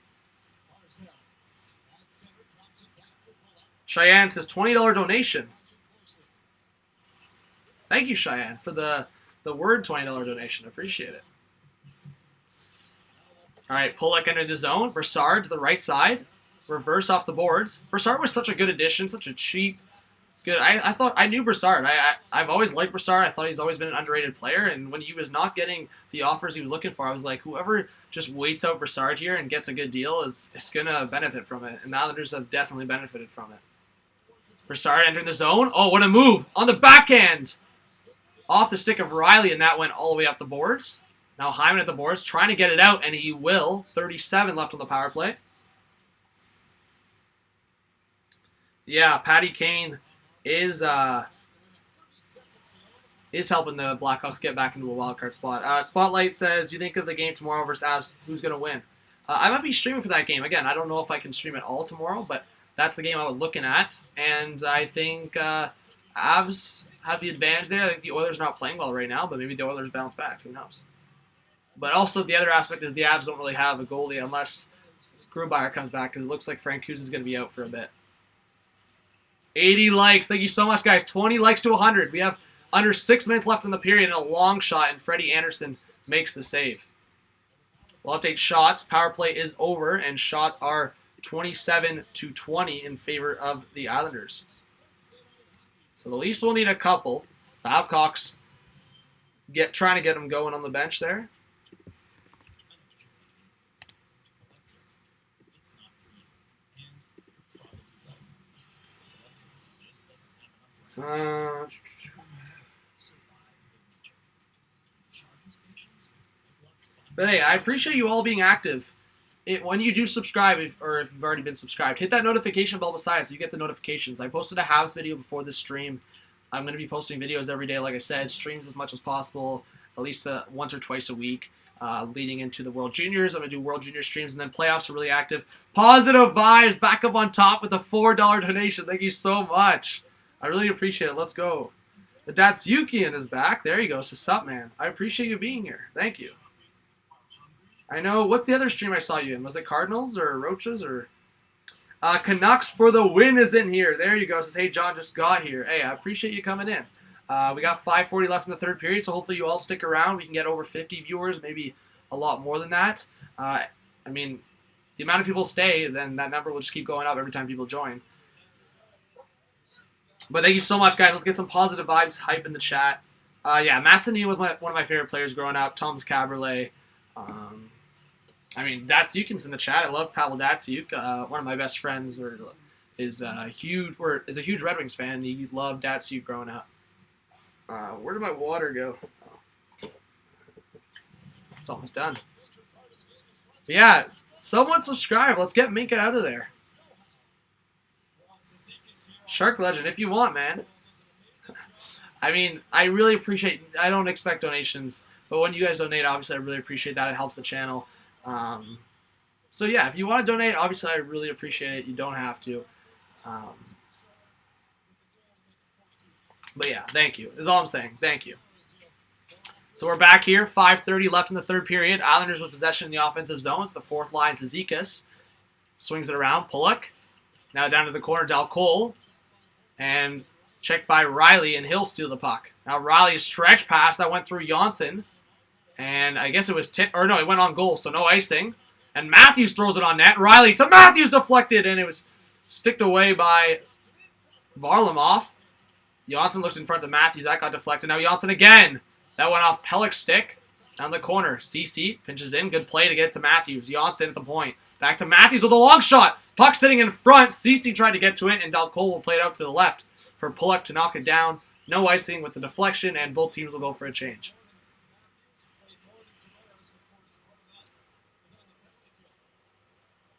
Cheyenne says $20 donation. Thank you, Cheyenne, for the word $20 donation. Appreciate it. All right, Pulock entered the zone. Brassard to the right side. Reverse off the boards. Brassard was such a good addition, such a cheap, good. I thought I knew Brassard. I've always liked Brassard. I thought he's always been an underrated player. And when he was not getting the offers he was looking for, I was like, whoever just waits out Brassard here and gets a good deal is gonna benefit from it. And the Islanders have definitely benefited from it. Brassard entering the zone. Oh, what a move on the backhand, off the stick of Riley, and that went all the way up the boards. Now Hyman at the boards, trying to get it out, and he will. 37 left on the power play. Yeah, Patty Kane is helping the Blackhawks get back into a wildcard spot. Spotlight says, do you think of the game tomorrow versus Avs, who's going to win? I might be streaming for that game. Again, I don't know if I can stream it all tomorrow, but that's the game I was looking at. And I think Avs have the advantage there. I think the Oilers are not playing well right now, but maybe the Oilers bounce back. Who knows? But also the other aspect is the Avs don't really have a goalie unless Grubauer comes back, because it looks like Francouz is going to be out for a bit. 80 likes. Thank you so much, guys. 20 likes to 100. We have under 6 minutes left in the period and a long shot, and Freddie Anderson makes the save. We'll update shots. Power play is over, and shots are 27-20 in favor of the Islanders. So the Leafs will need a couple. Babcock's Trying to get him going on the bench there. But hey, I appreciate you all being active. When you do subscribe, or if you've already been subscribed, hit that notification bell beside so you get the notifications. I posted a Habs video before this stream. I'm going to be posting videos every day, like I said, streams as much as possible, at least once or twice a week, leading into the World Juniors. I'm going to do World Junior streams, and then playoffs are really active. Positive vibes, back up on top with a $4 donation. Thank you so much. I really appreciate it. Let's go. The Datsyukian is back. There you go. So, sup, man. I appreciate you being here. Thank you. I know. What's the other stream I saw you in? Was it Cardinals or Roaches or... Canucks for the win is in here. There you go. Says, hey, John just got here. Hey, I appreciate you coming in. We got 5:40 left in the third period, so hopefully you all stick around. We can get over 50 viewers, maybe a lot more than that. I mean, the amount of people stay, then that number will just keep going up every time people join. But thank you so much, guys. Let's get some positive vibes, hype in the chat. Yeah, Matsunie was one of my favorite players growing up. Tom's Caberlet. I mean, Datsyuk's in the chat. I love Pavel Datsyuk. One of my best friends is a huge Red Wings fan. He loved Datsyuk growing up. Where did my water go? Oh. It's almost done. But yeah, someone subscribe. Let's get Minka out of there. Shark Legend, if you want, man. I mean, I really appreciate... I don't expect donations, but when you guys donate, obviously, I really appreciate that. It helps the channel. So yeah, if you want to donate, obviously I really appreciate it. You don't have to. But yeah, thank you. Is all I'm saying. Thank you. So we're back here. 5:30 left in the third period. Islanders with possession in the offensive zone. It's the fourth line. Zizekas swings it around. Pulock. Now down to the corner. Dal Cole. And checked by Riley, and he'll steal the puck. Now Riley's stretch pass that went through Janssen. And I guess it was it went on goal, so no icing. And Matthews throws it on net. Riley to Matthews, deflected, and it was sticked away by Varlamov. Janssen looked in front of Matthews. That got deflected. Now Janssen again. That went off Pellick's stick. Down the corner. CC pinches in. Good play to get it to Matthews. Janssen at the point. Back to Matthews with a long shot. Puck sitting in front. CC tried to get to it, and Dal Cole will play it out to the left for Pulock to knock it down. No icing with the deflection, and both teams will go for a change.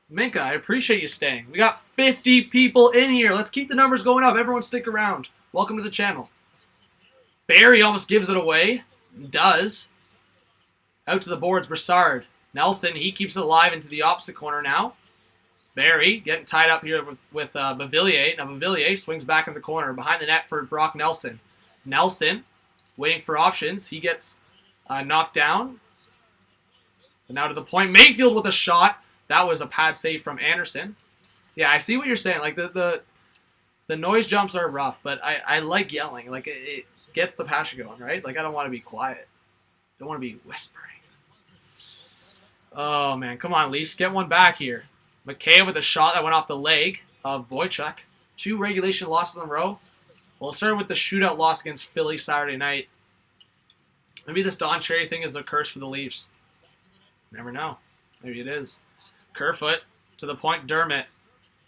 Minka, I appreciate you staying. We got 50 people in here. Let's keep the numbers going up. Everyone stick around. Welcome to the channel. Barry almost gives it away. Does. Out to the boards, Brassard. Nelson, he keeps it alive into the opposite corner now. Barry getting tied up here with Bavillier. Now Bavillier swings back in the corner behind the net for Brock Nelson. Nelson waiting for options. He gets knocked down. But now to the point. Mayfield with a shot. That was a pad save from Anderson. Yeah, I see what you're saying. Like the noise jumps are rough, but I like yelling. Like it gets the passion going, right? Like I don't want to be quiet. I don't want to be whispering. Oh man, come on, Leafs, get one back here. McKay with a shot that went off the leg of Boychuk. 2 regulation losses in a row. Well, it started with the shootout loss against Philly Saturday night. Maybe this Don Cherry thing is a curse for the Leafs. Never know. Maybe it is. Kerfoot to the point. Dermott.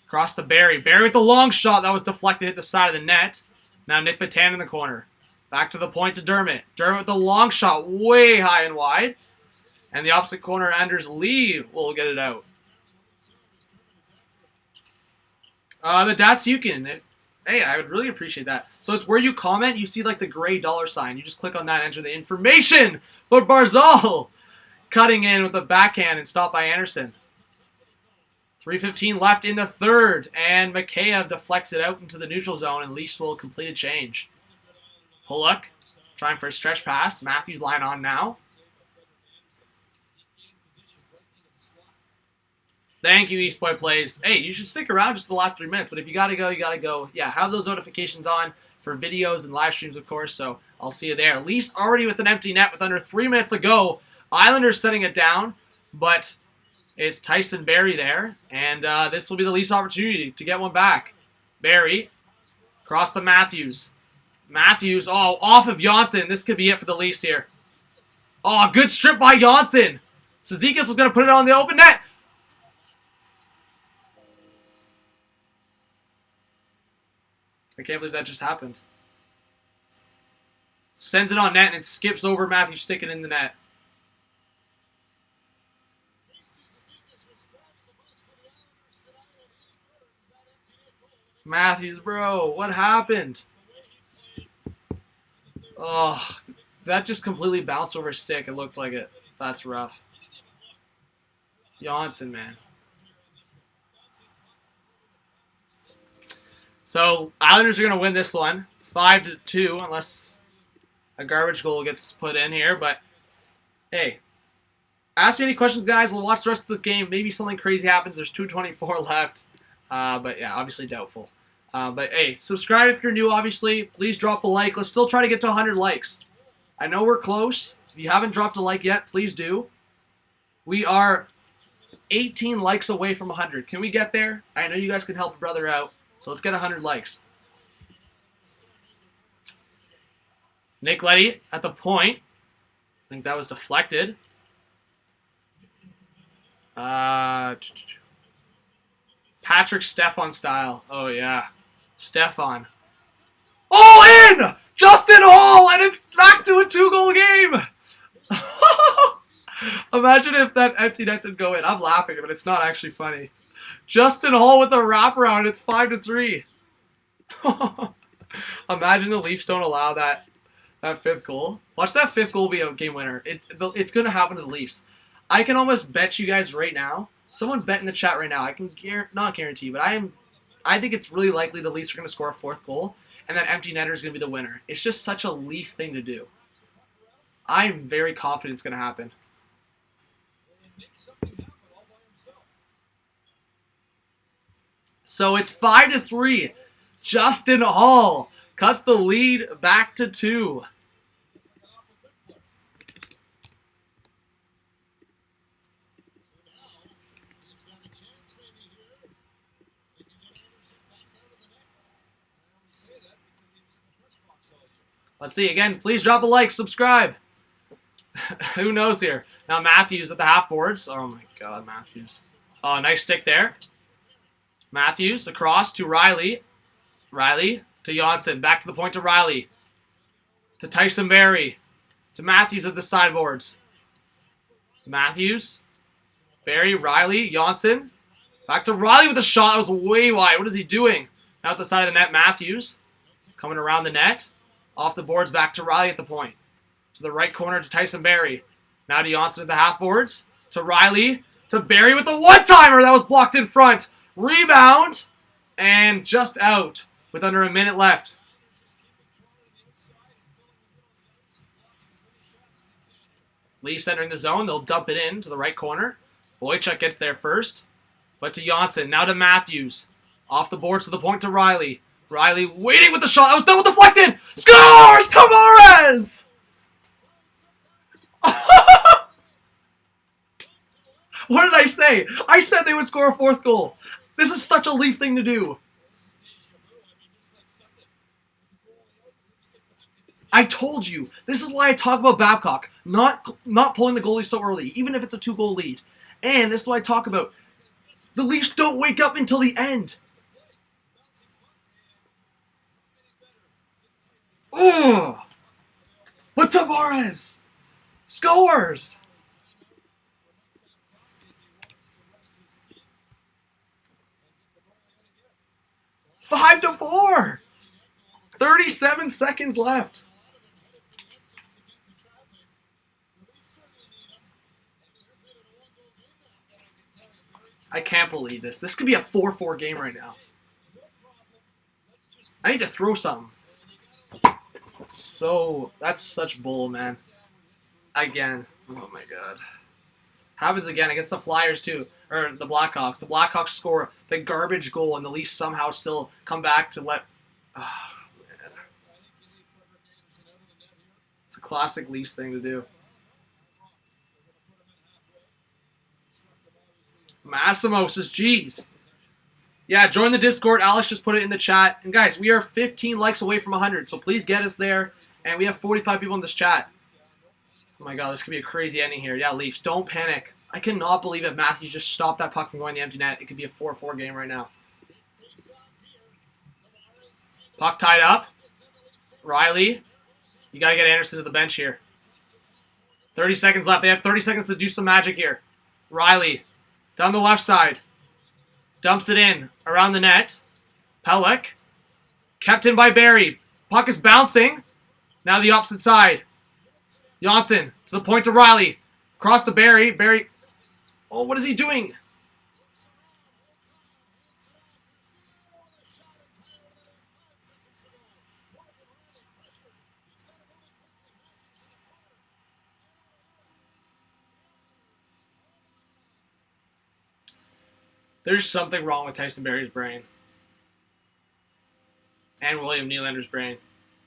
Across to Barry. Barry with the long shot. That was deflected, hit the side of the net. Now Nick Patan in the corner. Back to the point to Dermott. Dermott with the long shot way high and wide. And the opposite corner, Anders Lee will get it out. The Datsyukin. Hey, I would really appreciate that. So it's where you comment, you see like the gray $sign. You just click on that and enter the information. But Barzal cutting in with the backhand and stopped by Anderson. 3:15 left in the third. And Mikheyev deflects it out into the neutral zone, and Leafs will complete a change. Pulock trying for a stretch pass. Matthews line on now. Thank you, East Boy Plays. Hey, you should stick around just the last 3 minutes, but if you gotta go, you gotta go. Yeah, have those notifications on for videos and live streams, of course, so I'll see you there. Leafs already with an empty net with under 3 minutes to go. Islanders setting it down, but it's Tyson Barrie there, and this will be the Leafs' opportunity to get one back. Barrie, cross to Matthews. Matthews, oh, off of Janssen. This could be it for the Leafs here. Oh, good strip by Janssen. Cizikas was going to put it on the open net. I can't believe that just happened. Sends it on net and it skips over Matthews sticking in the net. Matthews, bro, what happened? Oh, that just completely bounced over his stick. It looked like it. That's rough. Janssen, man. So, Islanders are going to win this one. 5-2, unless a garbage goal gets put in here. But, hey, ask me any questions, guys. We'll watch the rest of this game. Maybe something crazy happens. There's 2:24 left. But, yeah, obviously doubtful. But, hey, subscribe if you're new, obviously. Please drop a like. Let's still try to get to 100 likes. I know we're close. If you haven't dropped a like yet, please do. We are 18 likes away from 100. Can we get there? I know you guys can help a brother out. So let's get 100 likes. Nick Leddy at the point. I think that was deflected. Patrick Stefan style. Oh, yeah. Stefan. Oh, in! Justin Hall! And it's back to a 2-goal game! Imagine if that empty net didn't go in. I'm laughing, but it's not actually funny. Justin Hall with the wraparound. It's 5-3. Imagine the Leafs don't allow that 5th goal. Watch that 5th goal be a game winner. It's going to happen to the Leafs. I can almost bet you guys right now. Someone bet in the chat right now. I can not guarantee, but I think it's really likely the Leafs are going to score a 4th goal, and that empty netter is going to be the winner. It's just such a Leaf thing to do. I'm very confident it's going to happen. So it's 5-3. Justin Hall cuts the lead back to 2. Let's see again. Please drop a like, subscribe. Who knows here? Now Matthews at the half boards. Oh my God, Matthews. Oh, nice stick there. Matthews across to Riley. Riley to Janssen. Back to the point to Riley. To Tyson Barrie. To Matthews at the sideboards. Matthews. Barrie, Riley, Janssen. Back to Riley with a shot. That was way wide. What is he doing? Now at the side of the net, Matthews. Coming around the net. Off the boards, back to Riley at the point. To the right corner to Tyson Barrie. Now to Janssen at the half boards. To Riley. To Barrie with the one-timer. That was blocked in front. Rebound. And just out with under a minute left. Leafs entering the zone. They'll dump it in to the right corner. Boychuk gets there first. But to Janssen. Now to Matthews. Off the boards to the point to Riley. Riley waiting with the shot. That was done with deflected. Scores! Tavares! What did I say? I said they would score a 4th goal. This is such a Leaf thing to do. I told you. This is why I talk about Babcock. Not pulling the goalie so early, even if it's a 2-goal lead. And this is what I talk about. The Leafs don't wake up until the end. Ugh. But Tavares scores. Five to 4. 37 seconds left. I can't believe this. This could be a 4-4 game right now. I need to throw something. So, that's such bull, man. Again. Oh my God. Happens again against the Flyers, too. Or the Blackhawks. The Blackhawks score the garbage goal, and the Leafs somehow still come back to let... Oh, man. It's a classic Leafs thing to do. Massimo says, geez. Yeah, join the Discord. Alex just put it in the chat. And guys, we are 15 likes away from 100, so please get us there. And we have 45 people in this chat. Oh my god, this could be a crazy ending here. Yeah, Leafs, don't panic. I cannot believe that Matthews just stopped that puck from going to the empty net. It could be a 4-4 game right now. Puck tied up. Riley, you got to get Anderson to the bench here. 30 seconds left. They have 30 seconds to do some magic here. Riley, down the left side. Dumps it in. Around the net. Pelech. Kept in by Barry. Puck is bouncing. Now the opposite side. Johnson to the point to Riley. Across to Barry. Barry. Oh, what is he doing? There's something wrong with Tyson Barry's brain. And William Nylander's brain.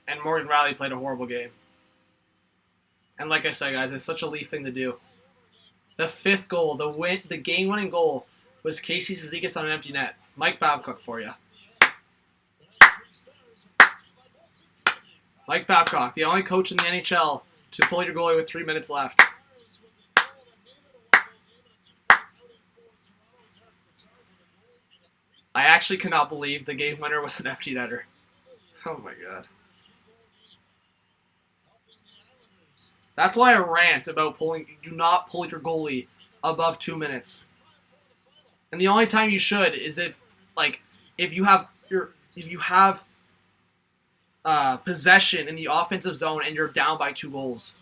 And Morgan Riley played a horrible game. And like I said, guys, it's such a Leaf thing to do. The fifth goal, the game-winning goal, was Casey Cizikas on an empty net. Mike Babcock for you. Mike Babcock, the only coach in the NHL to pull your goalie with 3 minutes left. I actually cannot believe the game winner was an empty netter. Oh my god. That's why I rant about do not pull your goalie above 2 minutes. And the only time you should is if you have possession in the offensive zone and you're down by 2 goals.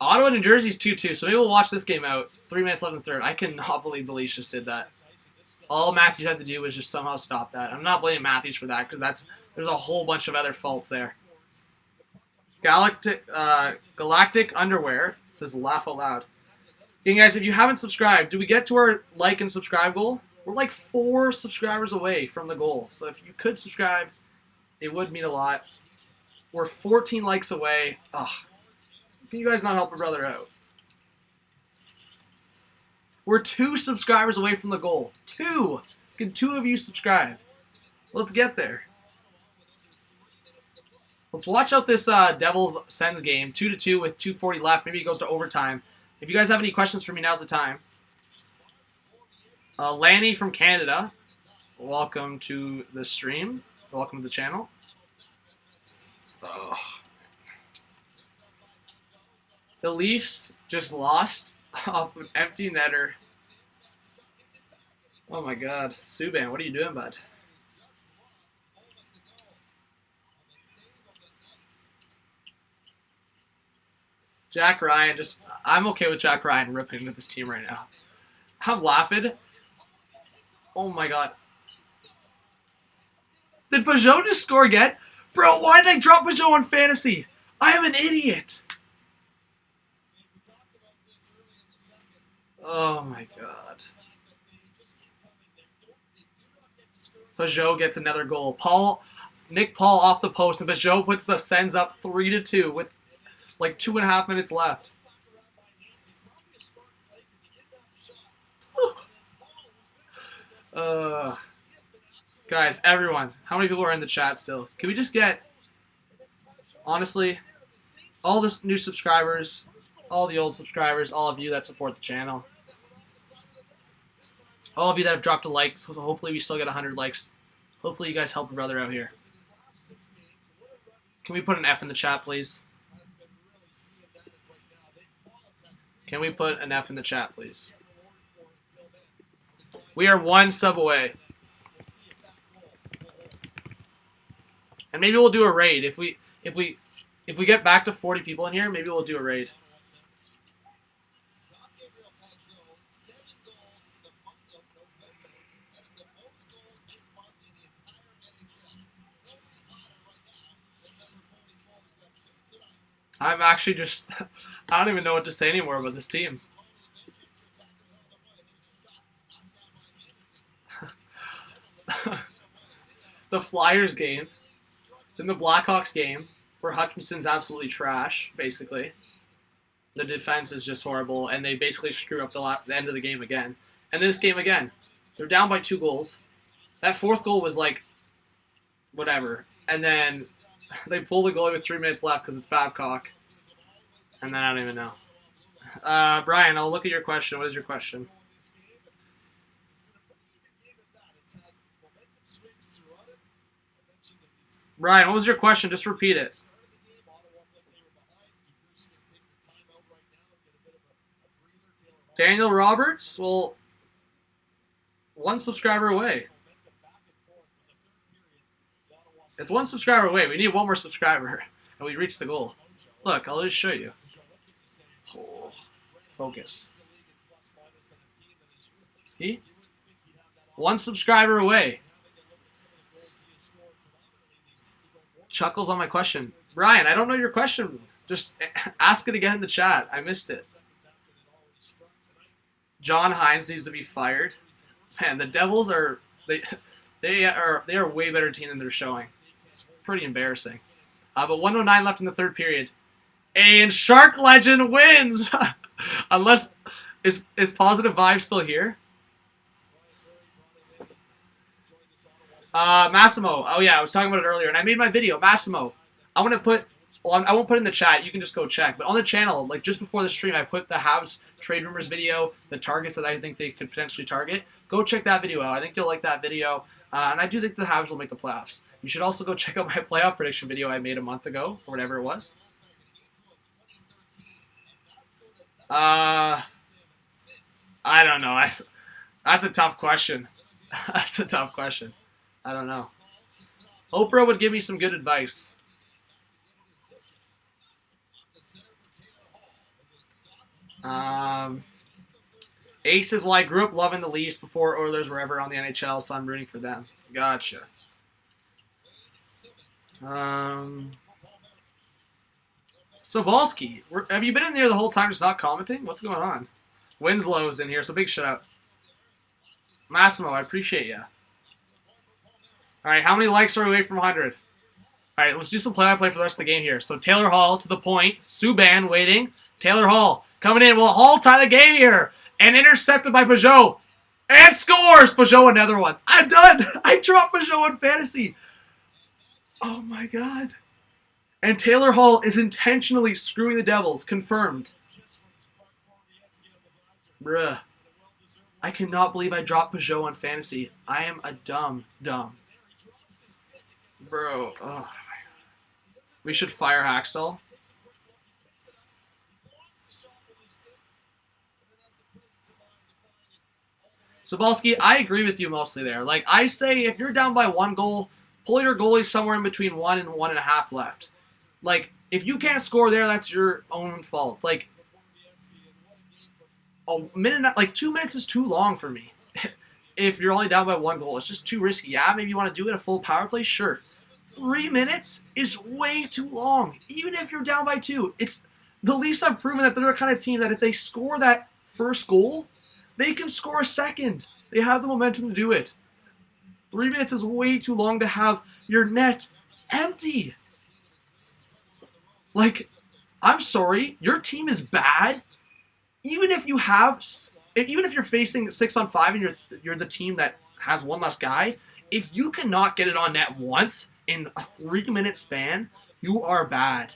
Ottawa, New Jersey's 2-2, so maybe we'll watch this game out. 3 minutes left in the third. I cannot believe the Leafs just did that. All Matthews had to do was just somehow stop that. I'm not blaming Matthews for that because there's a whole bunch of other faults there. Galactic Underwear says laugh out loud. Okay, guys, if you haven't subscribed, do we get to our like and subscribe goal? We're like 4 subscribers away from the goal. So if you could subscribe, it would mean a lot. We're 14 likes away. Ugh. Can you guys not help a brother out? We're 2 subscribers away from the goal. 2! Can 2 of you subscribe? Let's get there. Let's watch out this Devils Sens game. 2-2 with 2:40 left. Maybe it goes to overtime. If you guys have any questions for me, now's the time. Lanny from Canada, welcome to the stream. Welcome to the channel. Oh. The Leafs just lost off an empty netter. Oh my god. Subban, what are you doing, bud? Jack Ryan, I'm okay with Jack Ryan ripping into this team right now. I'm laughing. Oh my god. Did Peugeot just score again? Bro, why did I drop Peugeot on fantasy? I am an idiot. Oh my god. Peugeot gets another goal. Nick Paul off the post, and Peugeot puts the Sens up 3-2 with like 2.5 minutes left. Guys, everyone, how many people are in the chat still? Can we just get, honestly, all the new subscribers, all the old subscribers, all of you that support the channel, all of you that have dropped a like, so hopefully we still get 100 likes. Hopefully you guys help a brother out here. Can we put an F in the chat, please? Can we put an F in the chat, please? We are 1 sub away. And maybe we'll do a raid. If we get back to 40 people in here, maybe we'll do a raid. I'm actually just, I don't even know what to say anymore about this team. The Flyers game, then the Blackhawks game, where Hutchinson's absolutely trash, basically. The defense is just horrible, and they basically screw up the end of the game again. And this game again, they're down by 2 goals. That 4th goal was like, whatever. And then they pull the goalie with 3 minutes left because it's Babcock. And then I don't even know. Brian, I'll look at your question. What is your question? Brian, what was your question? Just repeat it. Daniel Roberts? Well, 1 subscriber away. It's 1 subscriber away. We need 1 more subscriber. And we reached the goal. Look, I'll just show you. Oh, focus. See? 1 subscriber away. Chuckles on my question. Brian, I don't know your question. Just ask it again in the chat. I missed it. John Hines needs to be fired. Man, the Devils are they are way better team than they're showing. It's pretty embarrassing. But 1:09 left in the 3rd period. And Shark Legend wins. Unless is Positive Vibes still here? Massimo. Oh yeah, I was talking about it earlier, and I made my video. Massimo, I'm gonna put. Well, I won't put it in the chat. You can just go check. But on the channel, like just before the stream, I put the Habs trade rumors video, the targets that I think they could potentially target. Go check that video out. I think you'll like that video. And I do think the Habs will make the playoffs. You should also go check out my playoff prediction video I made a month ago, or whatever it was. I don't know. That's a tough question. That's a tough question. I don't know. Oprah would give me some good advice. Ace says, well, I grew up loving the Leafs before Oilers were ever on the NHL, so I'm rooting for them. Gotcha. Sobolski, have you been in there the whole time just not commenting? What's going on? Winslow's in here, so big shout out. Massimo, I appreciate you. Alright, how many likes are we away from 100? Alright, let's do some play-by-play for the rest of the game here. So Taylor Hall to the point. Subban waiting. Taylor Hall coming in. Will Hall tie the game here? And intercepted by Peugeot. And scores! Peugeot another one. I'm done! I dropped Peugeot in fantasy. Oh my god. And Taylor Hall is intentionally screwing the Devils. Confirmed. Bruh. I cannot believe I dropped Peugeot on fantasy. I am a dumb. Bro. Oh. We should fire Hackstall. Sobolski, I agree with you mostly there. Like, I say if you're down by 1 goal, pull your goalie somewhere in between 1 and 1.5 left. Like, if you can't score there, that's your own fault. Like, a minute, like 2 minutes is too long for me. If you're only down by 1 goal, it's just too risky. Yeah, maybe you want to do it a full power play, sure. 3 minutes is way too long. Even if you're down by 2, the Leafs have proven that they're the kind of team that if they score that first goal, they can score a second. They have the momentum to do it. 3 minutes is way too long to have your net empty. Like, I'm sorry, your team is bad. Even if you're facing 6-on-5 and you're the team that has 1 less guy, if you cannot get it on net once in a 3-minute span, you are bad.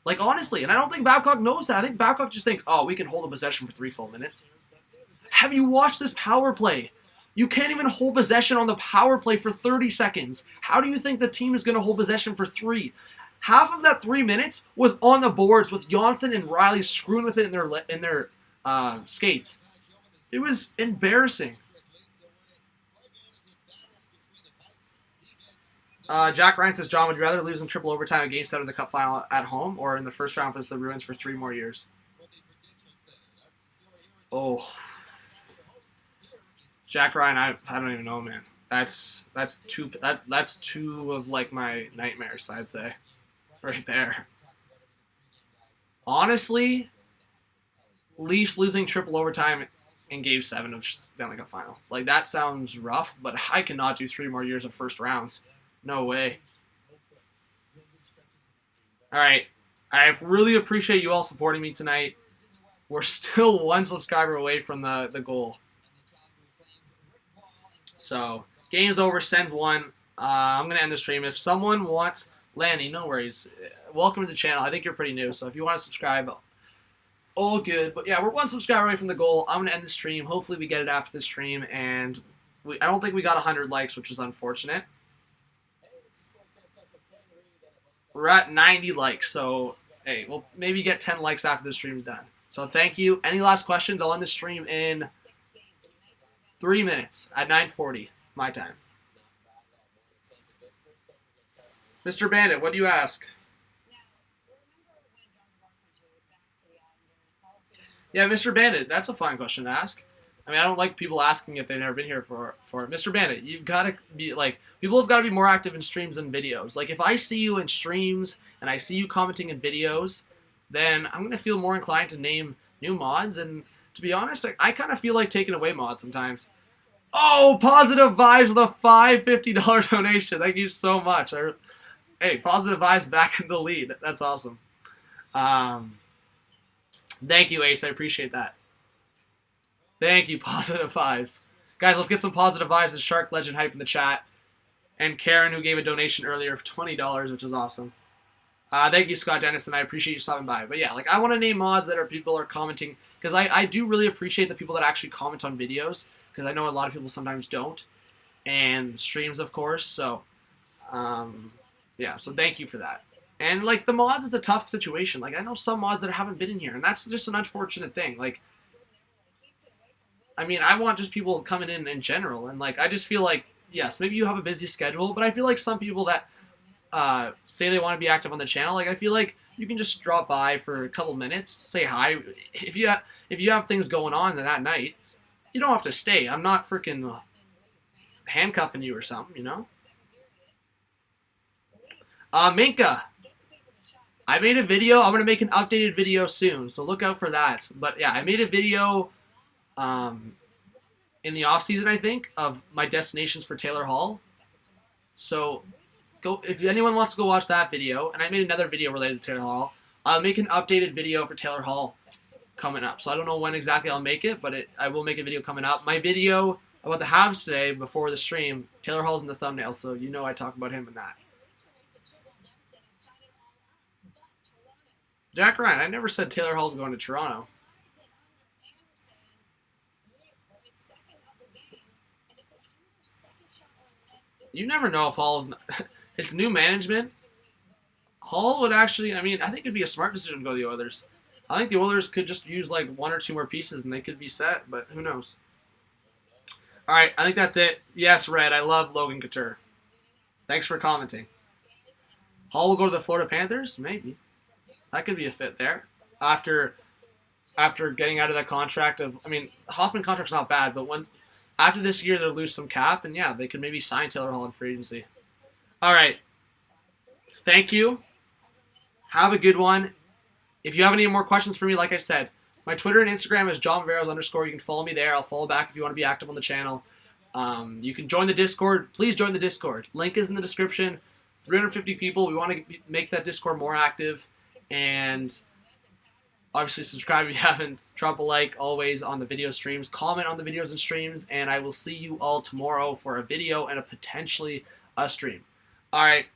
Like, honestly, and I don't think Babcock knows that. I think Babcock just thinks, oh, we can hold a possession for 3 full minutes. Have you watched this power play? You can't even hold possession on the power play for 30 seconds. How do you think the team is going to hold possession for 3? Half of that 3 minutes was on the boards with Johnson and Riley screwing with it in their skates. It was embarrassing. Jack Ryan says, John, would you rather lose in triple overtime at Game 7 of the Cup Final at home or in the first round versus the Bruins for 3 more years? Oh. Jack Ryan, I don't even know, man. That's two of like my nightmares, I'd say. Right there. Honestly, Leafs losing triple overtime in Game 7 of Stanley Cup Final. Like, that sounds rough, but I cannot do 3 more years of first rounds. No way. All right. I really appreciate you all supporting me tonight. We're still one subscriber away from the goal. So, game's over, sends one. I'm going to end the stream. If someone wants... Lanny, no worries. Welcome to the channel. I think you're pretty new, so if you want to subscribe, all good. But yeah, we're one subscriber away from the goal. I'm going to end the stream. Hopefully we get it after the stream, and I don't think we got 100 likes, which is unfortunate. We're at 90 likes, so hey, we'll maybe get 10 likes after the stream's done. So thank you. Any last questions? I'll end the stream in 3 minutes at 9:40 my time. Mr. Bandit, what do you ask? Yeah, Mr. Bandit, that's a fine question to ask. I mean, I don't like people asking if they've never been here for it. Mr. Bandit, you've got to be, like, people have got to be more active in streams than videos. Like, if I see you in streams and I see you commenting in videos, then I'm going to feel more inclined to name new mods. And to be honest, I kind of feel like taking away mods sometimes. Oh, Positive Vibes with a $550 donation. Thank you so much. Hey, Positive Vibes back in the lead. That's awesome. Thank you, Ace. I appreciate that. Thank you, Positive Vibes. Guys, let's get some Positive Vibes and Shark Legend hype in the chat. And Karen, who gave a donation earlier of $20, which is awesome. Thank you, Scott Dennison. I appreciate you stopping by. But yeah, like, I want to name mods that people are commenting. Because I do really appreciate the people that actually comment on videos. Because I know a lot of people sometimes don't. And streams, of course. So, yeah, so thank you for that. And, like, the mods is a tough situation. Like, I know some mods that haven't been in here, and that's just an unfortunate thing. Like, I mean, I want just people coming in general, and, like, I just feel like, yes, maybe you have a busy schedule, but I feel like some people that say they want to be active on the channel, like, I feel like you can just drop by for a couple minutes, say hi. If you have things going on that night, you don't have to stay. I'm not freaking handcuffing you or something, you know? Minka, I made a video. I'm going to make an updated video soon, so look out for that. But yeah, I made a video in the off-season, I think, of my destinations for Taylor Hall. So go if anyone wants to go watch that video, and I made another video related to Taylor Hall. I'll make an updated video for Taylor Hall coming up. So I don't know when exactly I'll make it, but I will make a video coming up. My video about the Habs today before the stream, Taylor Hall's in the thumbnail, so you know I talk about him in that. Jack Ryan, I never said Taylor Hall's going to Toronto. You never know if Hall's... It's new management. Hall would actually... I mean, I think it'd be a smart decision to go to the Oilers. I think the Oilers could just use like 1 or 2 more pieces and they could be set, but who knows. Alright, I think that's it. Yes, Red, I love Logan Couture. Thanks for commenting. Hall will go to the Florida Panthers? Maybe. That could be a fit there. After getting out of that contract of... I mean, Hoffman contract's not bad, but after this year they'll lose some cap, and yeah, they could maybe sign Taylor Hall in free agency. Alright. Thank you. Have a good one. If you have any more questions for me, like I said, my Twitter and Instagram is johnveros_. You can follow me there. I'll follow back if you want to be active on the channel. You can join the Discord. Please join the Discord. Link is in the description. 350 people. We want to make that Discord more active. And obviously subscribe if you haven't. Drop a like always on the video streams. Comment on the videos and streams. And I will see you all tomorrow for a video and potentially a stream. Alright.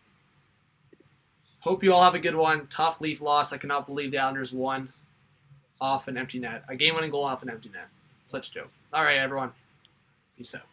Hope you all have a good one. Tough Leaf loss. I cannot believe the Islanders won off an empty net. A game-winning goal off an empty net. Such a joke. Alright, everyone. Peace out.